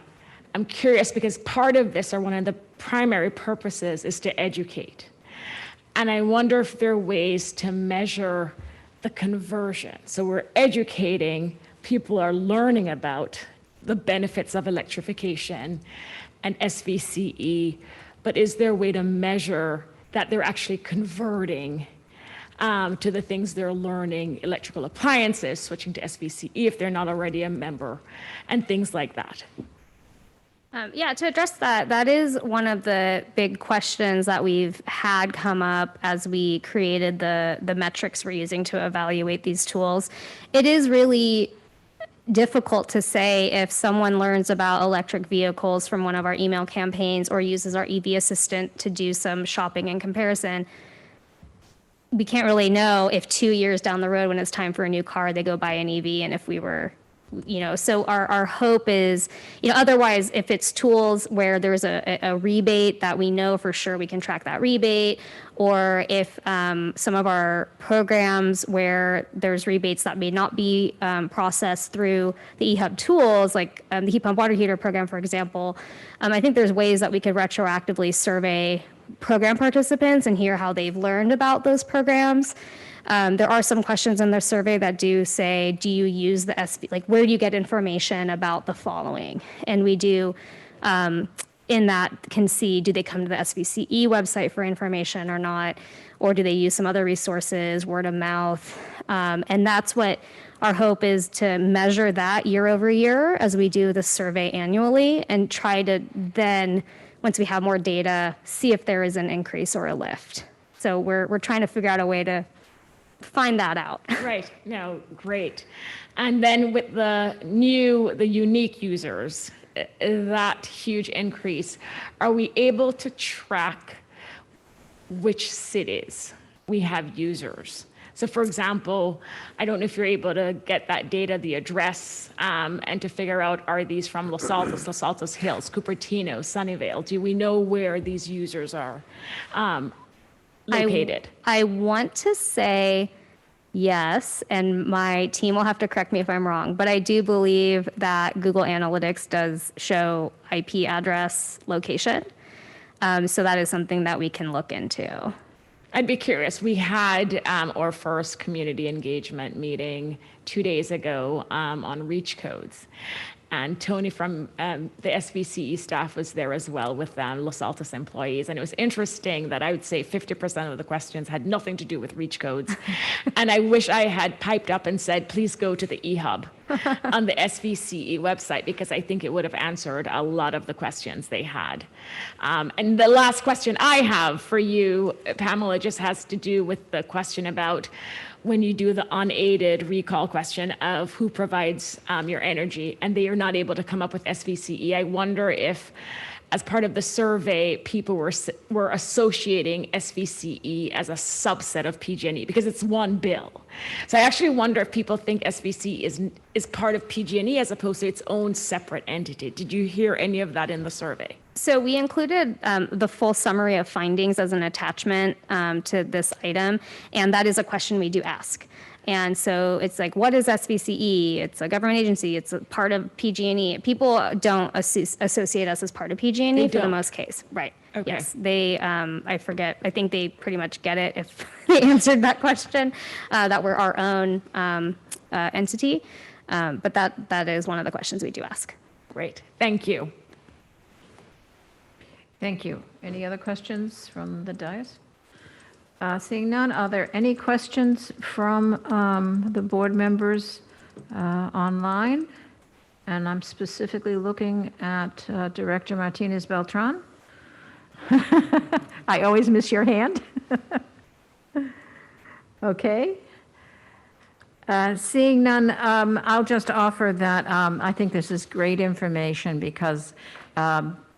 I'm curious because part of this, or one of the primary purposes, is to educate. And I wonder if there are ways to measure the conversion. So we're educating, people are learning about the benefits of electrification and SVCE, but is there a way to measure that they're actually converting to the things they're learning, electrical appliances, switching to SVCE if they're not already a member, and things like that? Yeah, to address that, that is one of the big questions that we've had come up as we created the metrics we're using to evaluate these tools. It is really difficult to say if someone learns about electric vehicles from one of our email campaigns or uses our EV assistant to do some shopping and comparison. We can't really know if 2 years down the road when it's time for a new car, they go buy an EV, and if we were so our hope is, otherwise, if it's tools where there's a rebate that we know for sure we can track that rebate, or if some of our programs where there's rebates that may not be processed through the eHub tools, like the heat pump water heater program, for example, I think there's ways that we could retroactively survey program participants and hear how they've learned about those programs. There are some questions in the survey that do say, do you use the where do you get information about the following? And we do, in that, can see, do they come to the SVCE website for information or not? Or do they use some other resources, word of mouth? And that's what our hope is, to measure that year over year as we do the survey annually, and try to then, once we have more data, see if there is an increase or a lift. So we're trying to figure out a way to find that out. Right. No, great. And then with the unique users, that huge increase, are we able to track which cities we have users? So for example, I don't know if you're able to get that data, the address, and to figure out, are these from Los Altos Hills, Cupertino, Sunnyvale? Do we know where these users are located? I want to say yes, and my team will have to correct me if I'm wrong, but I do believe that Google Analytics does show IP address location. So that is something that we can look into. I'd be curious. We had our first community engagement meeting 2 days ago on reach codes. And Tony from the SVCE staff was there as well with Los Altos employees. And it was interesting that I would say 50% of the questions had nothing to do with reach codes. And I wish I had piped up and said, please go to the eHub on the SVCE website, because I think it would have answered a lot of the questions they had. And the last question I have for you, Pamela, just has to do with the question about when you do the unaided recall question of who provides your energy, and they are not able to come up with SVCE. I wonder if, as part of the survey, people were associating SVCE as a subset of PG&E because it's one bill. So I actually wonder if people think SVCE is part of PG&E as opposed to its own separate entity. Did you hear any of that in the survey? So we included the full summary of findings as an attachment to this item, and that is a question we do ask. And so it's like, what is SVCE? It's a government agency. It's a part of PG&E. People don't associate us as part of PG&E for the most case. Right. Okay. Yes. They, I forget, I think they pretty much get it if they answered that question, that we're our own entity. But that is one of the questions we do ask. Great. Thank you. Thank you. Any other questions from the dais? Seeing none, are there any questions from the board members online? And I'm specifically looking at Director Martinez Beltran. I always miss your hand. Okay. Seeing none, I'll just offer that I think this is great information because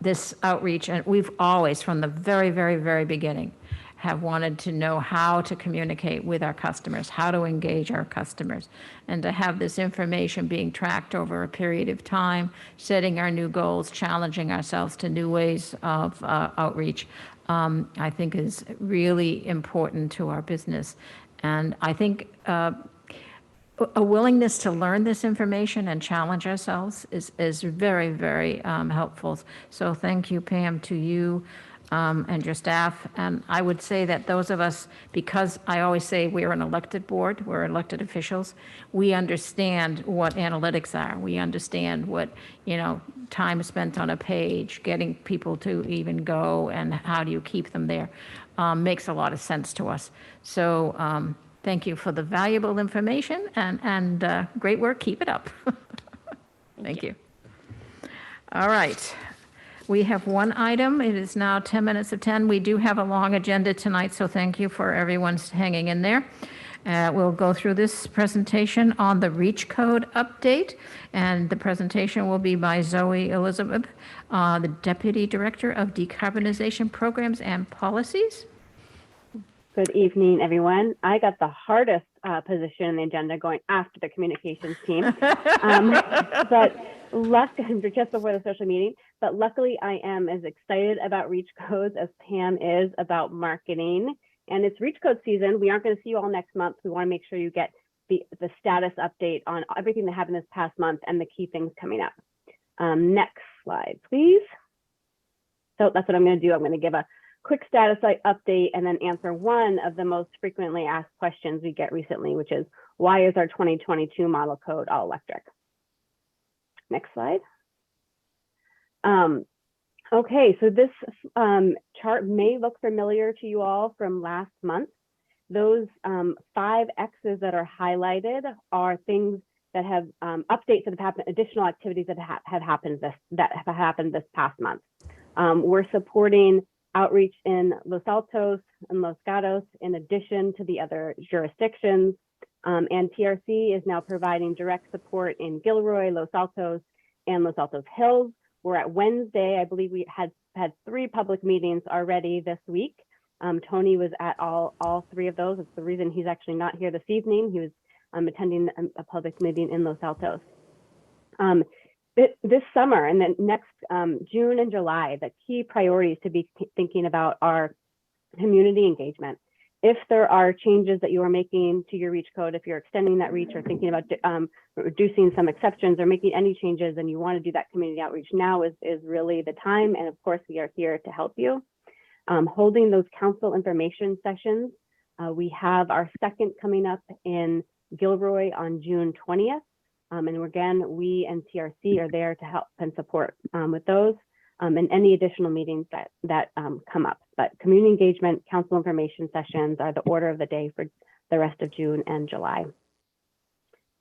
this outreach, and we've always, from the very, very, very beginning, have wanted to know how to communicate with our customers, how to engage our customers, and to have this information being tracked over a period of time, setting our new goals, challenging ourselves to new ways of outreach, I think is really important to our business. And I think a willingness to learn this information and challenge ourselves is very, very helpful. So thank you, Pam, to you and your staff. And I would say that those of us, because I always say we're an elected board, we're elected officials, we understand what analytics are. We understand what, time spent on a page, getting people to even go, and how do you keep them there, makes a lot of sense to us. So thank you for the valuable information and great work. Keep it up. Thank you. All right. We have one item. It is now 10 minutes of 10. We do have a long agenda tonight, so thank you for everyone's hanging in there. We'll go through this presentation on the REACH code update, and the presentation will be by Zoe Elizabeth, the Deputy Director of Decarbonization Programs and Policies. Good evening, everyone. I got the hardest position in the agenda going after the communications team, but just before the social meeting. But luckily, I am as excited about REACH codes as Pam is about marketing. And it's REACH code season. We aren't going to see you all next month. We want to make sure you get the status update on everything that happened this past month and the key things coming up. Next slide, please. So that's what I'm going to do. I'm going to give a quick status update and then answer one of the most frequently asked questions we get recently, which is, why is our 2022 model code all electric? Next slide. Okay, so this chart may look familiar to you all from last month. Those 5 X's that are highlighted are things that have updates that have happened, additional activities that have happened this past month. We're supporting outreach in Los Altos and Los Gatos in addition to the other jurisdictions. And TRC is now providing direct support in Gilroy, Los Altos, and Los Altos Hills. We're at Wednesday. I believe we had 3 public meetings already this week. Tony was at all 3 of those. It's the reason he's actually not here this evening. He was attending a public meeting in Los Altos. This summer and then next June and July, the key priorities to be thinking about are community engagement. If there are changes that you are making to your REACH code, if you're extending that REACH or thinking about reducing some exceptions or making any changes and you want to do that community outreach, now is really the time. And of course, we are here to help you. Holding those council information sessions. We have our second coming up in Gilroy on June 20th. And again, we and TRC are there to help and support with those and any additional meetings that come up. But community engagement, council information sessions are the order of the day for the rest of June and July.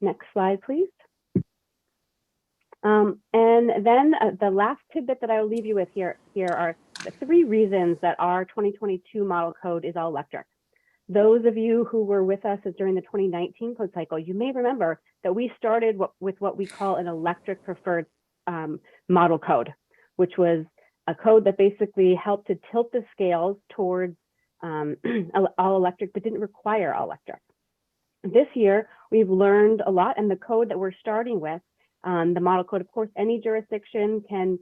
Next slide, please. And then the last tidbit that I will leave you with here are the 3 reasons that our 2022 model code is all electric. Those of you who were with us during the 2019 code cycle, you may remember that we started with what we call an electric preferred model code, which was a code that basically helped to tilt the scales towards all electric, but didn't require all electric. This year, we've learned a lot, and the code that we're starting with, the model code, of course, any jurisdiction can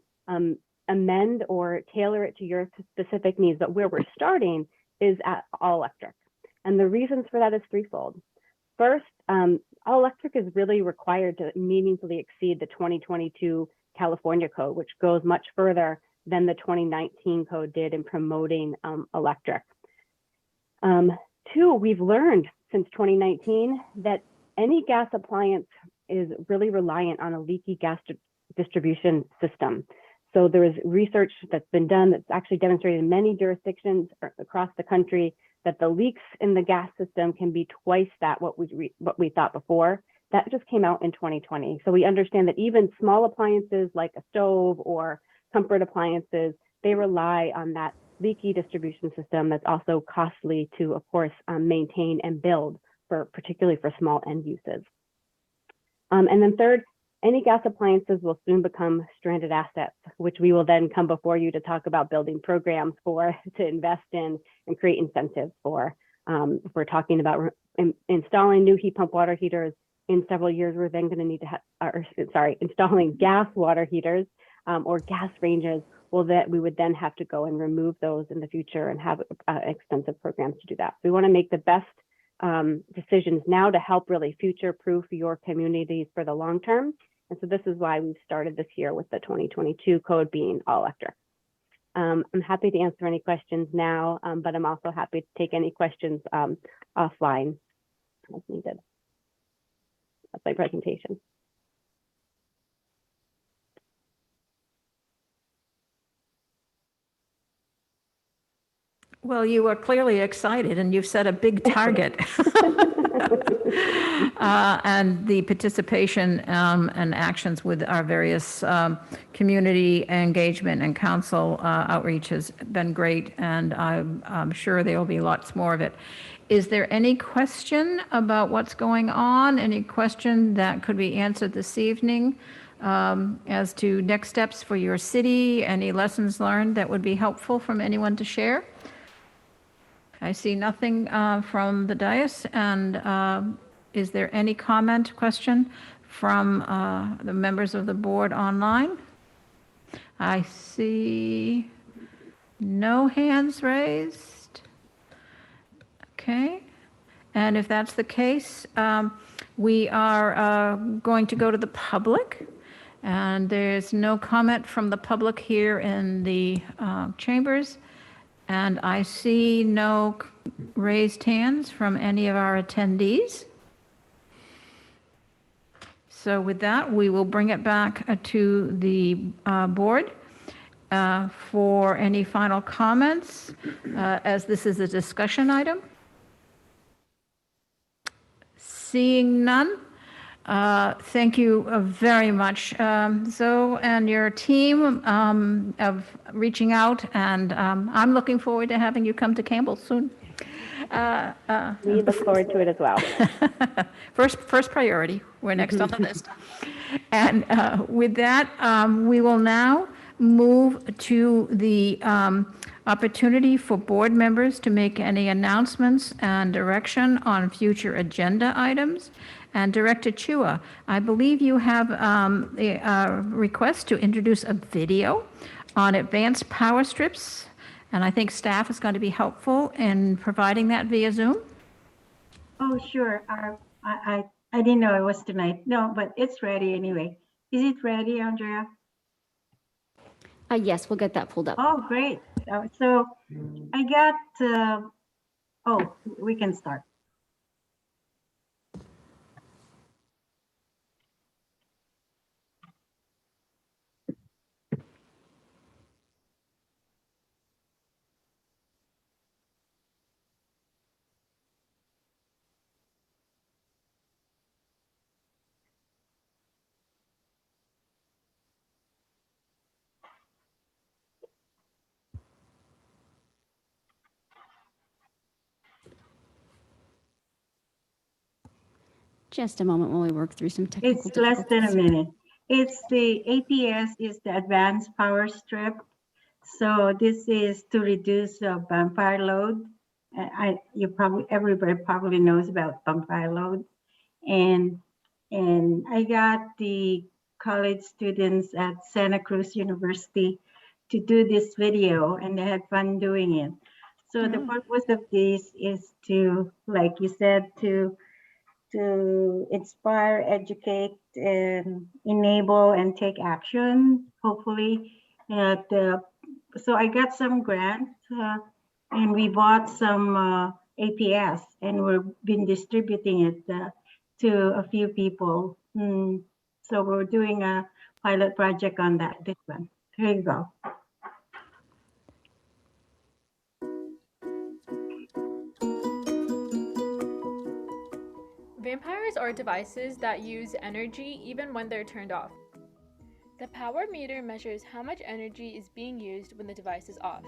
amend or tailor it to your specific needs, but where we're starting is at all electric. And the reasons for that is threefold. First, all electric is really required to meaningfully exceed the 2022 California code, which goes much further than the 2019 code did in promoting electric. 2, we've learned since 2019 that any gas appliance is really reliant on a leaky gas distribution system. So there is research that's been done that's actually demonstrated in many jurisdictions across the country that the leaks in the gas system can be twice that what we thought before. That just came out in 2020. So we understand that even small appliances like a stove or comfort appliances, they rely on that leaky distribution system that's also costly to, of course, maintain and build, particularly for small end uses. And then third, any gas appliances will soon become stranded assets, which we will then come before you to talk about building programs for, to invest in and create incentives for. If we're talking about installing new heat pump water heaters in several years, we're then going to need to installing gas water heaters or gas ranges. Well, that we would then have to go and remove those in the future and have extensive programs to do that. We want to make the best decisions now to help really future-proof your communities for the long term. And so this is why we've started this year with the 2022 code being all electric. I'm happy to answer any questions now, but I'm also happy to take any questions offline as needed. That's my presentation. Well, you are clearly excited and you've set a big target. And the participation and actions with our various community engagement and council outreach has been great, and I'm sure there will be lots more of it. Is there any question about what's going on? Any question that could be answered this evening as to next steps for your city? Any lessons learned that would be helpful from anyone to share? I see nothing from the dais, and is there any comment, question from the members of the board online? I see no hands raised. Okay, and if that's the case, we are going to go to the public, and there's no comment from the public here in the chambers. And I see no raised hands from any of our attendees. So with that, we will bring it back to the board for any final comments, as this is a discussion item. Seeing none, thank you very much, Zoe and your team of reaching out, and I'm looking forward to having you come to Campbell soon. We look forward to it as well. First priority, we're next on the list. And with that, we will now move to the opportunity for board members to make any announcements and direction on future agenda items. And Director Chua, I believe you have a request to introduce a video on advanced power strips, and I think staff is going to be helpful in providing that via Zoom. Oh, sure. I didn't know it was tonight. No, but it's ready anyway. Is it ready, Andrea? Yes, we'll get that pulled up. Oh, great. So I got, oh, we can start. Just a moment while we work through some technical It's less than a difficulties. minute. It's the APS is the advanced power strip. So this is to reduce bonfire load. Everybody probably knows about bonfire load. And I got the college students at Santa Cruz University to do this video, and they had fun doing it. So the purpose of this is to, like you said, to inspire, educate, and enable and take action, hopefully. So I got some grants and we bought some APS, and we've been distributing it to a few people. So we're doing a pilot project on that, this one. Here you go. Vampires are devices that use energy even when they're turned off. The power meter measures how much energy is being used when the device is off.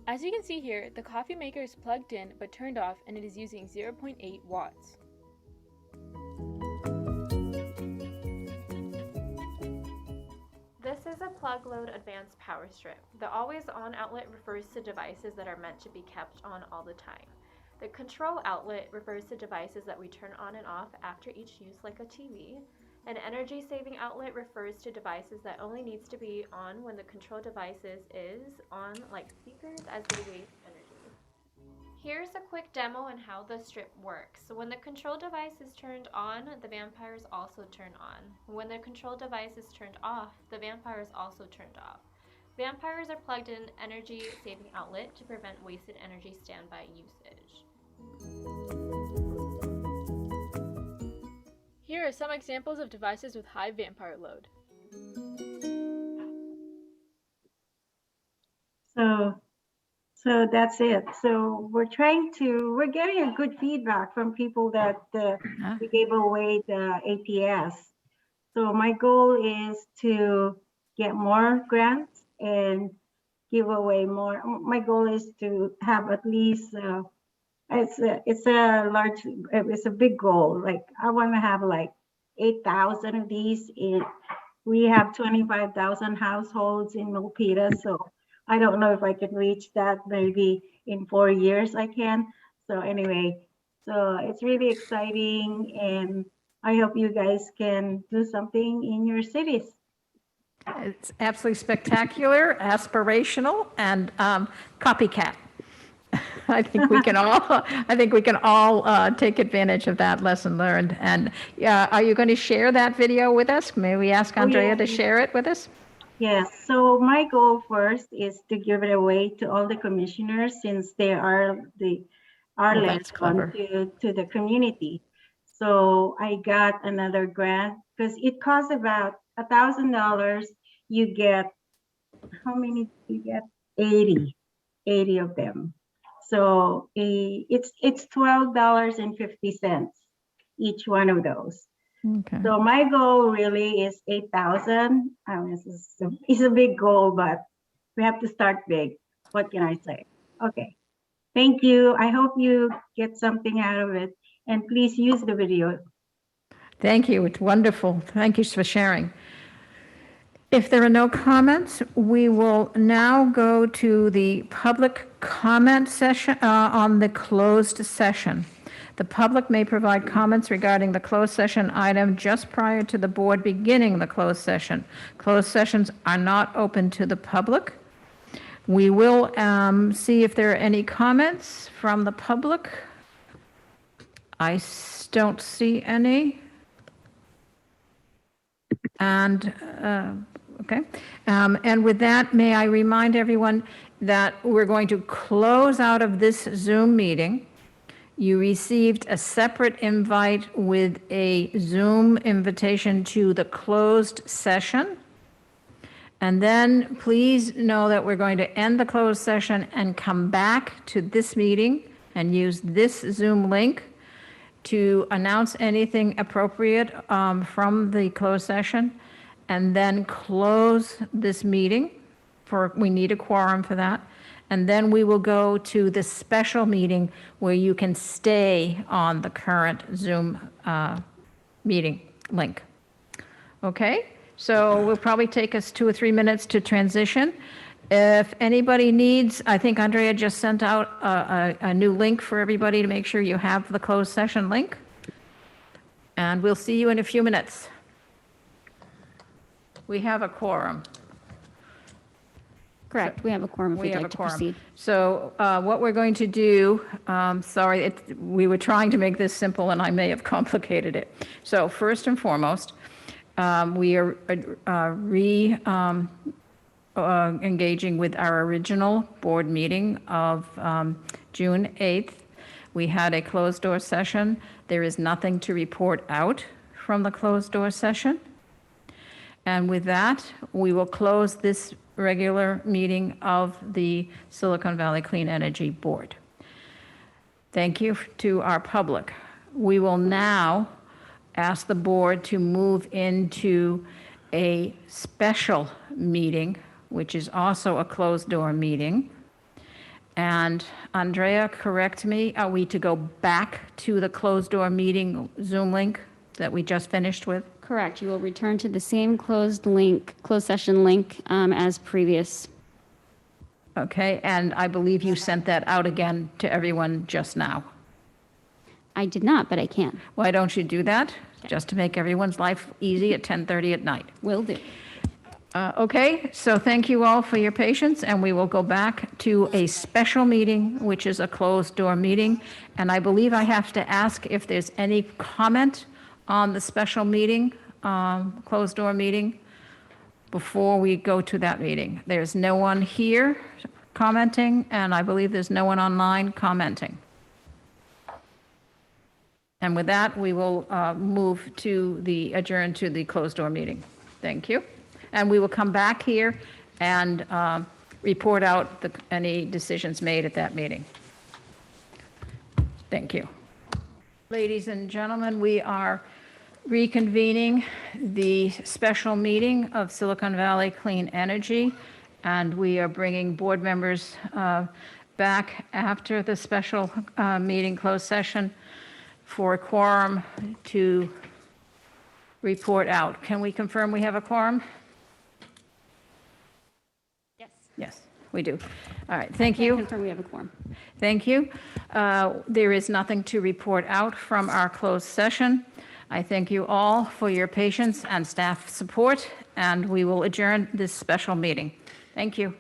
As you can see here, the coffee maker is plugged in but turned off and it is using 0.8 watts. This is a plug load advanced power strip. The always on outlet refers to devices that are meant to be kept on all the time. The control outlet refers to devices that we turn on and off after each use, like a TV. An energy saving outlet refers to devices that only needs to be on when the control devices is on, like speakers, as they waste energy. Here's a quick demo on how the strip works. So when the control device is turned on, the vampires also turn on. When the control device is turned off, the vampire is also turned off. Vampires are plugged in energy saving outlet to prevent wasted energy standby usage. Here are some examples of devices with high vampire load. So that's it. So we're getting a good feedback from people that we gave away the APS. So my goal is to get more grants and give away more. My goal is to have at least, it's a big goal. Like I want to have like 8,000 of these. We have 25,000 households in Milpitas, so I don't know if I can reach that. Maybe in 4 years I can. So anyway, so it's really exciting, and I hope you guys can do something in your cities. It's absolutely spectacular, aspirational, and copycat. I think we can all take advantage of that lesson learned. And are you going to share that video with us? May we ask Andrea to share it with us? Yes. So my goal first is to give it away to all the commissioners, since they are led on to the community. So I got another grant because it costs about $1,000. You get, how many? You get 80 of them. So it's $12.50 each one of those. Okay. So my goal really is 8,000. It's a big goal, but we have to start big. What can I say? Okay. Thank you. I hope you get something out of it, and please use the video. Thank you. It's wonderful. Thank you for sharing. If there are no comments, we will now go to the public comment session on the closed session. The public may provide comments regarding the closed session item just prior to the board beginning the closed session. Closed sessions are not open to the public. We will see if there are any comments from the public. I don't see any. And okay. And with that, may I remind everyone that we're going to close out of this Zoom meeting. You received a separate invite with a Zoom invitation to the closed session. And then please know that we're going to end the closed session and come back to this meeting and use this Zoom link to announce anything appropriate from the closed session, and then close this meeting. We need a quorum for that. And then we will go to the special meeting where you can stay on the current Zoom meeting link. Okay, so we'll probably take us 2 or 3 minutes to transition. If anybody needs, I think Andrea just sent out a new link for everybody to make sure you have the closed session link. And we'll see you in a few minutes. We have a quorum. Correct. We have a quorum if we'd like to proceed. So what we're going to do, we were trying to make this simple and I may have complicated it. So first and foremost, we are engaging with our original board meeting of June 8th. We had a closed door session. There is nothing to report out from the closed door session. And with that, we will close this regular meeting of the Silicon Valley Clean Energy Board. Thank you to our public. We will now ask the board to move into a special meeting, which is also a closed-door meeting. And Andrea, correct me, are we to go back to the closed-door meeting Zoom link that we just finished with? Correct. You will return to the same closed session link as previous. Okay, and I believe you sent that out again to everyone just now. I did not, but I can. Why don't you do that, just to make everyone's life easy at 10:30 at night? Will do. Okay, so thank you all for your patience, and we will go back to a special meeting, which is a closed-door meeting. And I believe I have to ask if there's any comment on the special meeting, closed-door meeting, before we go to that meeting. There's no one here commenting, and I believe there's no one online commenting. And with that, we will move to the adjourn to the closed-door meeting. Thank you. And we will come back here and report out any decisions made at that meeting. Thank you. Ladies and gentlemen, we are reconvening the special meeting of Silicon Valley Clean Energy, and we are bringing board members back after the special meeting closed session for a quorum to report out. Can we confirm we have a quorum? Yes, we do. All right, thank you. Confirm we have a quorum. Thank you. There is nothing to report out from our closed session. I thank you all for your patience and staff support, and we will adjourn this special meeting. Thank you.